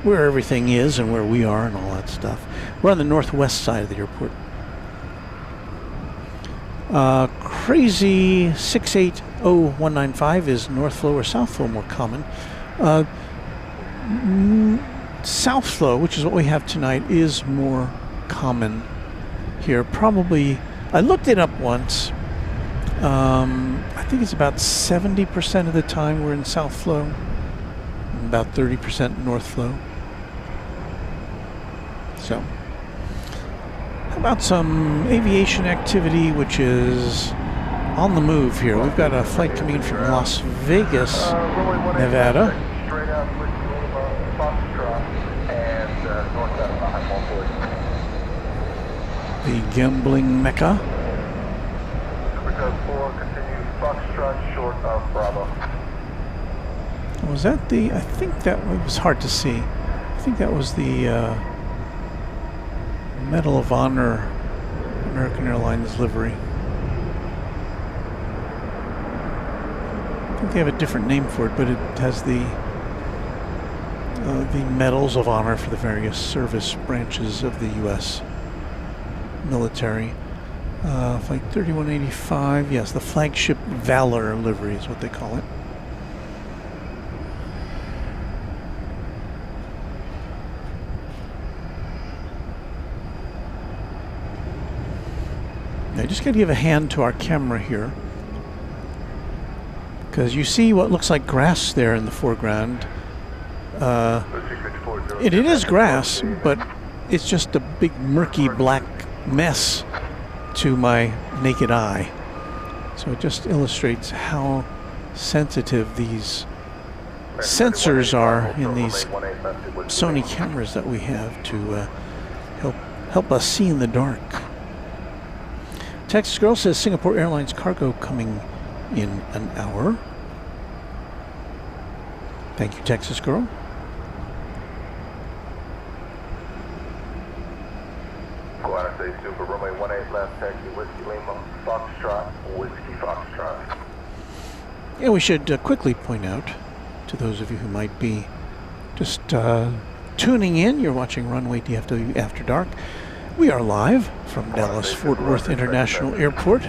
where everything is and where we are and all that stuff. We're on the northwest side of the airport. Crazy 680195 is north flow or south flow more common. South flow, which is what we have tonight, is more common here. Probably, I looked it up once. I think it's about 70% of the time we're in south flow, and about 30% north flow. So, how about some aviation activity, which is on the move here? We've got a flight coming in from Las Vegas, Nevada. Straight out with Foxtrot and north out of The gambling mecca. Because 4 continue Foxtrot short of Bravo. Was that the, I think that it was hard to see. I think that was the Medal of Honor American Airlines livery. I think they have a different name for it, but it has the Medals of Honor for the various service branches of the U.S. military. Flight 3185, yes, the flagship Valor livery is what they call it. I just got to give a hand to our camera here, because you see what looks like grass there in the foreground. It is grass, but it's just a big murky black mess to my naked eye. So it just illustrates how sensitive these sensors are in these Sony cameras that we have to help us see in the dark. Texas Girl says Singapore Airlines cargo coming in an hour. Thank you, Texas Girl. Super runway 18 left, taxi Whiskey Lima, Foxtrot, Whiskey Foxtrot. Yeah, we should quickly point out to those of you who might be just tuning in, you're watching Runway DFW After Dark. We are live from Dallas Fort Worth International Airport.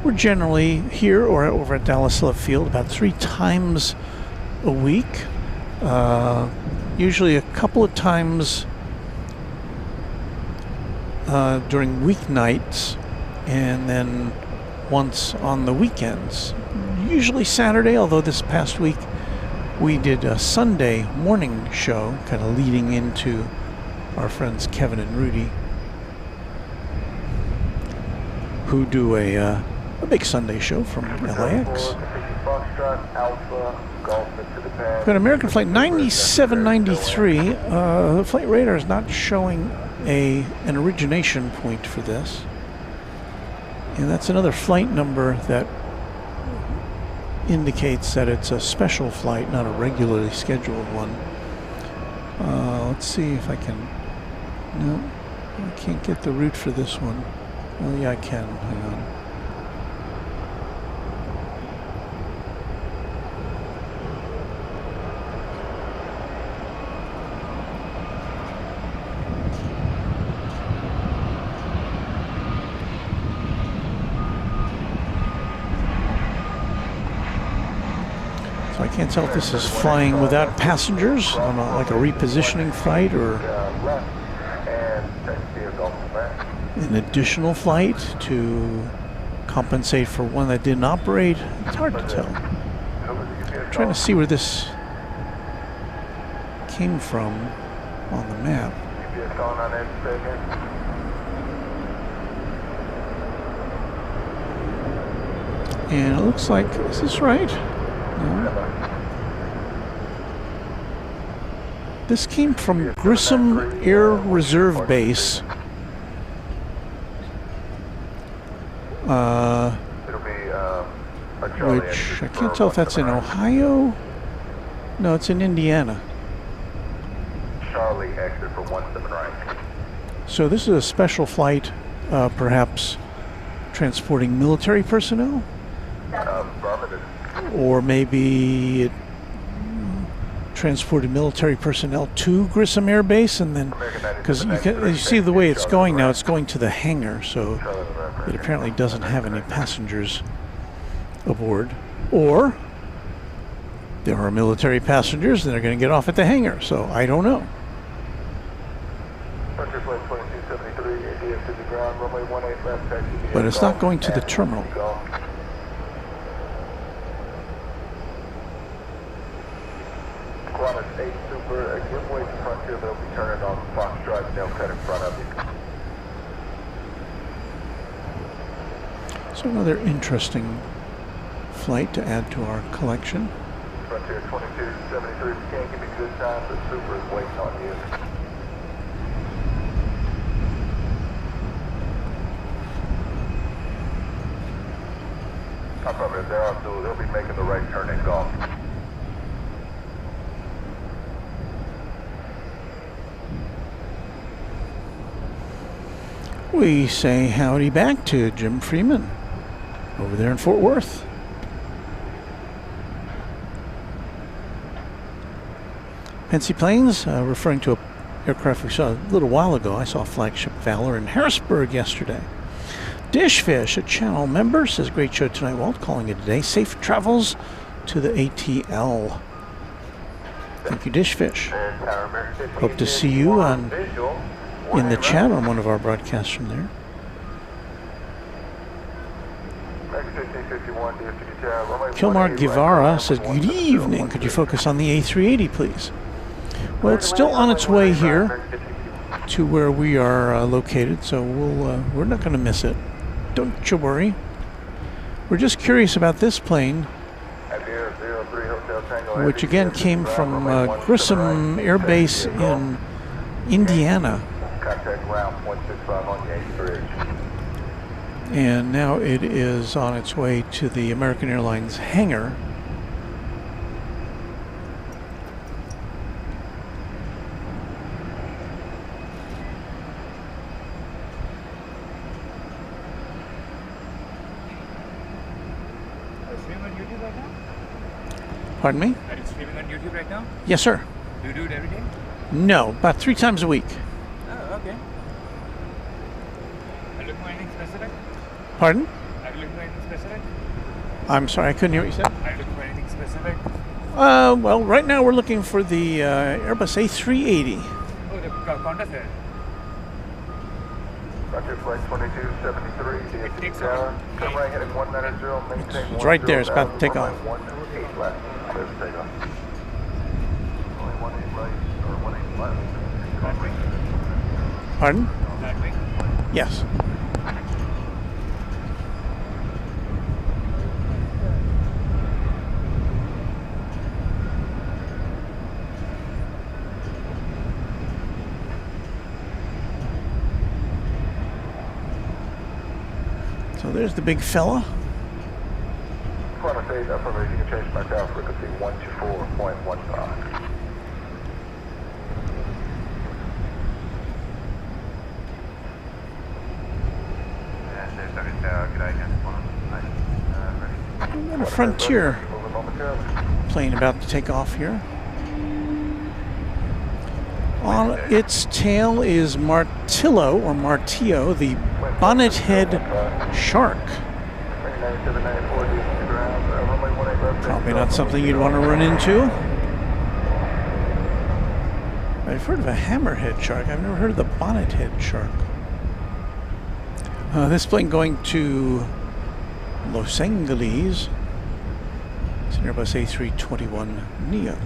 We're generally here or over at Dallas Love Field about 3 times a week. Usually a couple of times during weeknights, and then once on the weekends. Usually Saturday, although this past week we did a Sunday morning show, kind of leading into our friends Kevin and Rudy, who do a big Sunday show from LAX. We've got American Flight 9793. The flight radar is not showing an origination point for this. And that's another flight number that indicates that it's a special flight, not a regularly scheduled one. Let's see if I can... No, I can't get the route for this one. Oh yeah, I can. Hang on. I can't tell if this is flying without passengers on like a repositioning flight or an additional flight to compensate for one that didn't operate. It's hard to tell. I'm trying to see where this came from on the map. And it looks like, is this right? No. This came from Grissom Air Reserve Base. Which I can't tell if that's in Ohio. No, it's in Indiana. Charlie, exit for 17 right. So this is a special flight, perhaps transporting military personnel? Or maybe it transported military personnel to Grissom Air Base, and then, because you see the way it's going now, it's going to the hangar, so it apparently doesn't have any passengers aboard. Or there are military passengers and they're going to get off at the hangar, so I don't know. But it's not going to the terminal. So another interesting flight to add to our collection. Frontier 2273, can't give me good time, but Super is waiting on you. I probably, if they're on dual, they'll be making the right turn in golf. We say howdy back to Jim Freeman over there in Fort Worth. Pensy Planes, referring to an aircraft we saw a little while ago. I saw Flagship Valor in Harrisburg yesterday. Dishfish, a channel member, says great show tonight, Walt. Calling it a day. Safe travels to the ATL. Thank you, Dishfish. Hope to see you in the chat on one of our broadcasts from there. Kilmar Guevara says, good evening. Could you focus on the A380, please? Well, it's still on its way here to where we are located, so we're not going to miss it. Don't you worry. We're just curious about this plane which again came from Grissom Air Base in Indiana. Contact ground 0.65 on Yates Bridge. And now it is on its way to the American Airlines hangar. Are you streaming on YouTube right now? Pardon me? Are you streaming on YouTube right now? Yes, sir. Do you do it every day? No, about 3 times a week. Oh, okay. Are you looking for anything specific? Pardon? Are you looking for anything specific? I'm sorry, I couldn't hear what you said. Are you looking for anything specific? Well, right now we're looking for the Airbus A380. Oh, the contest there. Roger, flight 2273, DFW Tower. Turn right heading 190, maintain It's right there, it's about to take off. 18 left. Clear for takeoff. Only 18 right, or 18 left. That way? Pardon? That way? Yes. So there's the big fella. Climate state, affirmative, you can change back down frequency 124.15. We've got a Frontier plane about to take off here. On its tail is Martillo, or Martillo, the bonnet-head shark. Probably not something you'd want to run into. I've heard of a hammerhead shark. I've never heard of the bonnet-head shark. This plane going to Los Angeles. It's an Airbus A321neo.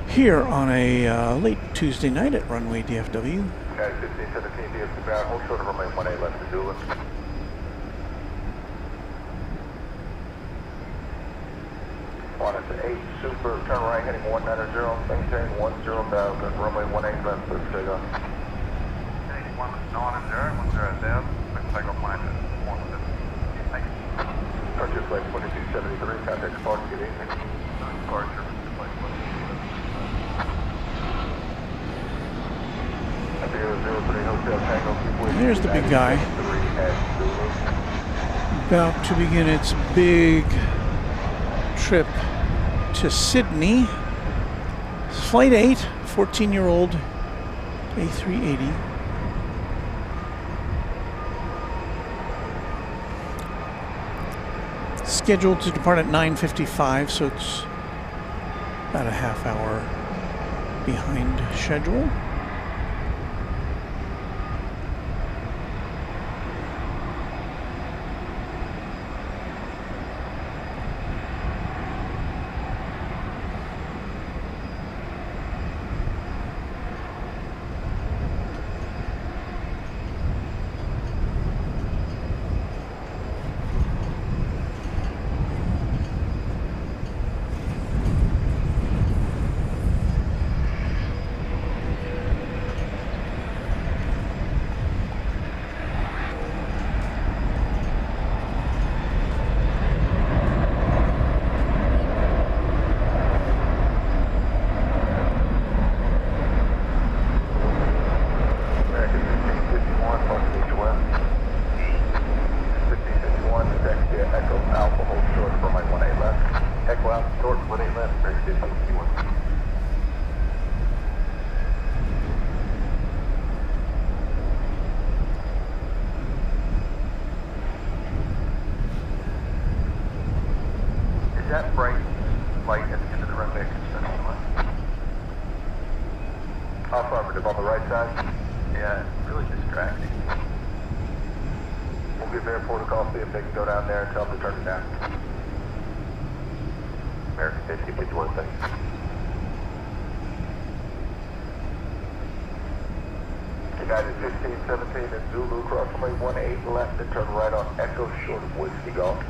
Here on a late Tuesday night at Runway DFW. Guys, 1517 DFW ground, hold short of runway 18 left to Doolin. One is 8 super, turn right heading 190, maintain 10,000, runway 18 left to takeoff. 190, 10,000, takeoff line is 1. Departure flight 2273, contact departure, good evening. Departure flight 2273. There's the big guy. About to begin its big trip to Sydney. It's Flight 8, 14-year-old A380. Scheduled to depart at 9:55, so it's about a half hour behind schedule. That bright light at the end of the runway construction line. Affirmative on the right side. Yeah, it's really distracting. We'll give airport a call, see if they can go down there and tell them to turn it down. American 5051, thanks. United 1517 and Zulu, cross runway 18 left and turn right on Echo short of Whiskey Golf.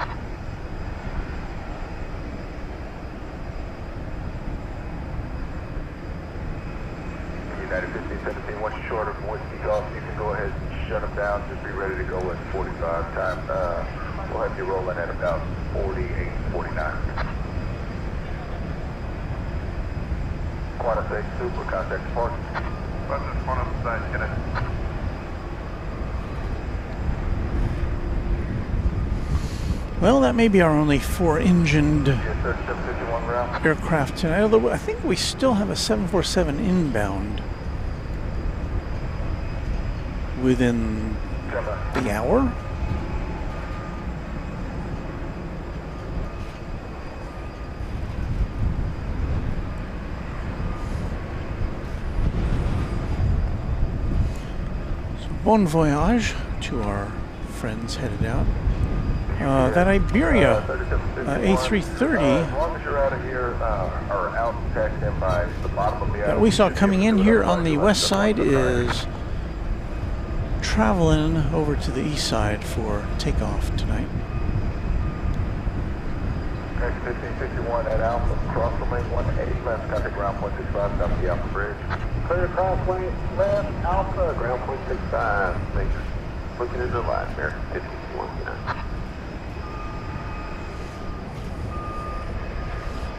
United 1517, once you're short of whiskey golf, you can go ahead and shut them down. Just be ready to go at 45 time. We'll have you rolling at about 48, 49. Quantum State Super, contact support. Buses, Quantum State, get it. Well, that may be our only 4-engined Yes, sir, 751 ground. aircraft tonight, although I think we still have a 747 inbound within the hour. So bon voyage to our friends headed out. That Iberia A330 as long as you're out of here or out taxed in by the bottom of the that we saw coming in here on the west side is traveling over to the east side for takeoff tonight. Next 1551 at Alpha, cross the lane 180 left, contact ground 165 south of the Alpha Bridge. Clear cross lane left, Alpha, ground 165. Thanks. Looking into the line there, 1551.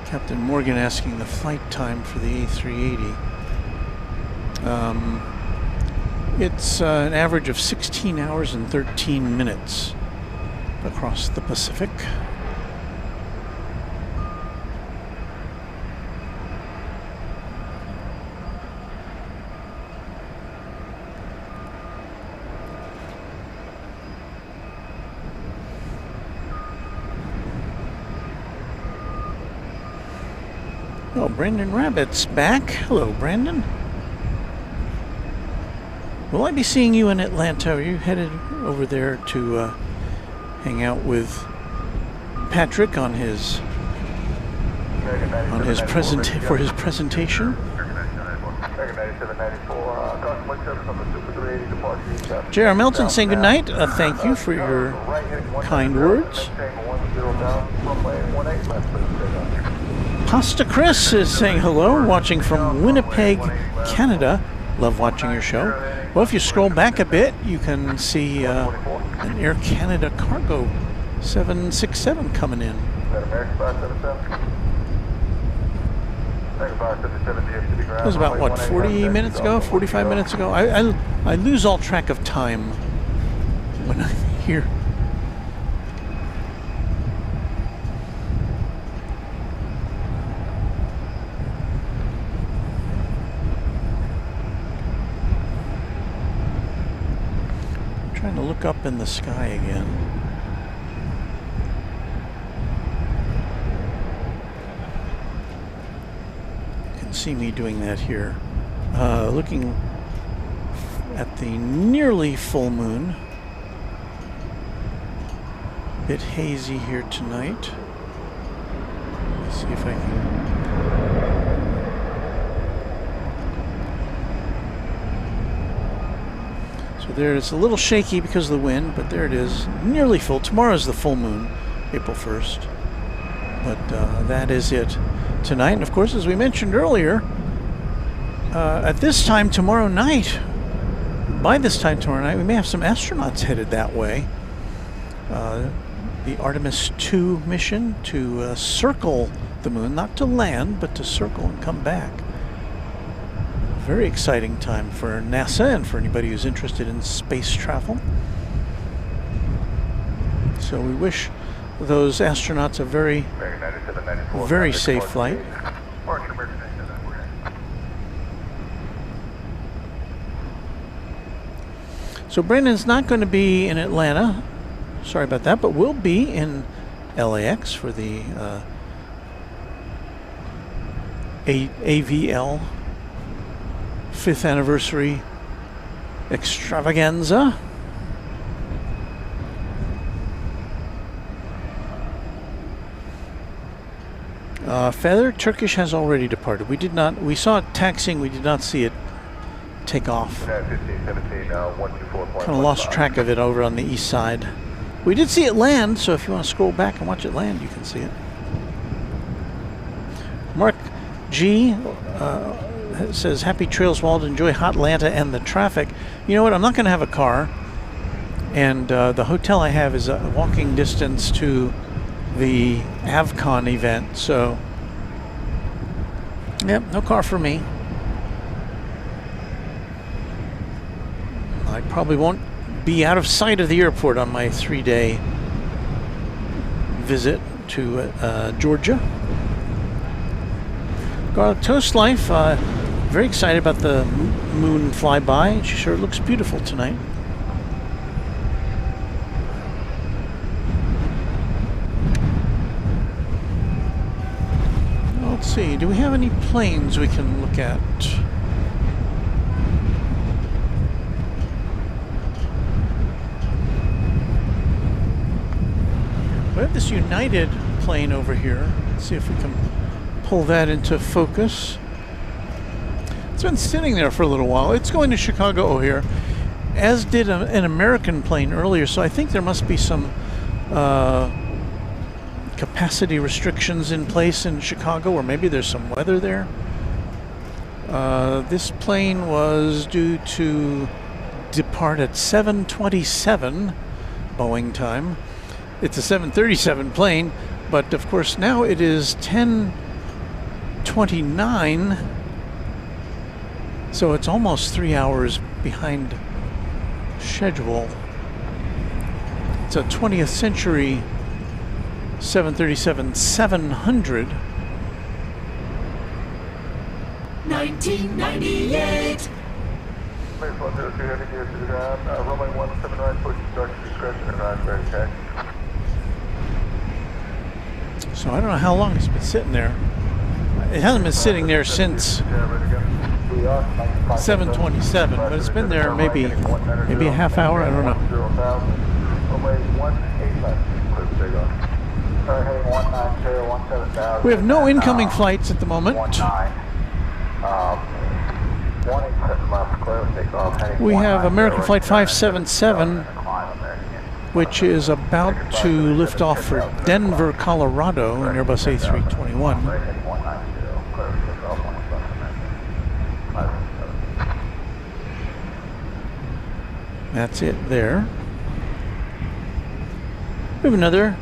Captain Morgan asking the flight time for the A380. It's an average of 16 hours and 13 minutes across the Pacific. Oh, Brandon Rabbit's back. Hello, Brandon. Will I be seeing you in Atlanta? Are you headed over there to hang out with Patrick on his for his presentation? J.R. Melton saying good night. Thank you for your kind words. Pasta Chris is saying hello, watching from Winnipeg, Canada. Love watching your show. Well, if you scroll back a bit, you can see an Air Canada Cargo 767 coming in. It was about, what, 40 minutes ago, 45 minutes ago? I lose all track of time when I'm here. Trying to look up in the sky again. You can see me doing that here. Looking at the nearly full moon. A bit hazy here tonight. Let's see if I can. So there, it's a little shaky because of the wind, but there it is, nearly full. Tomorrow's the full moon, April 1st. But that is it tonight. And of course, as we mentioned earlier, at this time tomorrow night, by this time tomorrow night, we may have some astronauts headed that way. The Artemis 2 mission to circle the moon, not to land, but to circle and come back. Very exciting time for NASA and for anybody who's interested in space travel. So we wish those astronauts a very, very safe flight. So Brandon's not going to be in Atlanta. Sorry about that, but we'll be in LAX for the AVL 5th anniversary extravaganza. Feather Turkish has already departed. We saw it taxiing, we did not see it take off. Kind of lost track of it over on the east side. We did see it land, so if you want to scroll back and watch it land, you can see it. Mark G says, happy trails, Walt. Enjoy Hot Atlanta and the traffic. You know what? I'm not going to have a car. And the hotel I have is a walking distance to the AvCon event. So, yep, no car for me. I probably won't be out of sight of the airport on my 3-day visit to Georgia. Garlic Toast Life, very excited about the moon flyby. She sure looks beautiful tonight. Let's see, do we have any planes we can look at? We have this United plane over here. Let's see if we can pull that into focus. It's been sitting there for a little while. It's going to Chicago O'Hare, as did an American plane earlier, so I think there must be some capacity restrictions in place in Chicago, or maybe there's some weather there. This plane was due to depart at 7:27 Boeing time. It's a 737 plane, but of course now it is 10:29, so it's almost 3 hours behind schedule. It's a 20th century 737-700. 1998. Please 102 heavy gear to the ground. Runway 17 right, push start discretion and right ready taxi. So I don't know how long it's been sitting there. It hasn't been sitting there since 7:27, but it's been there maybe a half hour. I don't know. We have no incoming flights at the moment. We have American Flight 577, which is about to lift off for Denver, Colorado, in Airbus A321. That's it there. We have another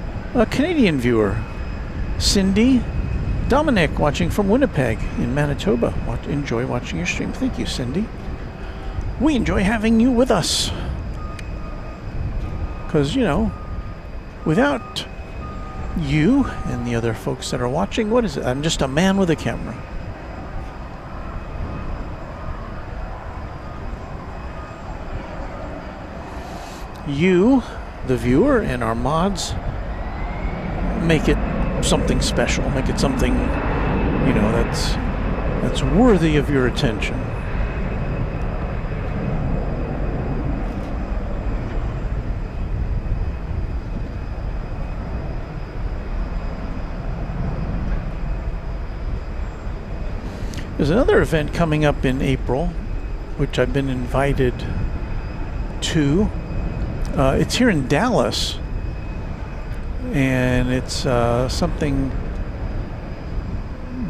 Canadian viewer, Cindy Dominic, watching from Winnipeg in Manitoba. Enjoy watching your stream. Thank you, Cindy. We enjoy having you with us. Because, you know, without you and the other folks that are watching, what is it? I'm just a man with a camera. You, the viewer, and our mods make it something special. Make it something, you know, that's worthy of your attention. There's another event coming up in April, which I've been invited to. It's here in Dallas, and it's something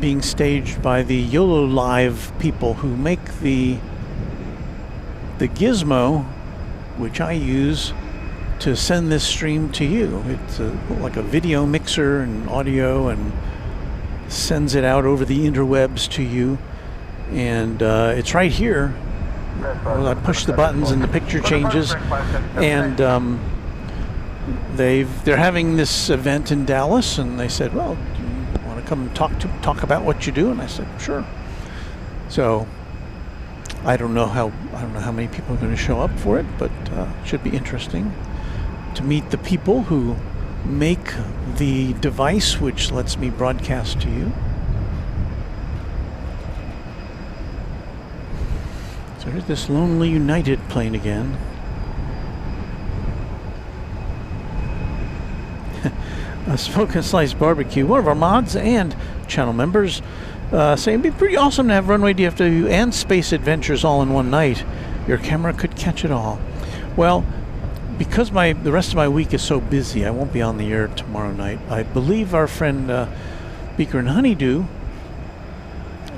being staged by the YOLO Live people who make the gizmo, which I use to send this stream to you. It's like a video mixer and audio, and sends it out over the interwebs to you, and it's right here. Well, I push the buttons and the picture changes, and they're having this event in Dallas, and they said, well, do you want to come and talk about what you do? And I said, sure. So I don't know how many people are going to show up for it, but it should be interesting to meet the people who make the device which lets me broadcast to you. So here's this Lonely United plane again. A Smoke and Slice Barbecue, one of our mods and channel members, saying it'd be pretty awesome to have Runway DFW and Space Adventures all in one night. Your camera could catch it all. Well, because the rest of my week is so busy, I won't be on the air tomorrow night. I believe our friend Beaker and Honeydew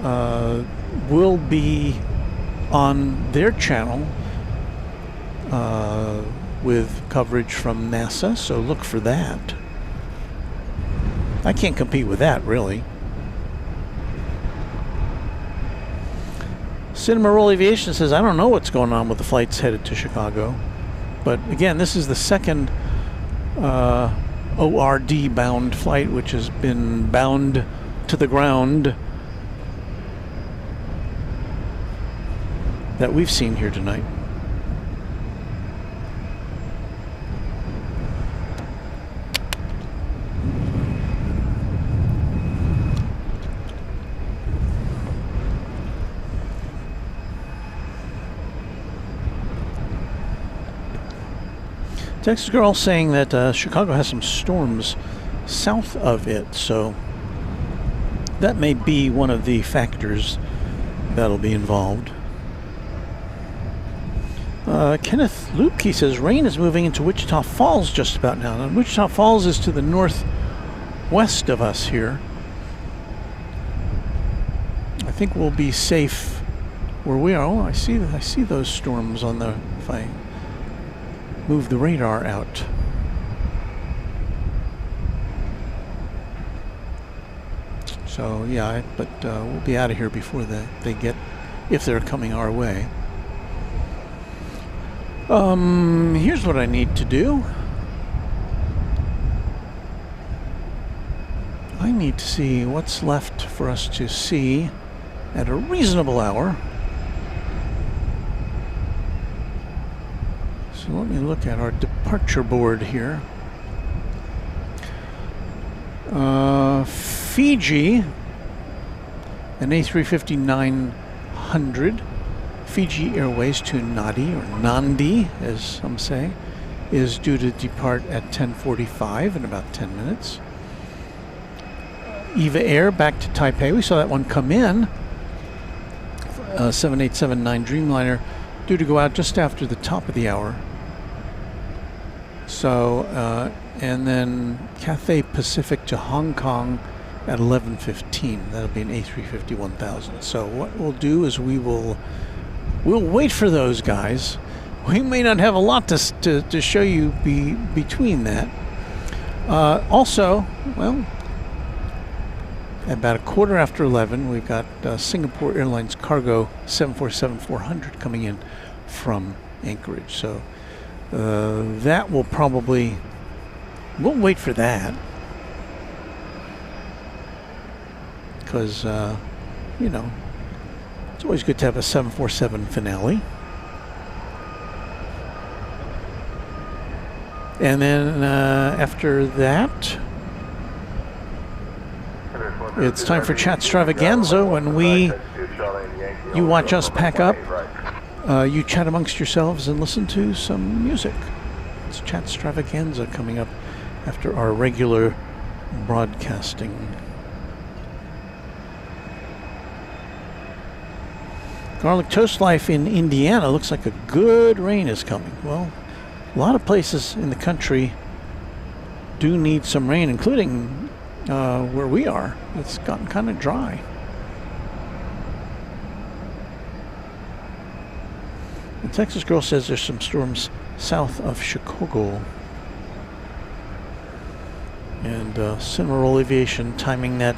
will be on their channel with coverage from NASA, so look for that. I can't compete with that, really. Cinema Roll Aviation says, I don't know what's going on with the flights headed to Chicago. But again, this is the second ORD bound flight, which has been bound to the ground that we've seen here tonight. Texas Girl saying that Chicago has some storms south of it, so that may be one of the factors that'll be involved. Kenneth Luke, he says, rain is moving into Wichita Falls just about now. Now, Wichita Falls is to the northwest of us here. I think we'll be safe where we are. Oh, I see those storms on the, if I move the radar out. So yeah, but we'll be out of here before they get, if they're coming our way. Here's what I need to do. I need to see what's left for us to see at a reasonable hour. So let me look at our departure board here. Fiji, an A350-900, Fiji Airways to Nadi, or Nandi, as some say, is due to depart at 10:45 in about 10 minutes. Eva Air back to Taipei. We saw that one come in. 7879 Dreamliner, due to go out just after the top of the hour. So, and then Cathay Pacific to Hong Kong at 11:15. That'll be an A350-1000. So what we'll do is we'll wait for those guys. We may not have a lot to show you between that. Also, well, about 11:15, we've got Singapore Airlines Cargo 747-400 coming in from Anchorage. So that will probably, we'll wait for that. Because, you know, it's always good to have a 747 finale. And then after that, it's time for Chat Extravaganza, when you watch us pack up, you chat amongst yourselves and listen to some music. It's Chat Extravaganza coming up after our regular broadcasting. Garlic Toast Life in Indiana looks like a good rain is coming. Well, a lot of places in the country do need some rain, including where we are. It's gotten kind of dry. The Texas Girl says there's some storms south of Chicago. And Cinema Roll Aviation timing that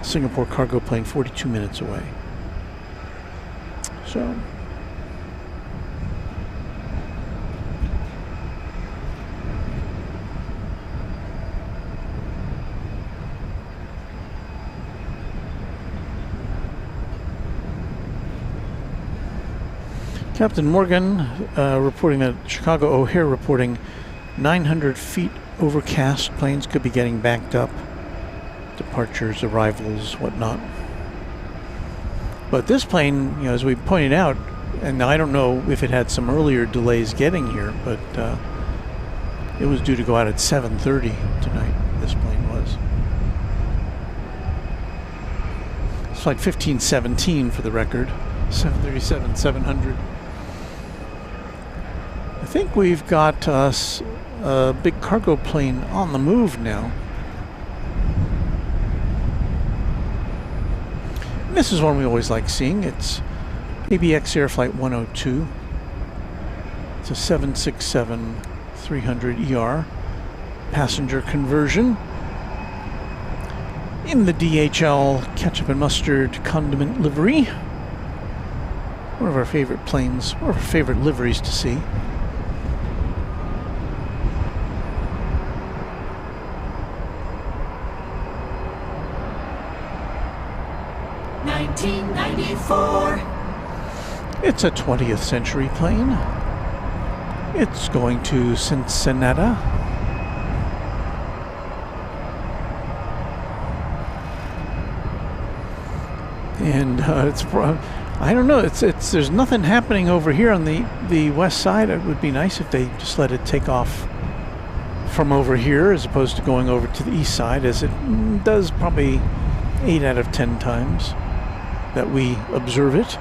Singapore cargo plane 42 minutes away. So Captain Morgan reporting that Chicago O'Hare reporting 900 feet overcast. Planes could be getting backed up. Departures, arrivals, whatnot. But this plane, you know, as we pointed out, and I don't know if it had some earlier delays getting here, but it was due to go out at 7:30 tonight. This plane was. It's like 1517 for the record. 737-700. I think we've got us a big cargo plane on the move now. This is one we always like seeing. It's ABX Air Flight 102. It's a 767-300 ER passenger conversion in the DHL ketchup and mustard condiment livery. One of our favorite planes, one of our favorite liveries to see. It's a 20th century plane. It's going to Cincinnati. And it's, I don't know, there's nothing happening over here on the west side. It would be nice if they just let it take off from over here as opposed to going over to the east side, as it does probably 8 out of 10 times that we observe it.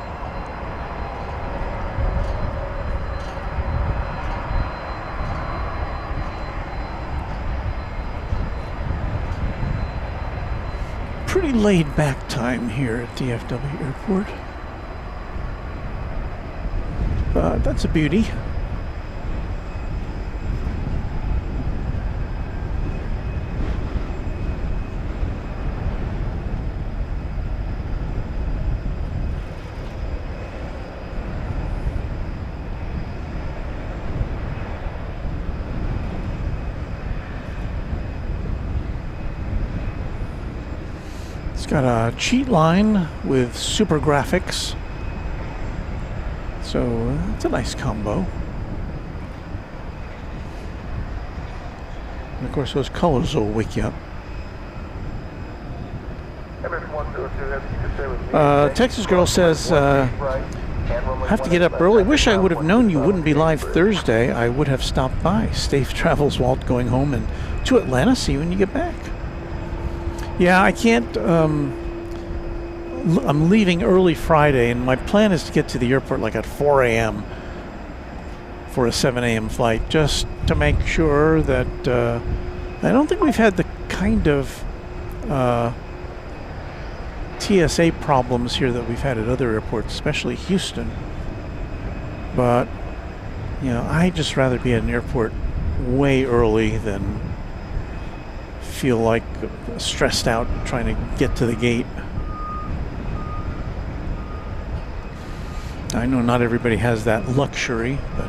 Pretty laid back time here at DFW Airport. But that's a beauty. It's got a cheat line with super graphics, so it's a nice combo. And of course those colors will wake you up. Texas Girl says, have to get up early. Wish I would have known you wouldn't be live Thursday. I would have stopped by. Safe travels, Walt, going home and to Atlanta. See you when you get back. Yeah, I can't, I'm leaving early Friday, and my plan is to get to the airport like at 4 a.m. for a 7 a.m. flight, just to make sure that, I don't think we've had the kind of TSA problems here that we've had at other airports, especially Houston. But, you know, I'd just rather be at an airport way early than feel like stressed out trying to get to the gate. I know not everybody has that luxury, but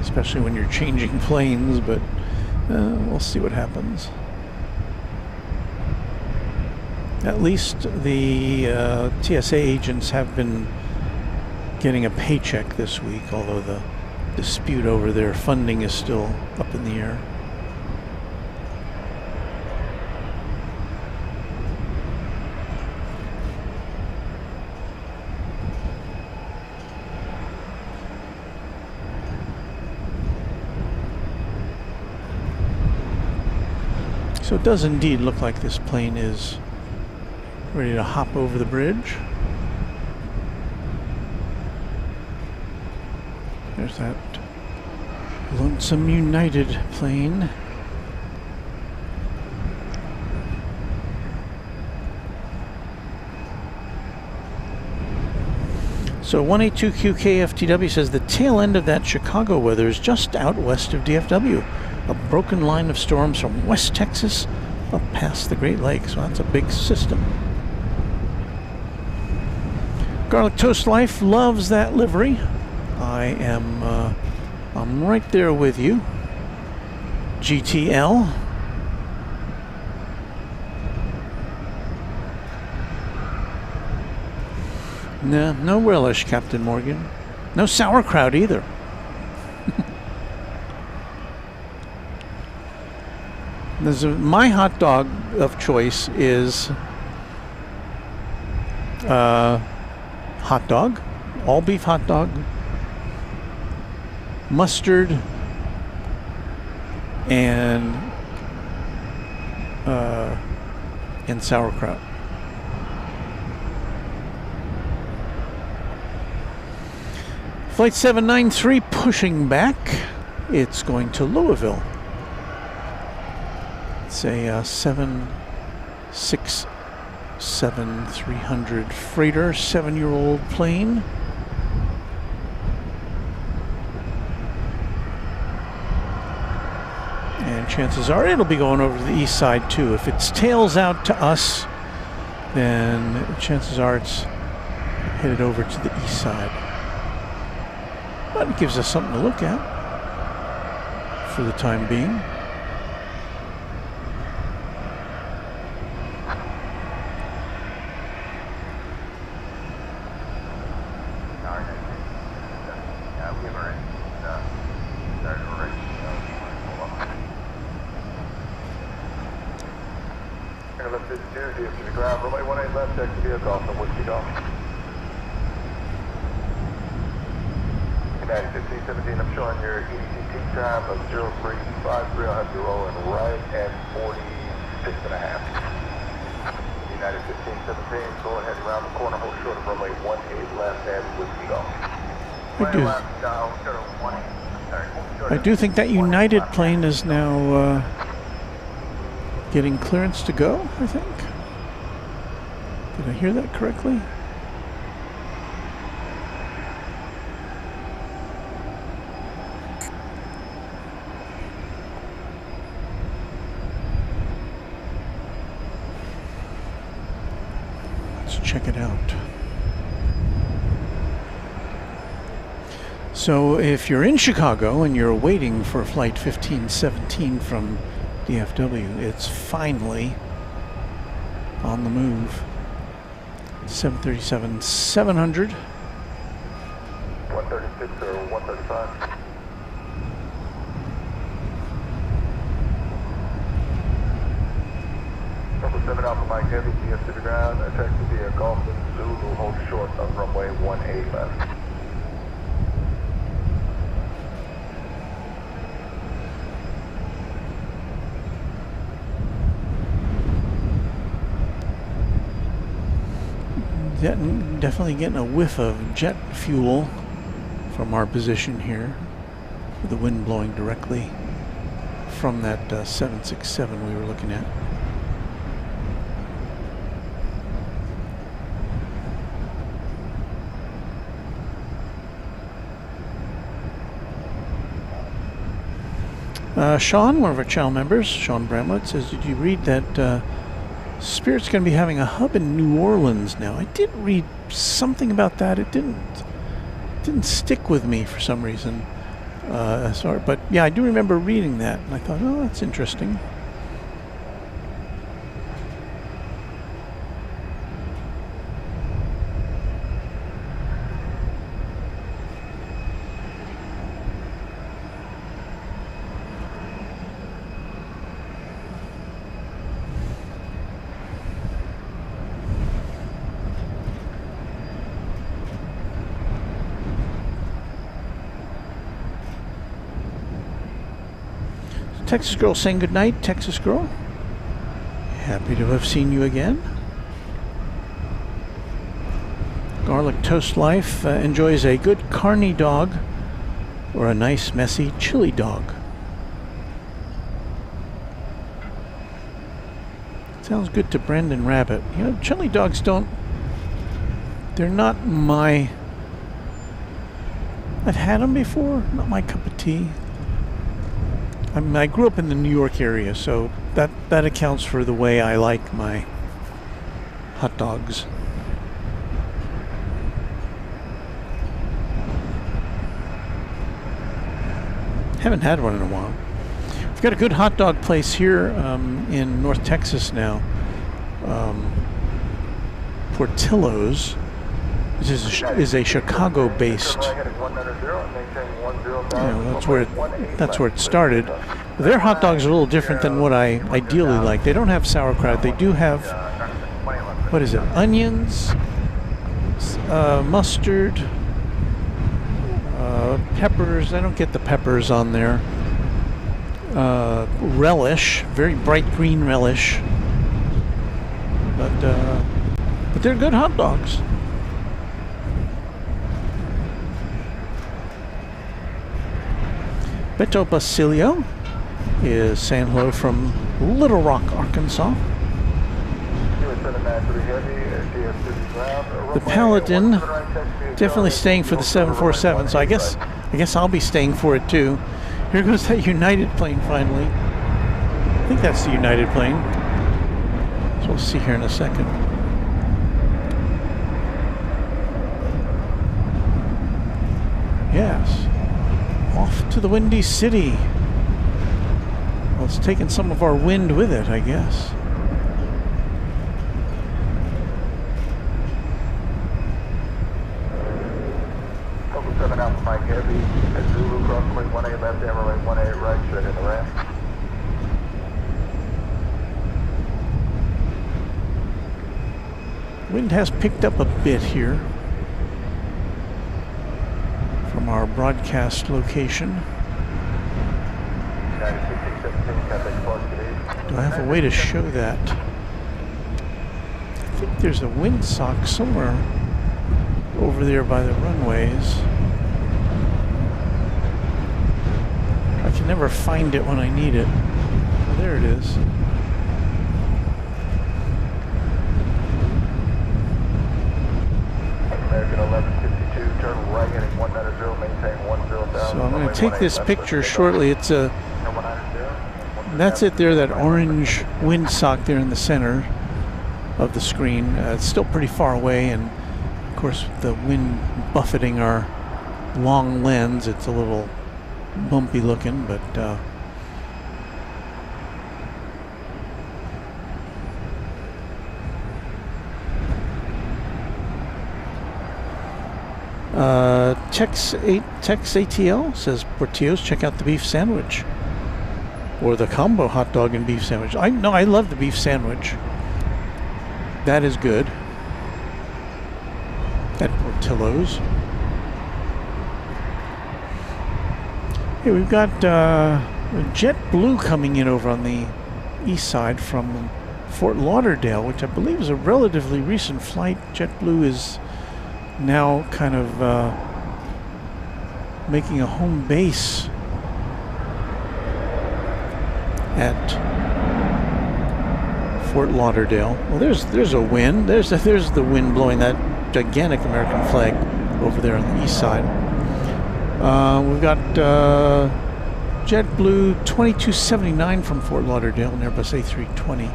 especially when you're changing planes, but we'll see what happens. At least the TSA agents have been getting a paycheck this week, although the dispute over their funding is still up in the air. So it does indeed look like this plane is ready to hop over the bridge. There's that Lonesome United plane. So 182QKFTW says the tail end of that Chicago weather is just out west of DFW. A broken line of storms from West Texas up past the Great Lakes. Well, that's a big system. Garlic Toast Life loves that livery. I'm right there with you. GTL. No relish, Captain Morgan. No sauerkraut either. My hot dog of choice is hot dog, all beef hot dog, mustard, and sauerkraut. Flight 793 pushing back. It's going to Louisville. It's a 767 7300 freighter, 7-year-old plane. And chances are it'll be going over to the east side too. If its tails out to us, then chances are it's headed over to the east side. But it gives us something to look at for the time being. To the ground, runway 18 left, check the vehicle, from Whiskey Golf. United 1517, I'm showing your ECT time of 0353. I'll have you rolling right at 46 and a half. United 1517, go ahead around the corner, hold short of runway 18 left and Whiskey Golf. I do think that United plane is now getting clearance to go, I think. Did I hear that correctly? Let's check it out. So if you're in Chicago and you're waiting for flight 1517 from DFW, it's finally on the move. 737-700. 136 or 135. Number 7 Alpha Mike Heavy, BS to the ground. Text to be a Golf and Zulu, hold short of runway 18 left. Definitely getting a whiff of jet fuel from our position here, with the wind blowing directly from that 767 we were looking at. Sean, one of our channel members, Sean Bramlett, says, did you read that Spirit's going to be having a hub in New Orleans now? I did read something about that. It didn't stick with me for some reason. Sorry, but yeah, I do remember reading that, and I thought, oh, that's interesting. Texas Girl saying goodnight. Texas Girl, happy to have seen you again. Garlic Toast Life enjoys a good carny dog or a nice messy chili dog. Sounds good to Brandon Rabbit. You know, chili dogs they're not my, I've had them before, not my cup of tea. I grew up in the New York area, so that accounts for the way I like my hot dogs. Haven't had one in a while. We've got a good hot dog place here in North Texas now. Portillo's. This is a Chicago-based. That's where it started. Their hot dogs are a little different than what I ideally like. They don't have sauerkraut. They do have, what is it? Onions, mustard, peppers. I don't get the peppers on there. Relish, very bright green relish. But they're good hot dogs. Beto Basilio is saying hello from Little Rock, Arkansas. The Paladin definitely staying for the 747, so I guess I'll be staying for it too. Here goes that United plane finally. I think that's the United plane. So we'll see here in a second. Yes. Off to the Windy City. Well, it's taking some of our wind with it, I guess. Total 7 Alpha Mike Heavy at Zulu, crossway 18 left, Emerald 18 right, straight in the ramp. Wind has picked up a bit here from our broadcast location. Do I have a way to show that? I think there's a windsock somewhere over there by the runways. I can never find it when I need it. Oh, there it is. American 1152, turn right heading 190, maintain 10,000. So I'm going to take this picture shortly. It's a That's it there, that orange windsock there in the center of the screen. It's still pretty far away, and of course the wind buffeting our long lens, it's a little bumpy looking, but Tex ATL says, Portillo's, check out the beef sandwich. Or the combo hot dog and beef sandwich. I love the beef sandwich. That is good. At Portillo's. Hey, we've got JetBlue coming in over on the east side from Fort Lauderdale, which I believe is a relatively recent flight. JetBlue is now kind of making a home base at Fort Lauderdale. Well, there's a wind. There's the wind blowing that gigantic American flag over there on the east side. We've got JetBlue 2279 from Fort Lauderdale, an Airbus A320,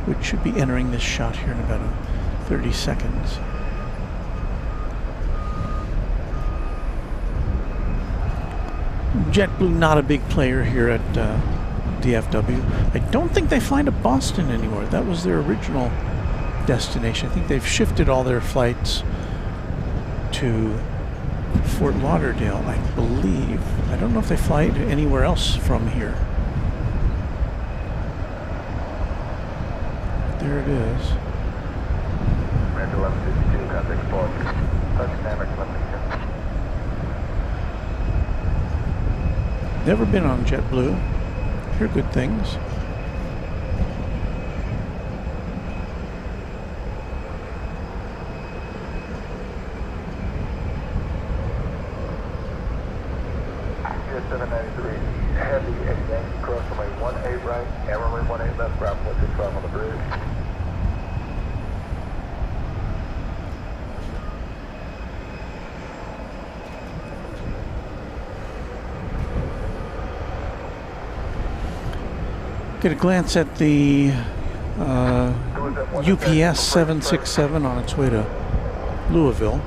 which should be entering this shot here in about 30 seconds. JetBlue not a big player here at DFW. I don't think they fly to Boston anymore. That was their original destination. I think they've shifted all their flights to Fort Lauderdale, I believe. I don't know if they fly to anywhere else from here. There it is. American 1152, contact departure. Touchdown, American 1152. Never been on JetBlue. Hear good things. Pier 793, heavy at Yankee cross runway 18 right, and runway 18 left, ground 165 on the bridge. Get a glance at the UPS 767 on its way to Louisville,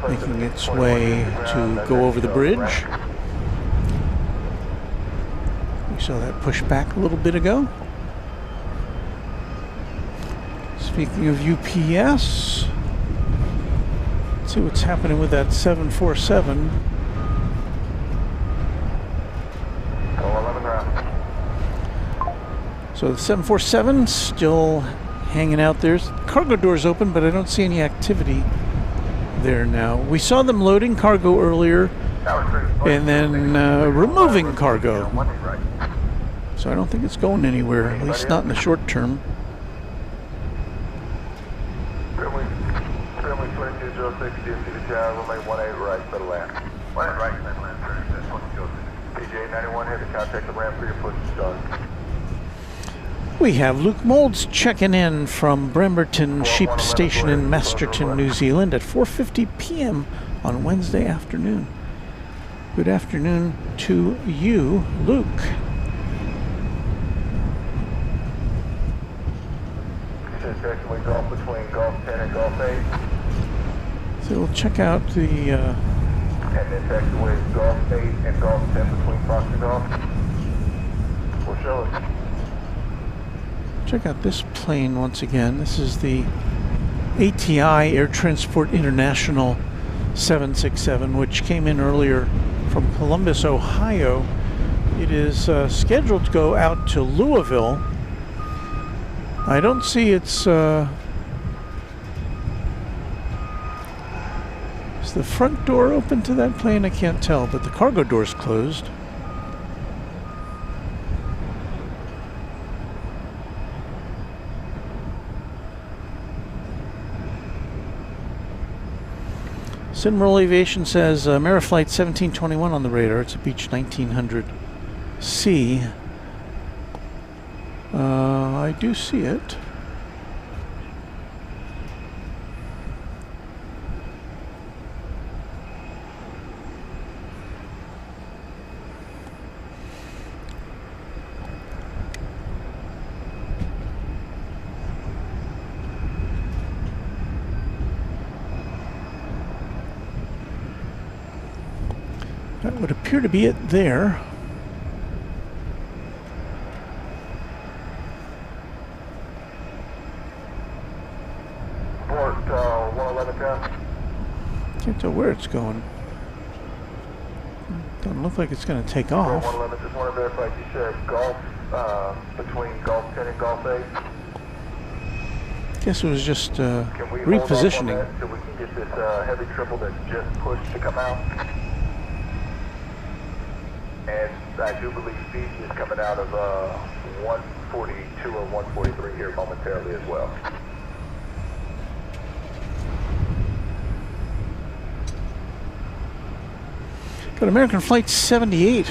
making its way to go over the bridge. We saw that push back a little bit ago. Speaking of UPS, let's see what's happening with that 747. So the 747 still hanging out there. Cargo doors open, but I don't see any activity there now. We saw them loading cargo earlier and then removing cargo. So I don't think it's going anywhere, at least not in the short term. Runway 2206, DFW to tower, runway 18 right, settle land. 18 right, settle land, sir. That's 2206. PJ 91, heavy contact the ramp for your push to start. We have Luke Moulds checking in from Bremerton Sheep Station in Masterton, New Zealand at 4:50 p.m. on Wednesday afternoon. Good afternoon to you, Luke. Taxiway Golf between Golf 10 and Golf 8. So we'll check out the And then taxiway Golf 8 and Golf 10 between Fox and Golf. We'll show it. check out this plane once again. This is the ATI Air Transport International 767, which came in earlier from Columbus, Ohio. It is scheduled to go out to Louisville. I don't see its... is the front door open to that plane? I can't tell, but the cargo door's closed. Cineral Aviation says Ameriflight 1721 on the radar. It's a Beech 1900C. I do see it. That would appear to be it there. Port 111 Jeff. Can't tell where it's going. Doesn't look like it's going to take off. 111, just want to verify you said Golf between Golf 10 and Golf 8. Guess it was just Can we repositioning. hold off on that so we can get this heavy triple that's just pushed to come out? And I do believe Fiji is coming out of 142 or 143 here momentarily as well. Got American Flight 78,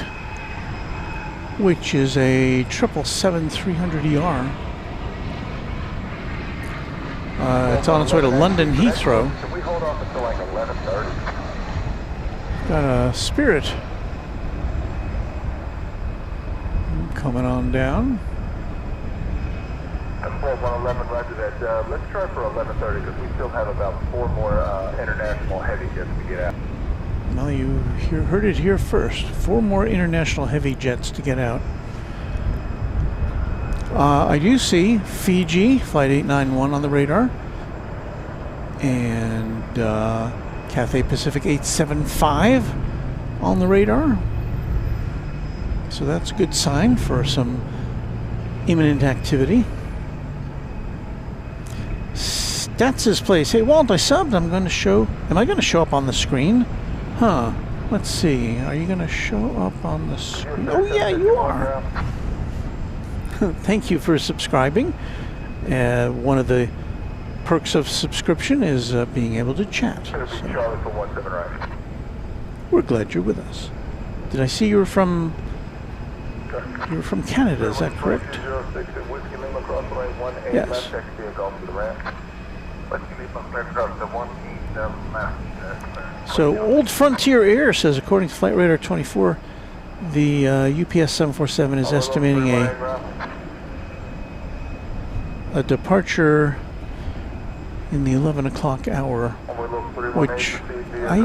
which is a 777-300ER. It's on its way to London Heathrow. Can we hold off until like 11:30? Got a Spirit coming on down. And Port 111, roger that. Let's try for 11:30 because we still have about 4 more international heavy jets to get out. Well, you heard it here first. 4 more international heavy jets to get out. I do see Fiji, Flight 891 on the radar. And Cathay Pacific 875 on the radar. So that's a good sign for some imminent activity. Stats' place. Hey, Walt, I subbed. Am I going to show up on the screen? Huh. Let's see. Are you going to show up on the screen? Oh, yeah, you are. Thank you for subscribing. One of the perks of subscription is being able to chat. It'll be So Charlie for 17 right. we're glad you're with us. Did I see you were from Canada? Is that correct? 06 at Whiskey Lima across the lane 18 Yes. left, taxi vehicle to the ramp. Whiskey Lima clear across the 187 left. So Old Frontier Air says, according to Flight Radar 24, the UPS 747 is estimating a departure in the 11 o'clock hour, which I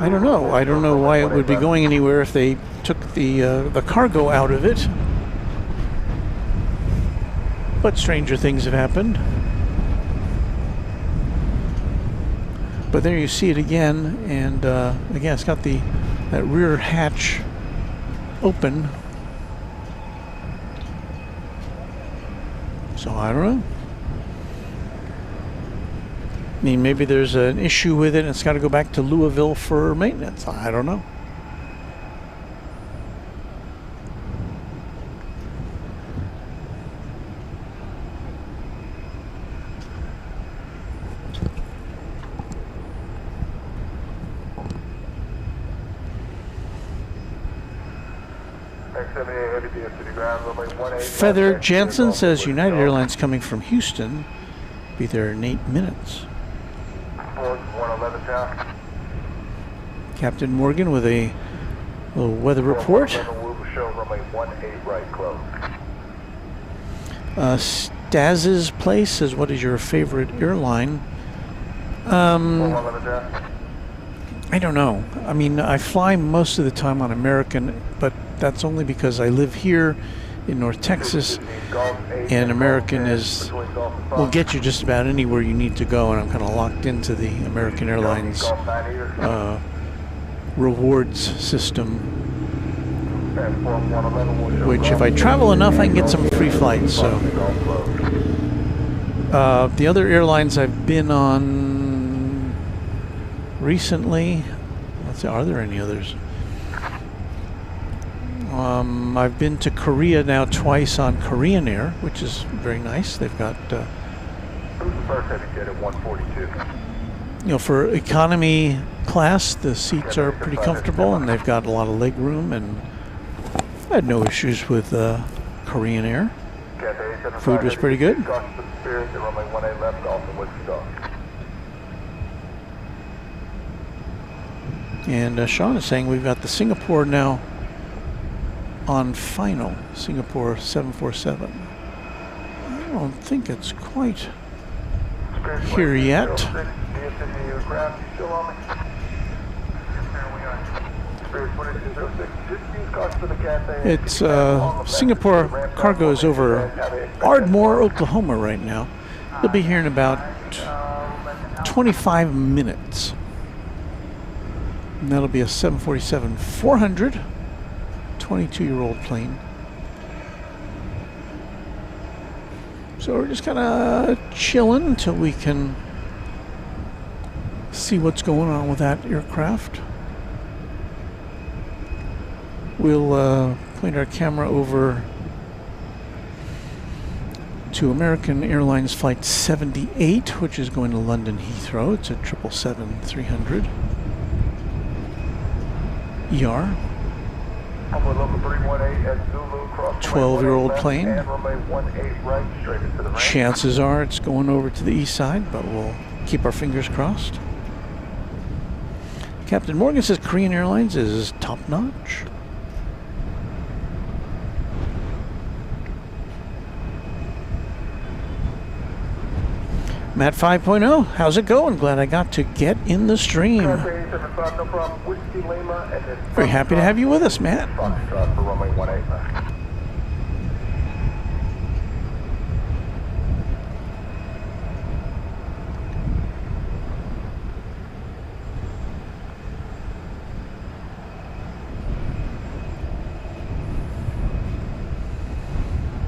don't know. I don't know why it would be going anywhere if they took the cargo out of it. But stranger things have happened. But there you see it again, and again, it's got that rear hatch open. So I don't know. I mean, maybe there's an issue with it and it's got to go back to Louisville for maintenance. I don't know. 78 heavy DFW ground, runway 18. Feather Jansen says United Airlines coming from Houston. Be there in 8 minutes. 111 town. Captain Morgan with a little weather report. 111 will show runway 18 right close. Staz's Place says, what is your favorite airline? 111 town. I don't know. I mean, I fly most of the time on American, but that's only because I live here in North Texas, and American will get you just about anywhere you need to go, and I'm kind of locked into the American Airlines rewards system, which if I travel enough, I can get some free flights. So the other airlines I've been on recently, let's see, are there any others? I've been to Korea now twice on Korean Air, which is very nice. They've got, for economy class, the seats are pretty comfortable, and they've got a lot of leg room, and I had no issues with Korean Air. Food was pretty good. And Sean is saying we've got the Singapore now on final, Singapore 747. I don't think it's quite here yet. It's Singapore cargo is over Ardmore, Oklahoma right now. They'll be here in about 25 minutes. And that'll be a 747-400, 22-year-old plane. So we're just kind of chilling until we can see what's going on with that aircraft. We'll point our camera over to American Airlines Flight 78, which is going to London Heathrow. It's a 777-300 ER. 12-year-old plane. Chances are it's going over to the east side, but we'll keep our fingers crossed. Captain Morgan says Korean Airlines is top-notch. Matt 5.0, how's it going? Glad I got to get in the stream. Very happy to have you with us, Matt.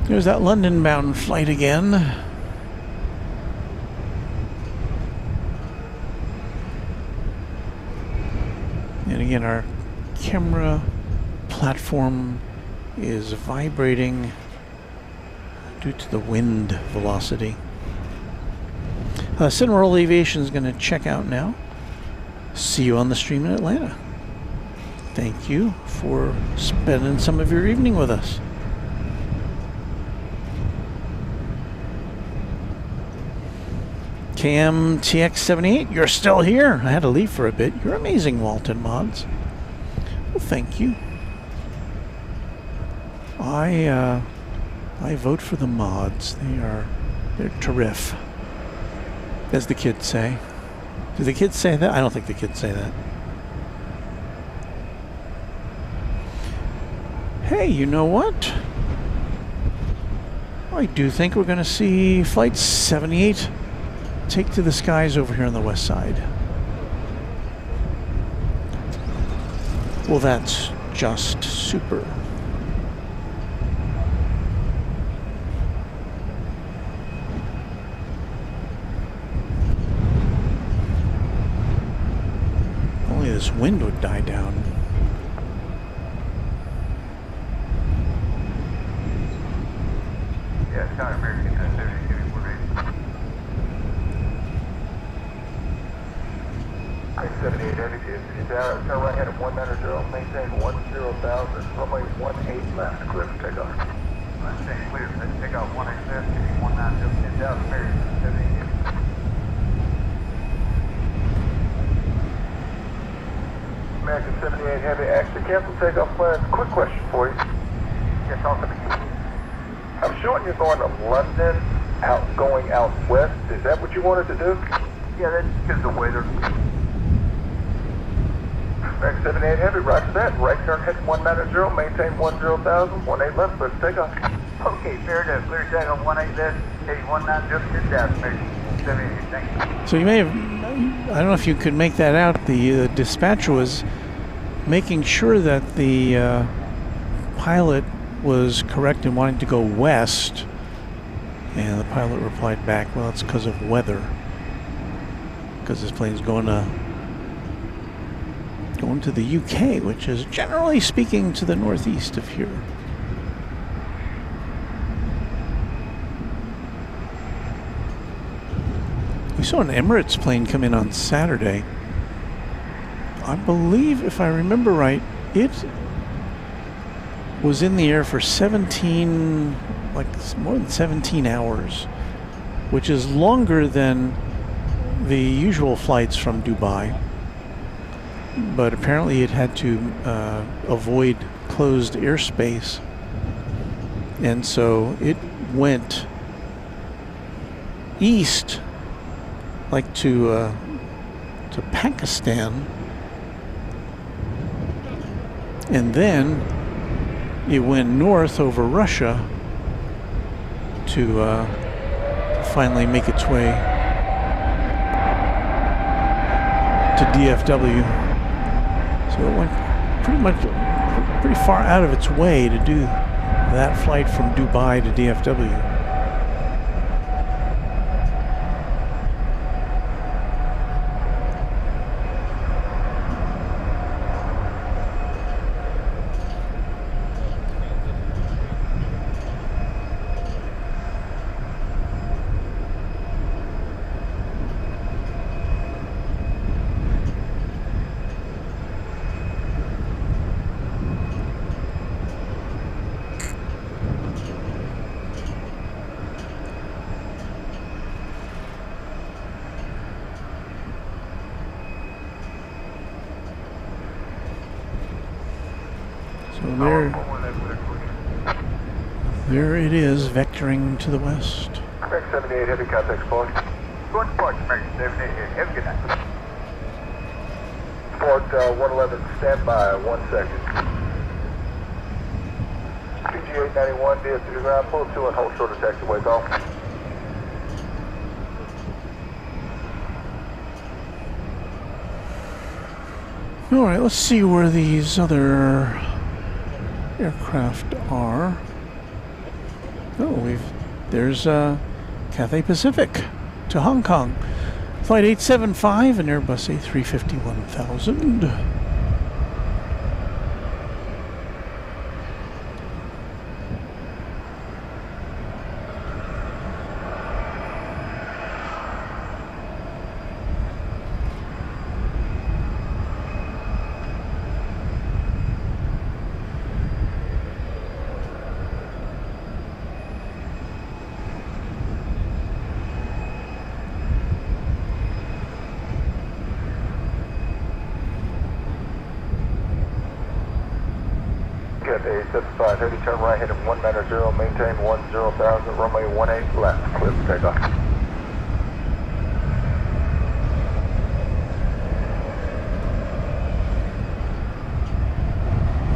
There's that London-bound flight again. And again, our camera platform is vibrating due to the wind velocity. Cineworld Aviation is going to check out now. See you on the stream in Atlanta. Thank you for spending some of your evening with us. KMTX78, you're still here. I had to leave for a bit. You're amazing, Walton Mods. Well, thank you. I vote for the mods. They're terrific, as the kids say. Do the kids say that? I don't think the kids say that. Hey, you know what? I do think we're going to see Flight 78 take to the skies over here on the west side. Well, that's just super. Only this wind would die down. Yeah, it's kind of weird. 78 heavy, turn right head at 190, maintain 1 runway 18 left, clear for takeoff. Staying clear, take off 18 left, 19 just 10,000 meters, 78. American 78 Heavy, actually cancel takeoff plans. Quick question for you. Yes, talk to me. I'm showing you're going to London, going out west. Is that what you wanted to do? Yeah, that's because of the weather. American 78 Heavy, roger that. Right turn heading 190, maintain 10,000, 18 left, clear for takeoff. Okay, fair enough. Clear takeoff 18 left, 19 just 10,000 meters, 78. Thank you. So you may have, I don't know if you could make that out. The dispatcher was making sure that the pilot was correct in wanting to go west. And the pilot replied back, well, it's because of weather. Because this plane's going to the UK, which is generally speaking to the northeast of here. We saw an Emirates plane come in on Saturday. I believe, if I remember right, it was in the air for 17, like more than 17 hours, which is longer than the usual flights from Dubai. But apparently it had to avoid closed airspace. And so it went east, like to Pakistan, and then it went north over Russia to finally make its way to DFW. So it went pretty far out of its way to do that flight from Dubai to DFW. There it is, vectoring to the west. American 78 Heavy, contact Sport. Going to Port, American 78. Have a good night. Sport 111, stand by, 1 second. PG-891, DFW ground, pull 2 and hold short of taxiway, go. All right, let's see where these other aircraft are. Oh, there's Cathay Pacific to Hong Kong. Flight 875 and Airbus A350-1000. Cathay 875 Heavy, turn right heading 190, maintain 10,000, runway 18 left, clear for takeoff.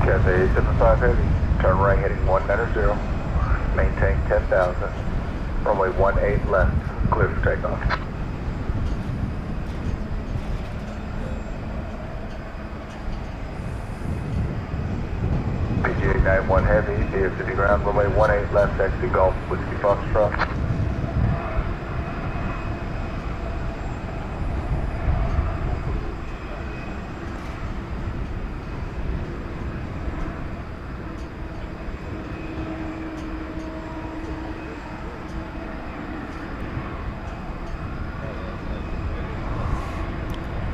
Cathay 875 Heavy, turn right heading 190, maintain 10,000, runway 18 left, clear for takeoff. PG-891 Heavy, DFW ground, runway 18 left, taxi Golf, Whiskey Foxtrot.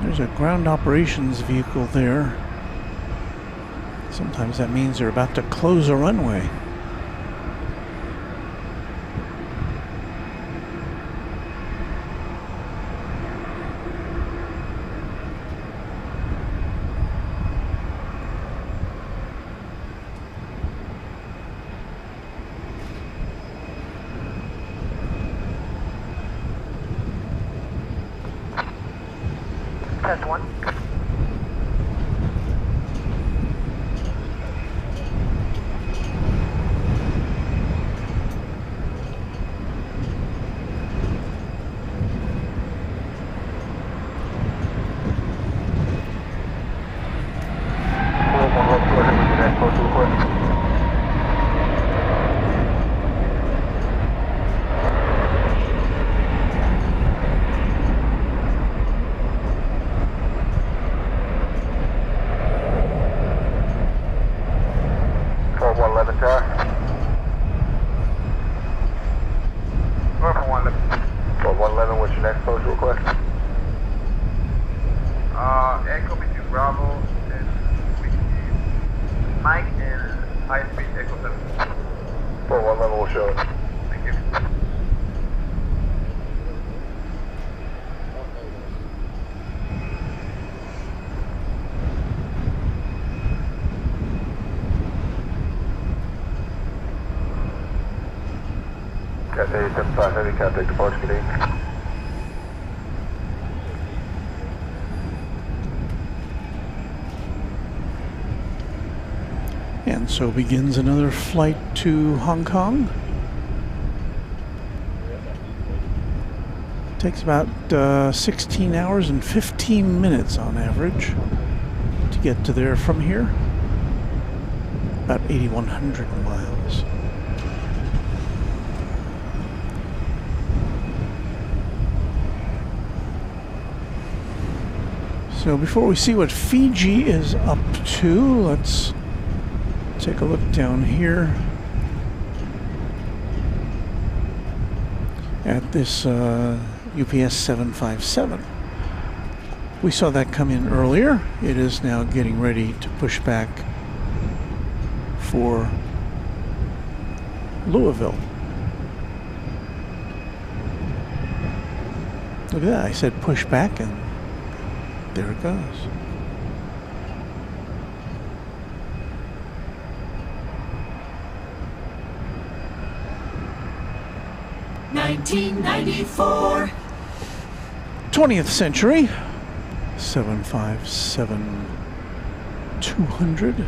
There's a ground operations vehicle there. Sometimes that means they're about to close a runway. Test 1. Echo between Bravo and Mike and high speed Echo 7. 4111 will show it. Thank you. Got 875 heavy, contact departure gate. And so begins another flight to Hong Kong. Takes about 16 hours and 15 minutes on average to get to there from here. About 8,100 miles. So before we see what Fiji is up to, let's take a look down here at this UPS 757. We saw that come in earlier. It is now getting ready to push back for Louisville. Look at that. I said push back and there it goes. $19.94. 20th century 757-200.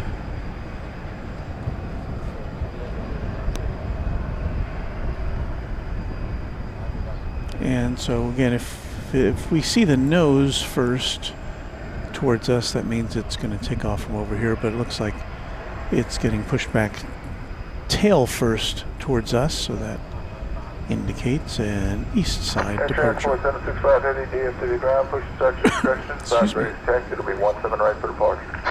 And so again, if we see the nose first towards us, that means it's going to take off from over here, but it looks like it's getting pushed back tail first towards us, so that indicates an east side departure. 765 heavy, DFW ground, push structure correction, size ready to taxi, it'll be 17 right for departure.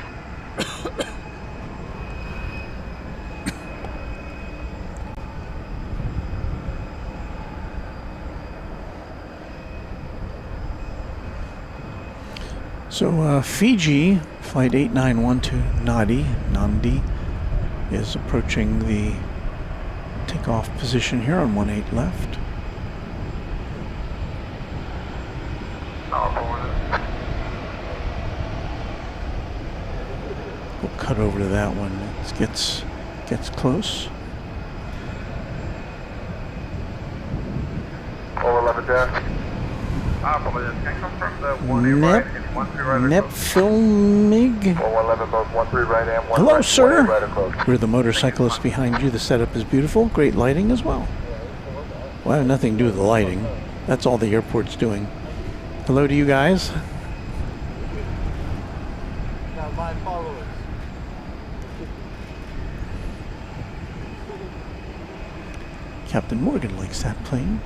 So Fiji, flight 8912 Nandi is approaching the takeoff position here on 18 left. We'll cut over to that one. It gets close. 411 down. Nepfilmig. 411 both 13 right and 1 Hello, right, sir. right across. We're the motorcyclists behind you. The setup is beautiful. Great lighting as well. Well, I have nothing to do with the lighting. That's all the airport's doing. Hello to you guys. Now my followers. Captain Morgan likes that plane.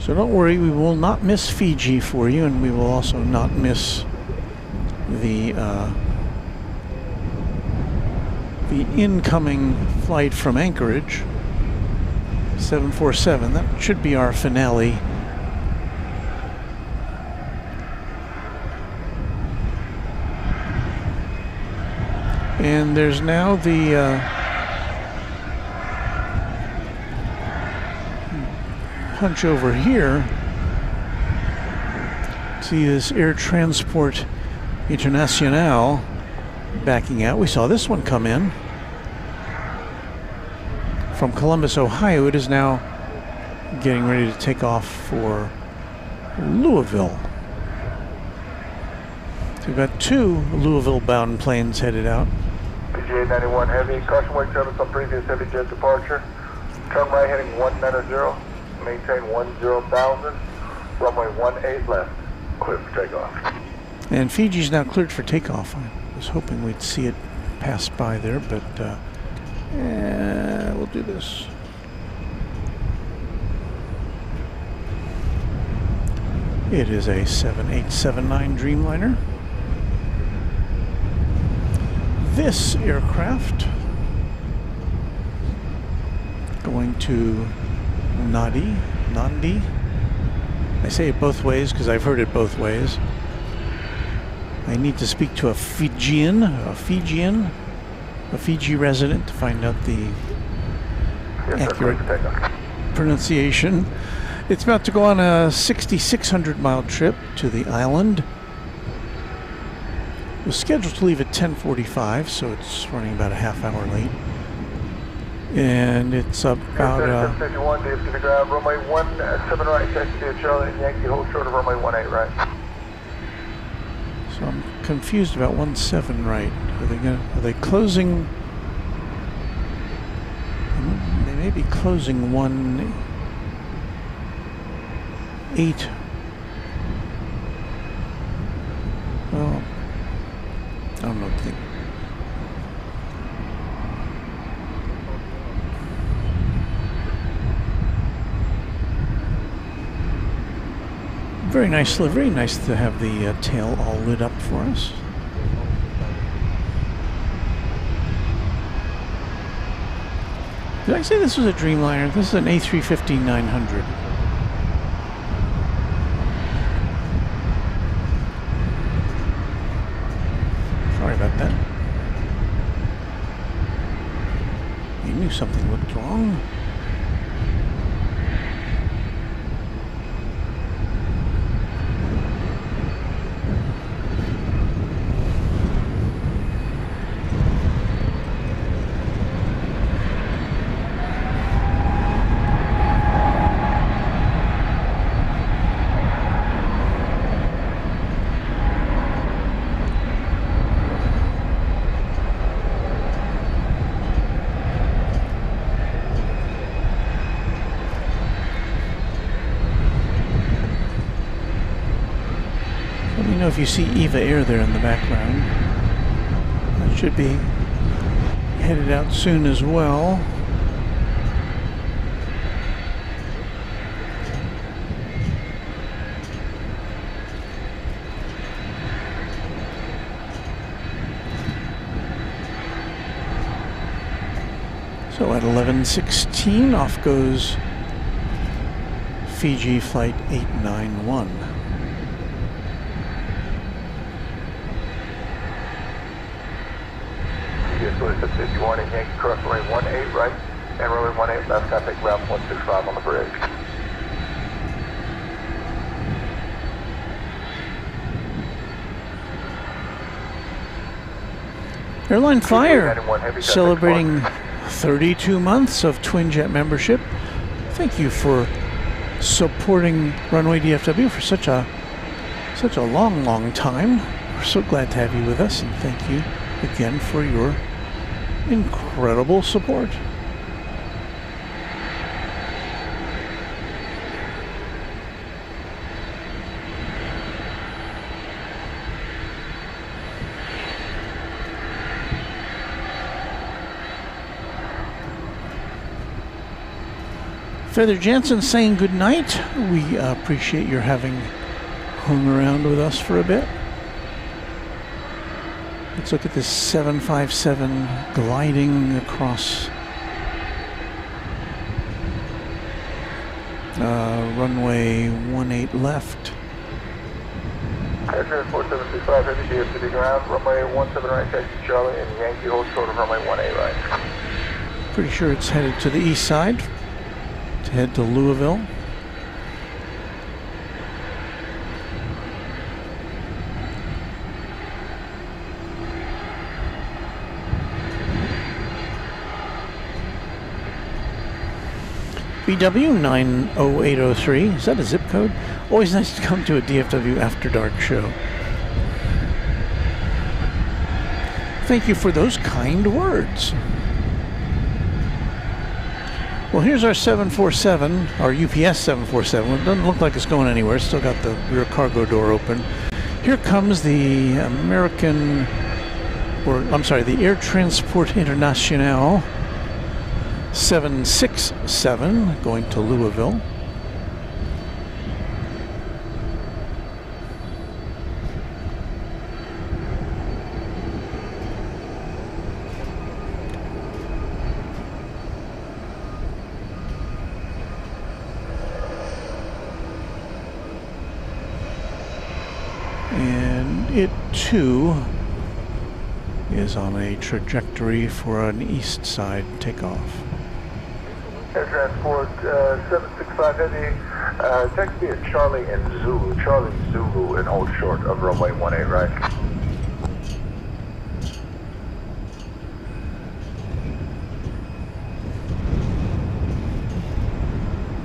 So don't worry, we will not miss Fiji for you, and we will also not miss the the incoming flight from Anchorage, 747. That should be our finale. And there's now the punch over here. See this Air Transport International backing out. We saw this one come in from Columbus, Ohio. It is now getting ready to take off for Louisville. So we've got two Louisville-bound planes headed out. PGA 91 Heavy, caution wake service on previous heavy jet departure. Turn right heading 190, maintain 10,000, runway 18 left, clear for takeoff. And Fiji's now cleared for takeoff. I was hoping we'd see it pass by there, but we'll do this. It is a 7879 Dreamliner. This aircraft going to Nandi. I say it both ways because I've heard it both ways. I need to speak to a Fiji resident to find out the accurate pronunciation. It's about to go on a 6,600 mile trip to the island. It was scheduled to leave at 10:45, so it's running about a half hour late. And it's about 51 Dave to the ground, runway 17 right, taxi to Charlie and Yankee, hold short of runway 18 right. So I'm confused about 17 right. Are they closing? They may be closing 18. Well, I don't know what to think. Very nice livery. Nice to have the tail all lit up for us. Did I say this was a Dreamliner? This is an A350-900. Sorry about that. You knew something looked wrong. If you see Eva Air there in the background, that should be headed out soon as well. So at 11:16 off goes Fiji Flight 891. It's a 51 and Yankee cross runway 18 right and runway 18 left, contact ground 165 on the bridge. Airline Flyer celebrating 32 months of Twin Jet membership. Thank you for supporting Runway DFW for such a long time. We're so glad to have you with us, and thank you again for your incredible support. Feather Jansen saying good night. We appreciate your having hung around with us for a bit. Let's look at this 757 gliding across runway 18 left. Air Transport 765 heavy DFW ground, runway 17 right, taxi Charlie, and Yankee hold short of runway 18 right. Pretty sure it's headed to the east side to head to Louisville. BW 90803. Is that a zip code? Always nice to come to a DFW After Dark show. Thank you for those kind words. Well, here's our 747, our UPS 747. It doesn't look like it's going anywhere. It's still got the rear cargo door open. Here comes the the Air Transport International 767 going to Louisville. And it too is on a trajectory for an east side takeoff. Air Transport 765 heavy, taxi at Charlie and Zulu, Charlie Zulu, and hold short of runway 18 right.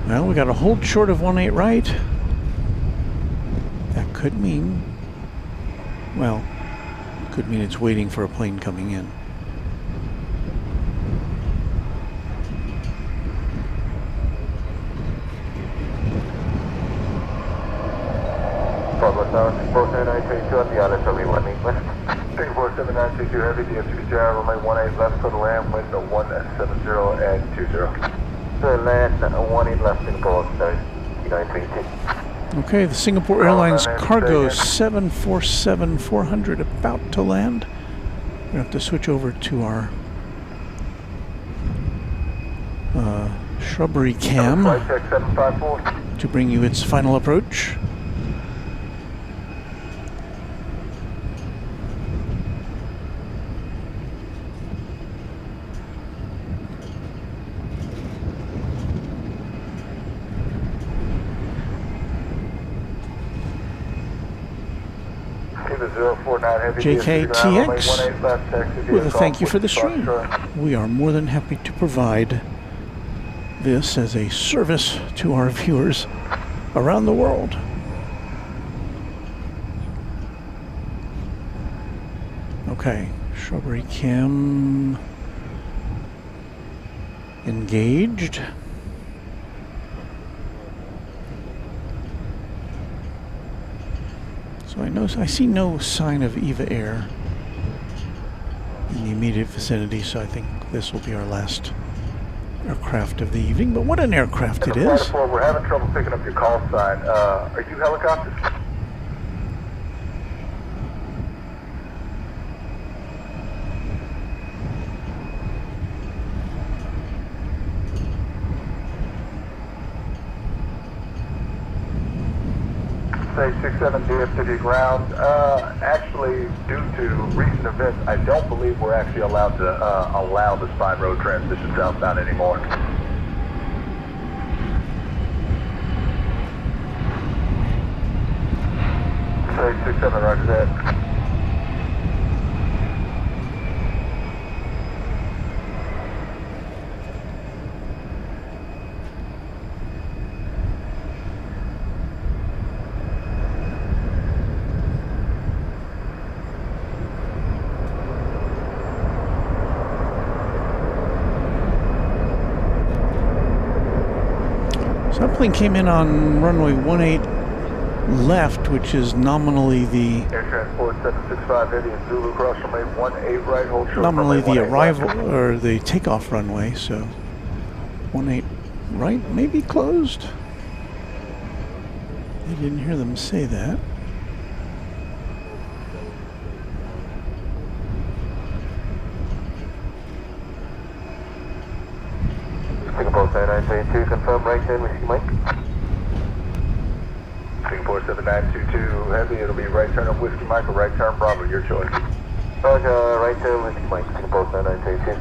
Well, we got a hold short of 18 right. That could mean, well, could mean it's waiting for a plane coming in. Singapore 7932 on the island, Charlie 1 English. Singapore 7932 heavy, DFW Sierra, runway 18 left, for the land, wind 170 and 20. So land 18 left, Singapore 7932. Okay, the Singapore Airlines cargo 747-400 about to land. We're going to have to switch over to our shrubbery cam to bring you its final approach. JKTX with a thank you for the stream. We are more than happy to provide this as a service to our viewers around the world. Okay, shrubbery cam engaged. So I see no sign of EVA Air in the immediate vicinity, so I think this will be our last aircraft of the evening. But what an aircraft it is! We're having trouble picking up your call sign. Are you helicopters? Say 67 DFW ground. Actually, due to recent events, I don't believe we're actually allowed to allow the spine road transition southbound anymore. Say 67, roger that. So that plane came in on runway 18 left, which is nominally the Air Transport 765 Indian Zulu cross runway 18 right, hold short. nominally the arrival or the takeoff runway. So 18 right may be closed. I didn't hear them say that. 9932, confirm right turn Whiskey Mike. Singapore 7922 Heavy, it'll be right turn of Whiskey Mike or right turn Bravo, your choice. Roger, right turn Whiskey Mike, Singapore 7932.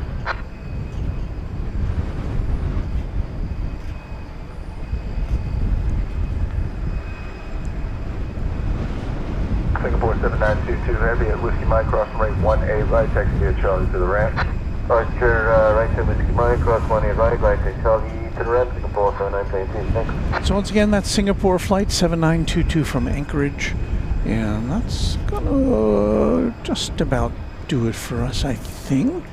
Singapore 7922 Heavy at Whiskey Mike, crossing rate 1A right, taxi via Charlie to the ramp. Roger, right turn Whiskey Mike, cross 1A right, right to Charlie to the ramp, Singapore 7922, thanks. So once again, that's Singapore flight 7922 from Anchorage. And that's gonna just about do it for us, I think.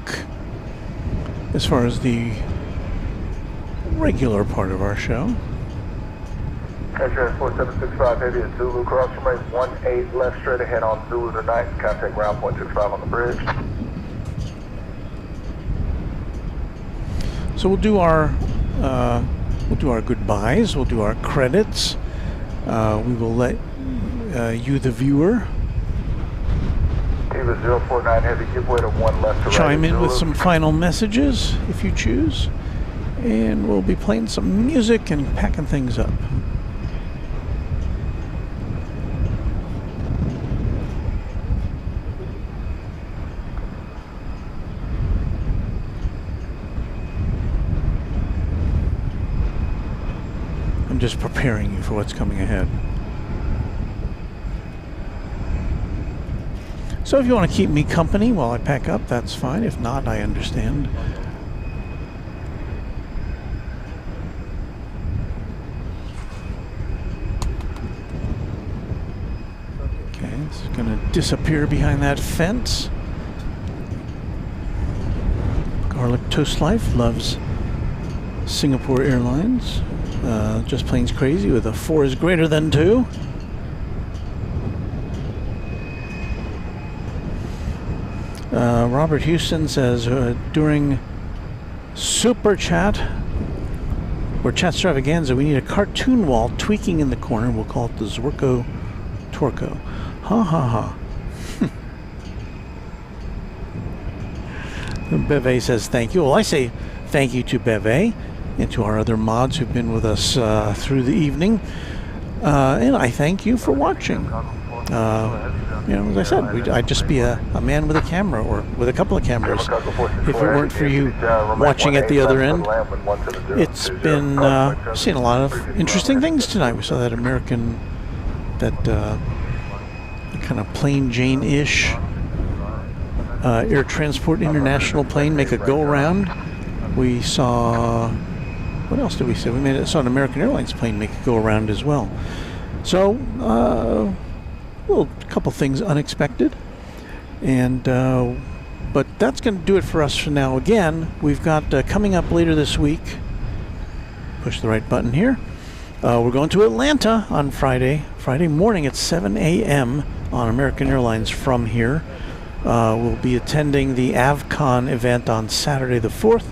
As far as the regular part of our show. Air 4765 Heavy at Zulu, crossing rate 18 left straight ahead on Zulu tonight, contact ground point 65 on the bridge. So we'll do our goodbyes, we'll do our credits. We will let you, the viewer, Tiva 049 Heavy, give way to 1 left to right. chime in with Zulu. some final messages if you choose. And we'll be playing some music and packing things up. I'm just preparing you for what's coming ahead. So if you want to keep me company while I pack up, that's fine. If not, I understand. Okay, it's going to disappear behind that fence. Garlic Toast Life loves Singapore Airlines. Just plains crazy with a 4 is greater than 2. Robert Houston says during Super Chat or Chat Extravaganza, we need a cartoon wall tweaking in the corner. We'll call it the Zorko Torco. Ha ha ha. Beve says thank you. Well, I say thank you to Beve and to our other mods who've been with us through the evening. And I thank you for watching. You know, as I said, I'd just be a man with a camera or with a couple of cameras if it weren't for you watching at the other end. It's been seen a lot of interesting things tonight. We saw that American, that kind of plain Jane-ish Air Transport International plane make a go-around. We saw, what else did we see? We saw an American Airlines plane make a go-around as well. So, well, a couple things unexpected, and but that's going to do it for us for now. Again, we've got coming up later this week, push the right button here, we're going to Atlanta on Friday morning at 7 a.m. on American Airlines from here. We'll be attending the AvCon event on Saturday the 4th,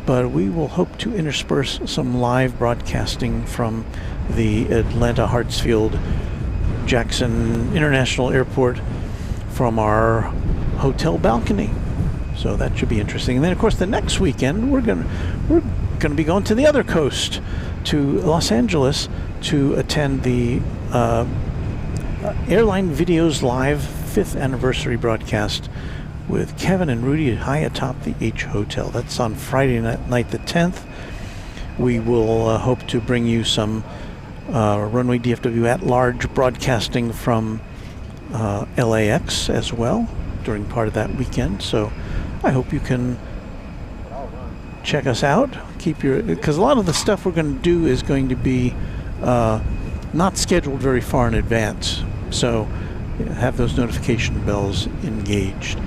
but we will hope to intersperse some live broadcasting from the Atlanta Hartsfield Jackson International Airport from our hotel balcony. So that should be interesting. And then of course the next weekend we're gonna be going to the other coast, to Los Angeles, to attend the Airline Videos Live 5th anniversary broadcast with Kevin and Rudy high atop the H Hotel. That's on Friday night the 10th. We will hope to bring you some Runway DFW at-large broadcasting from LAX as well during part of that weekend. So I hope you can check us out. Because a lot of the stuff we're going to do is going to be not scheduled very far in advance. So have those notification bells engaged.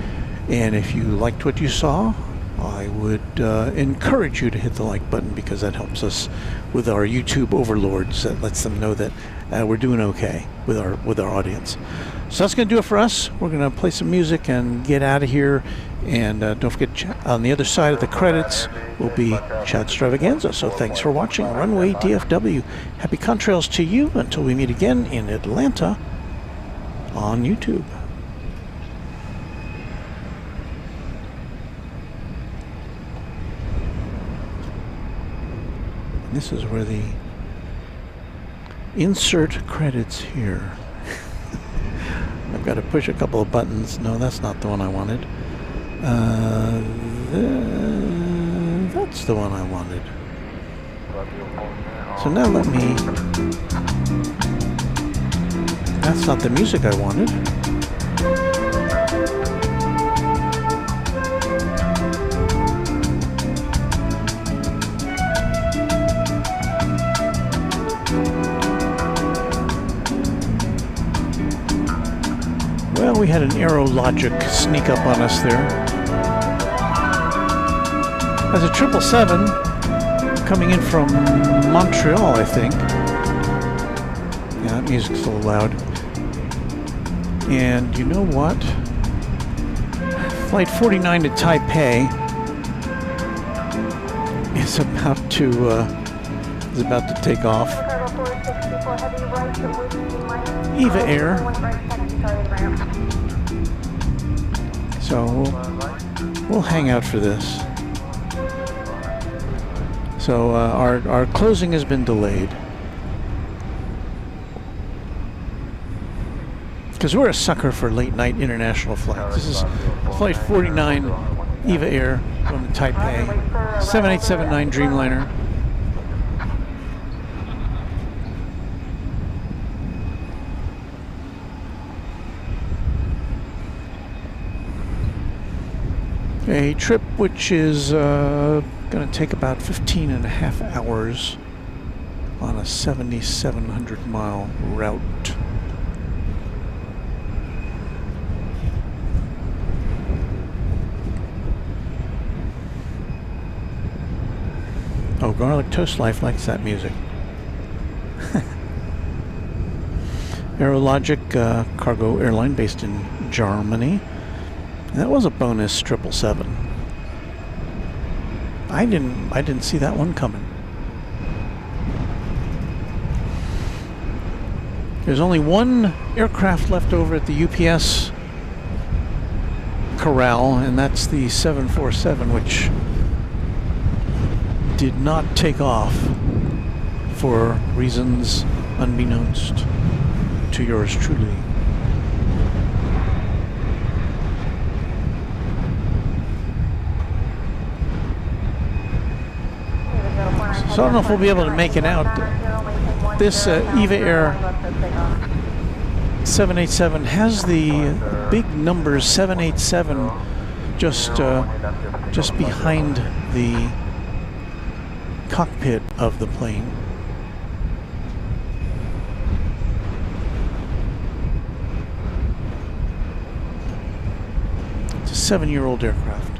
And if you liked what you saw, I would encourage you to hit the like button, because that helps us with our YouTube overlords. That lets them know that we're doing okay with our audience. So that's going to do it for us. We're going to play some music and get out of here. And don't forget, on the other side of the credits will be Chat Extravaganza. So thanks for watching Runway DFW. Happy contrails to you until we meet again in Atlanta on YouTube. This is where the insert credits here. I've got to push a couple of buttons. No, that's not the one I wanted. That's the one I wanted. So now let me... That's not the music I wanted. Well, we had an Aerologic sneak up on us there. As a 777 coming in from Montreal, I think. Yeah, that music's a little loud. And you know what? Flight 49 to Taipei is about to take off. Eva Air. So we'll hang out for this. So our closing has been delayed. Because we're a sucker for late night international flights. This is Flight 49 Eva Air going to Taipei. 7879 Dreamliner. A trip which is going to take about 15 and a half hours on a 7,700 mile route. Oh, Garlic Toast Life likes that music. Aerologic cargo airline based in Germany. And that was a bonus 777. I didn't see that one coming. There's only one aircraft left over at the UPS corral, and that's the 747, which did not take off for reasons unbeknownst to yours truly. So I don't know if we'll be able to make it out. This Eva Air 787 has the big numbers 787 just behind the cockpit of the plane. It's a 7-year-old aircraft.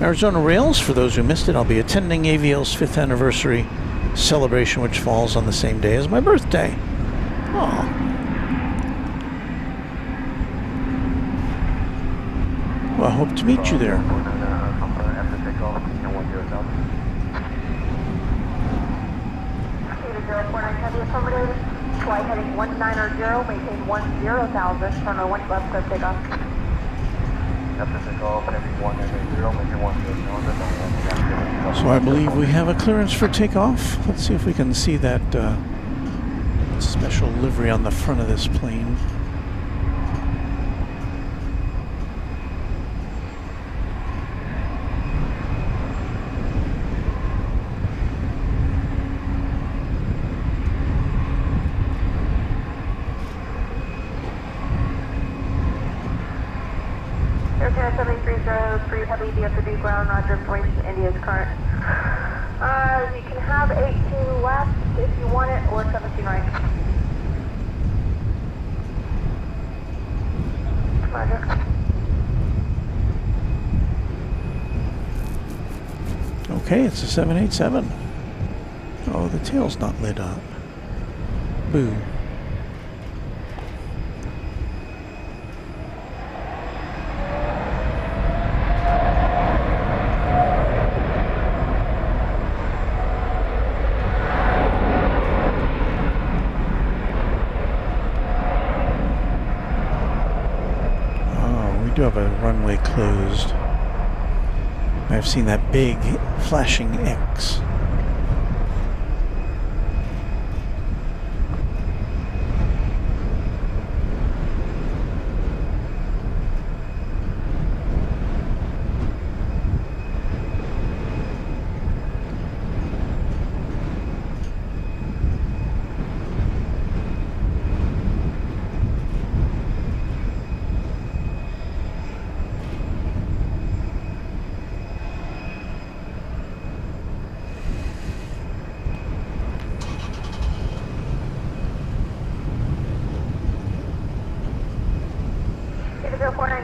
Arizona Rails, for those who missed it, I'll be attending AVL's 5th anniversary celebration, which falls on the same day as my birthday. Aww. Well, I hope to meet you there. Flight heading 190, maintain 10,000, turn 1 left, clear takeoff. So I believe we have a clearance for takeoff. Let's see if we can see that special livery on the front of this plane. Air 7303 Heavy DFW ground, roger, information India's current. You can have 18 left if you want it, or 17 right. Roger. Okay, it's a 787. Oh, the tail's not lit up. Boo. do have a runway closed. I've seen that big flashing X.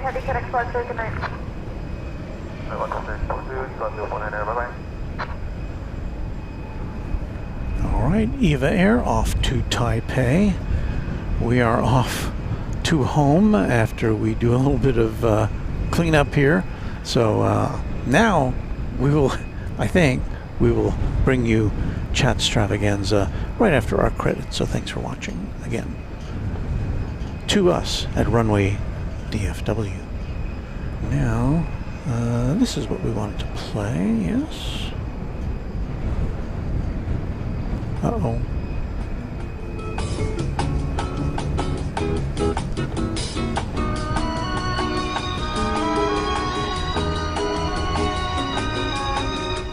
Heavy connect flight, so good night. All right, Eva Air off to Taipei. We are off to home after we do a little bit of cleanup here. So now we will, I think, we will bring you Chat Extravaganza right after our credits. So thanks for watching again. To us at Runway DFW. Now, this is what we wanted to play, yes? Uh-oh.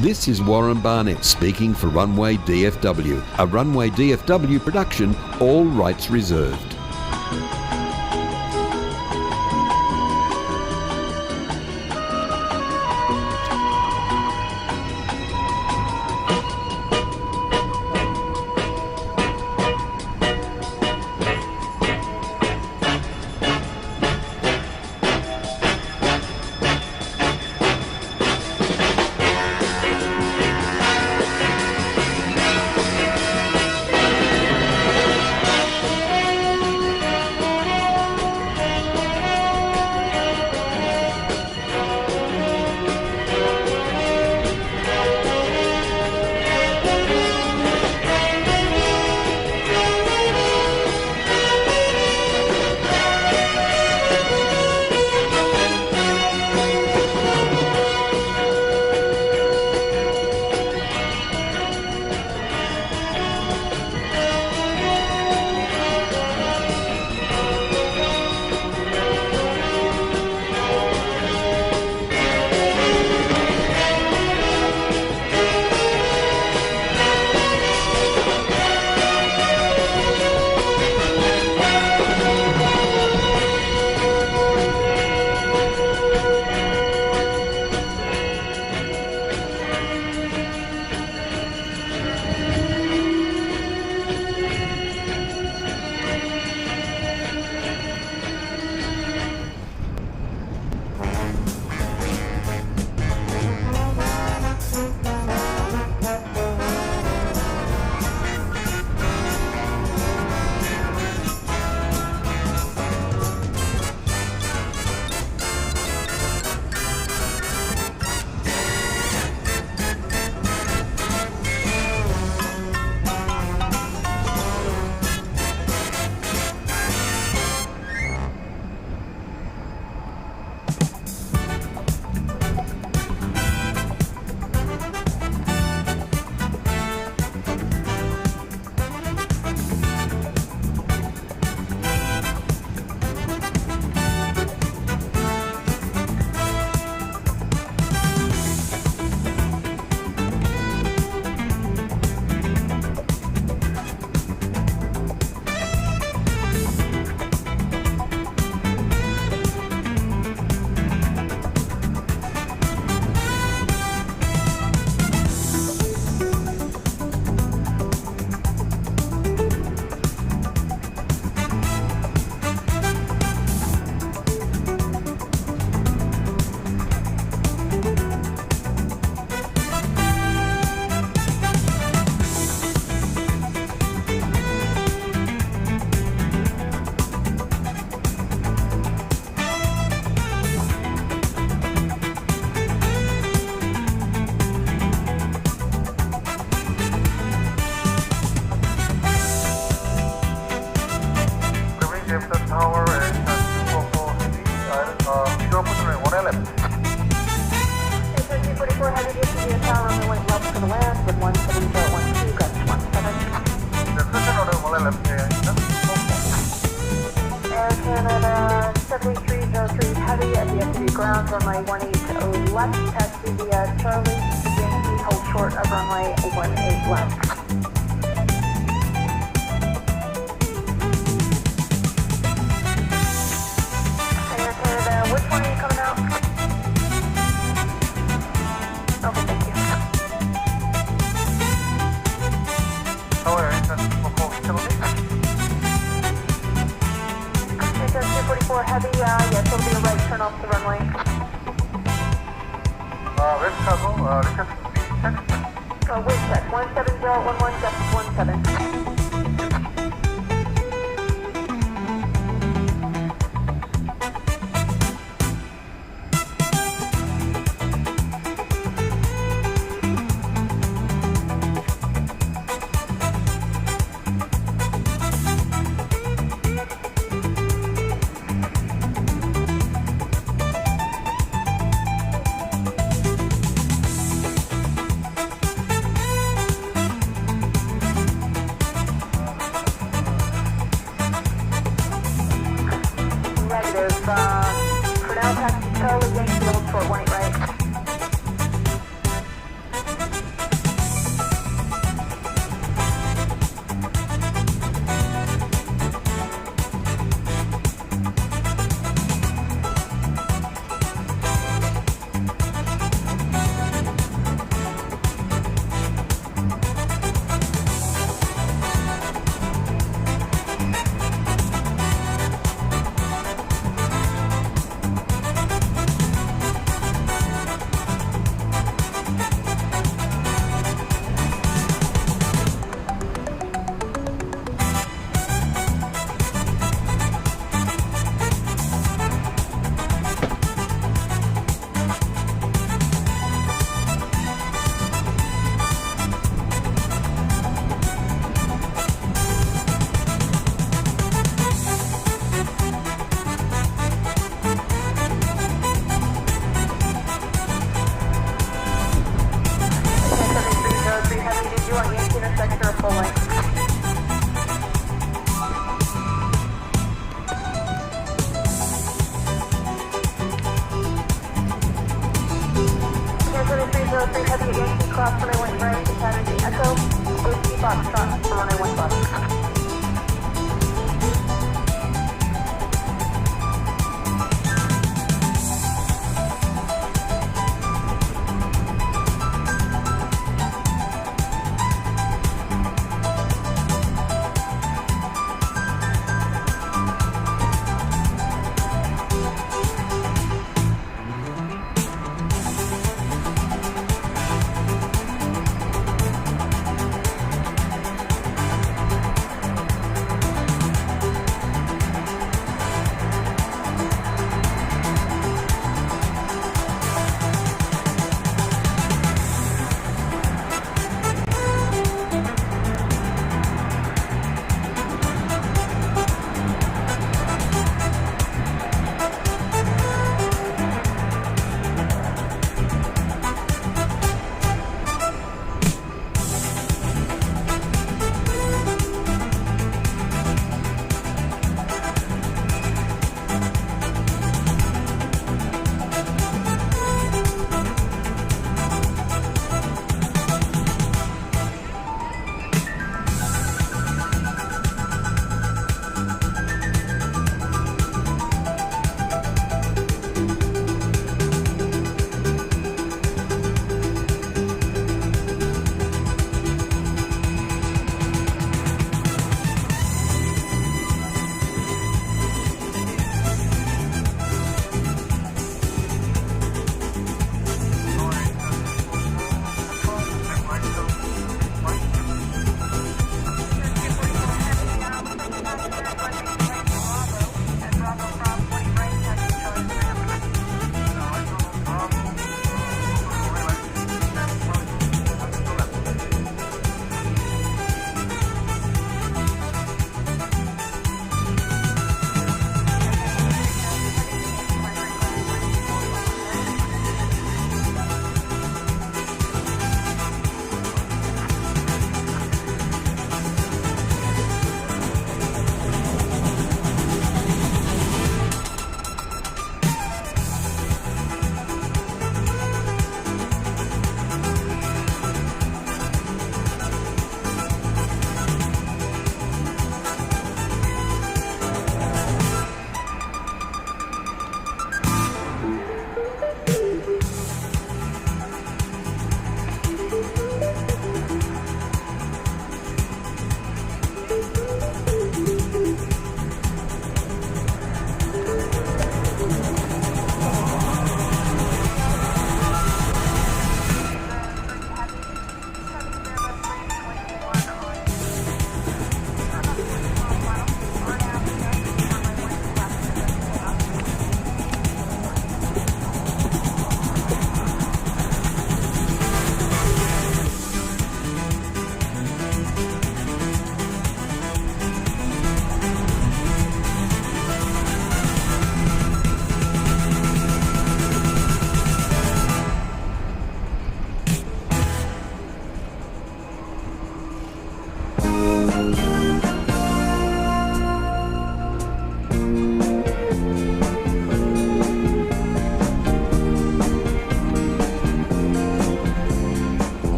This is Warren Barnett speaking for Runway DFW, a Runway DFW production, all rights reserved. left. Okay, 244 heavy DFW tower, runway one left for the land with 17012, gust 17. Description order, one left. Air Canada 7303 heavy at DFW ground, runway 18 left, taxi via Charlie, Yankee, hold short of runway 18 left. Air Canada, which one are you coming out? Okay, thank you. Oh, Air Canada, for utility. 244 heavy, yes, it'll be a right turn off the runway. Red Chicago, request speed check. Wind check, 17011, gust 17. Negative. For now, taxi Charlie, Yankee, hold short 18 right. Heavy Yankee cross runway 1 right, Academy Echo, Whiskey Foxtrot for runway 1 bus.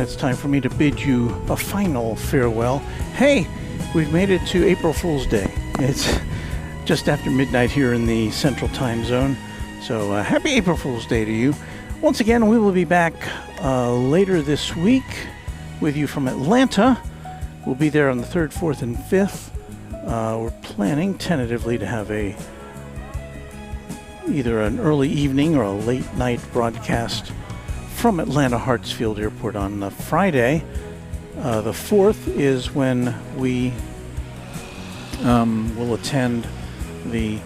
it's time for me to bid you a final farewell. Hey, we've made it to April Fool's Day. It's just after midnight here in the Central Time Zone. So happy April Fool's Day to you. Once again, we will be back later this week with you from Atlanta. We'll be there on the 3rd, 4th, and 5th. We're planning tentatively to have either an early evening or a late night broadcast from Atlanta Hartsfield Airport on Friday. The 4th is when we will attend the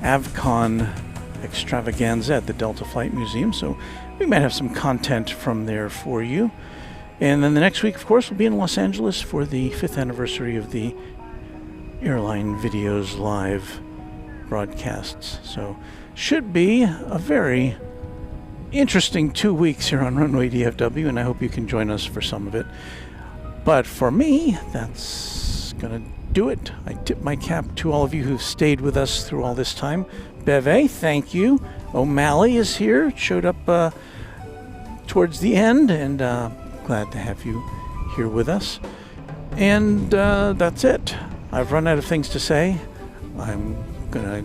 Avcon extravaganza at the Delta Flight Museum, so we might have some content from there for you. And then the next week, of course, we'll be in Los Angeles for the 5th anniversary of the Airline Videos Live broadcasts. So should be a very interesting 2 weeks here on Runway DFW, and I hope you can join us for some of it. But for me, that's gonna do it. I tip my cap to all of you who've stayed with us through all this time. Beve, thank you. O'Malley is here, showed up towards the end, and glad to have you here with us. And that's it. I've run out of things to say. I'm gonna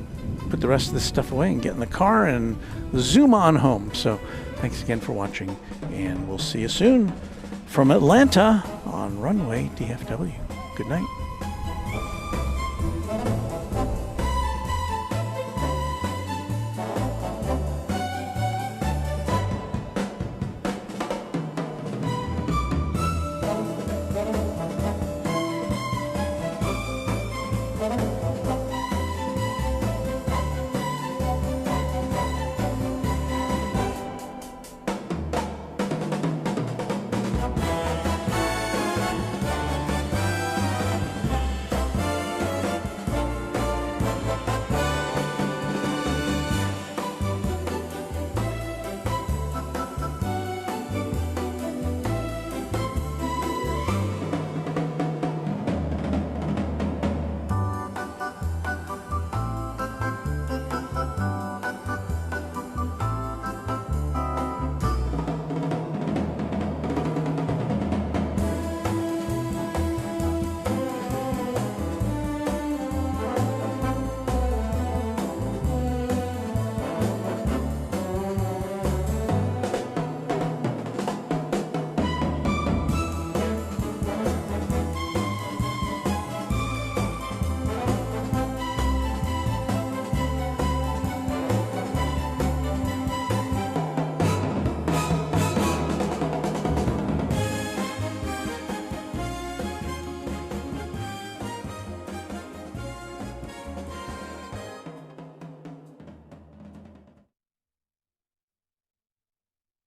put the rest of this stuff away and get in the car and zoom on home. So thanks again for watching, and we'll see you soon from Atlanta on Runway DFW. Good night.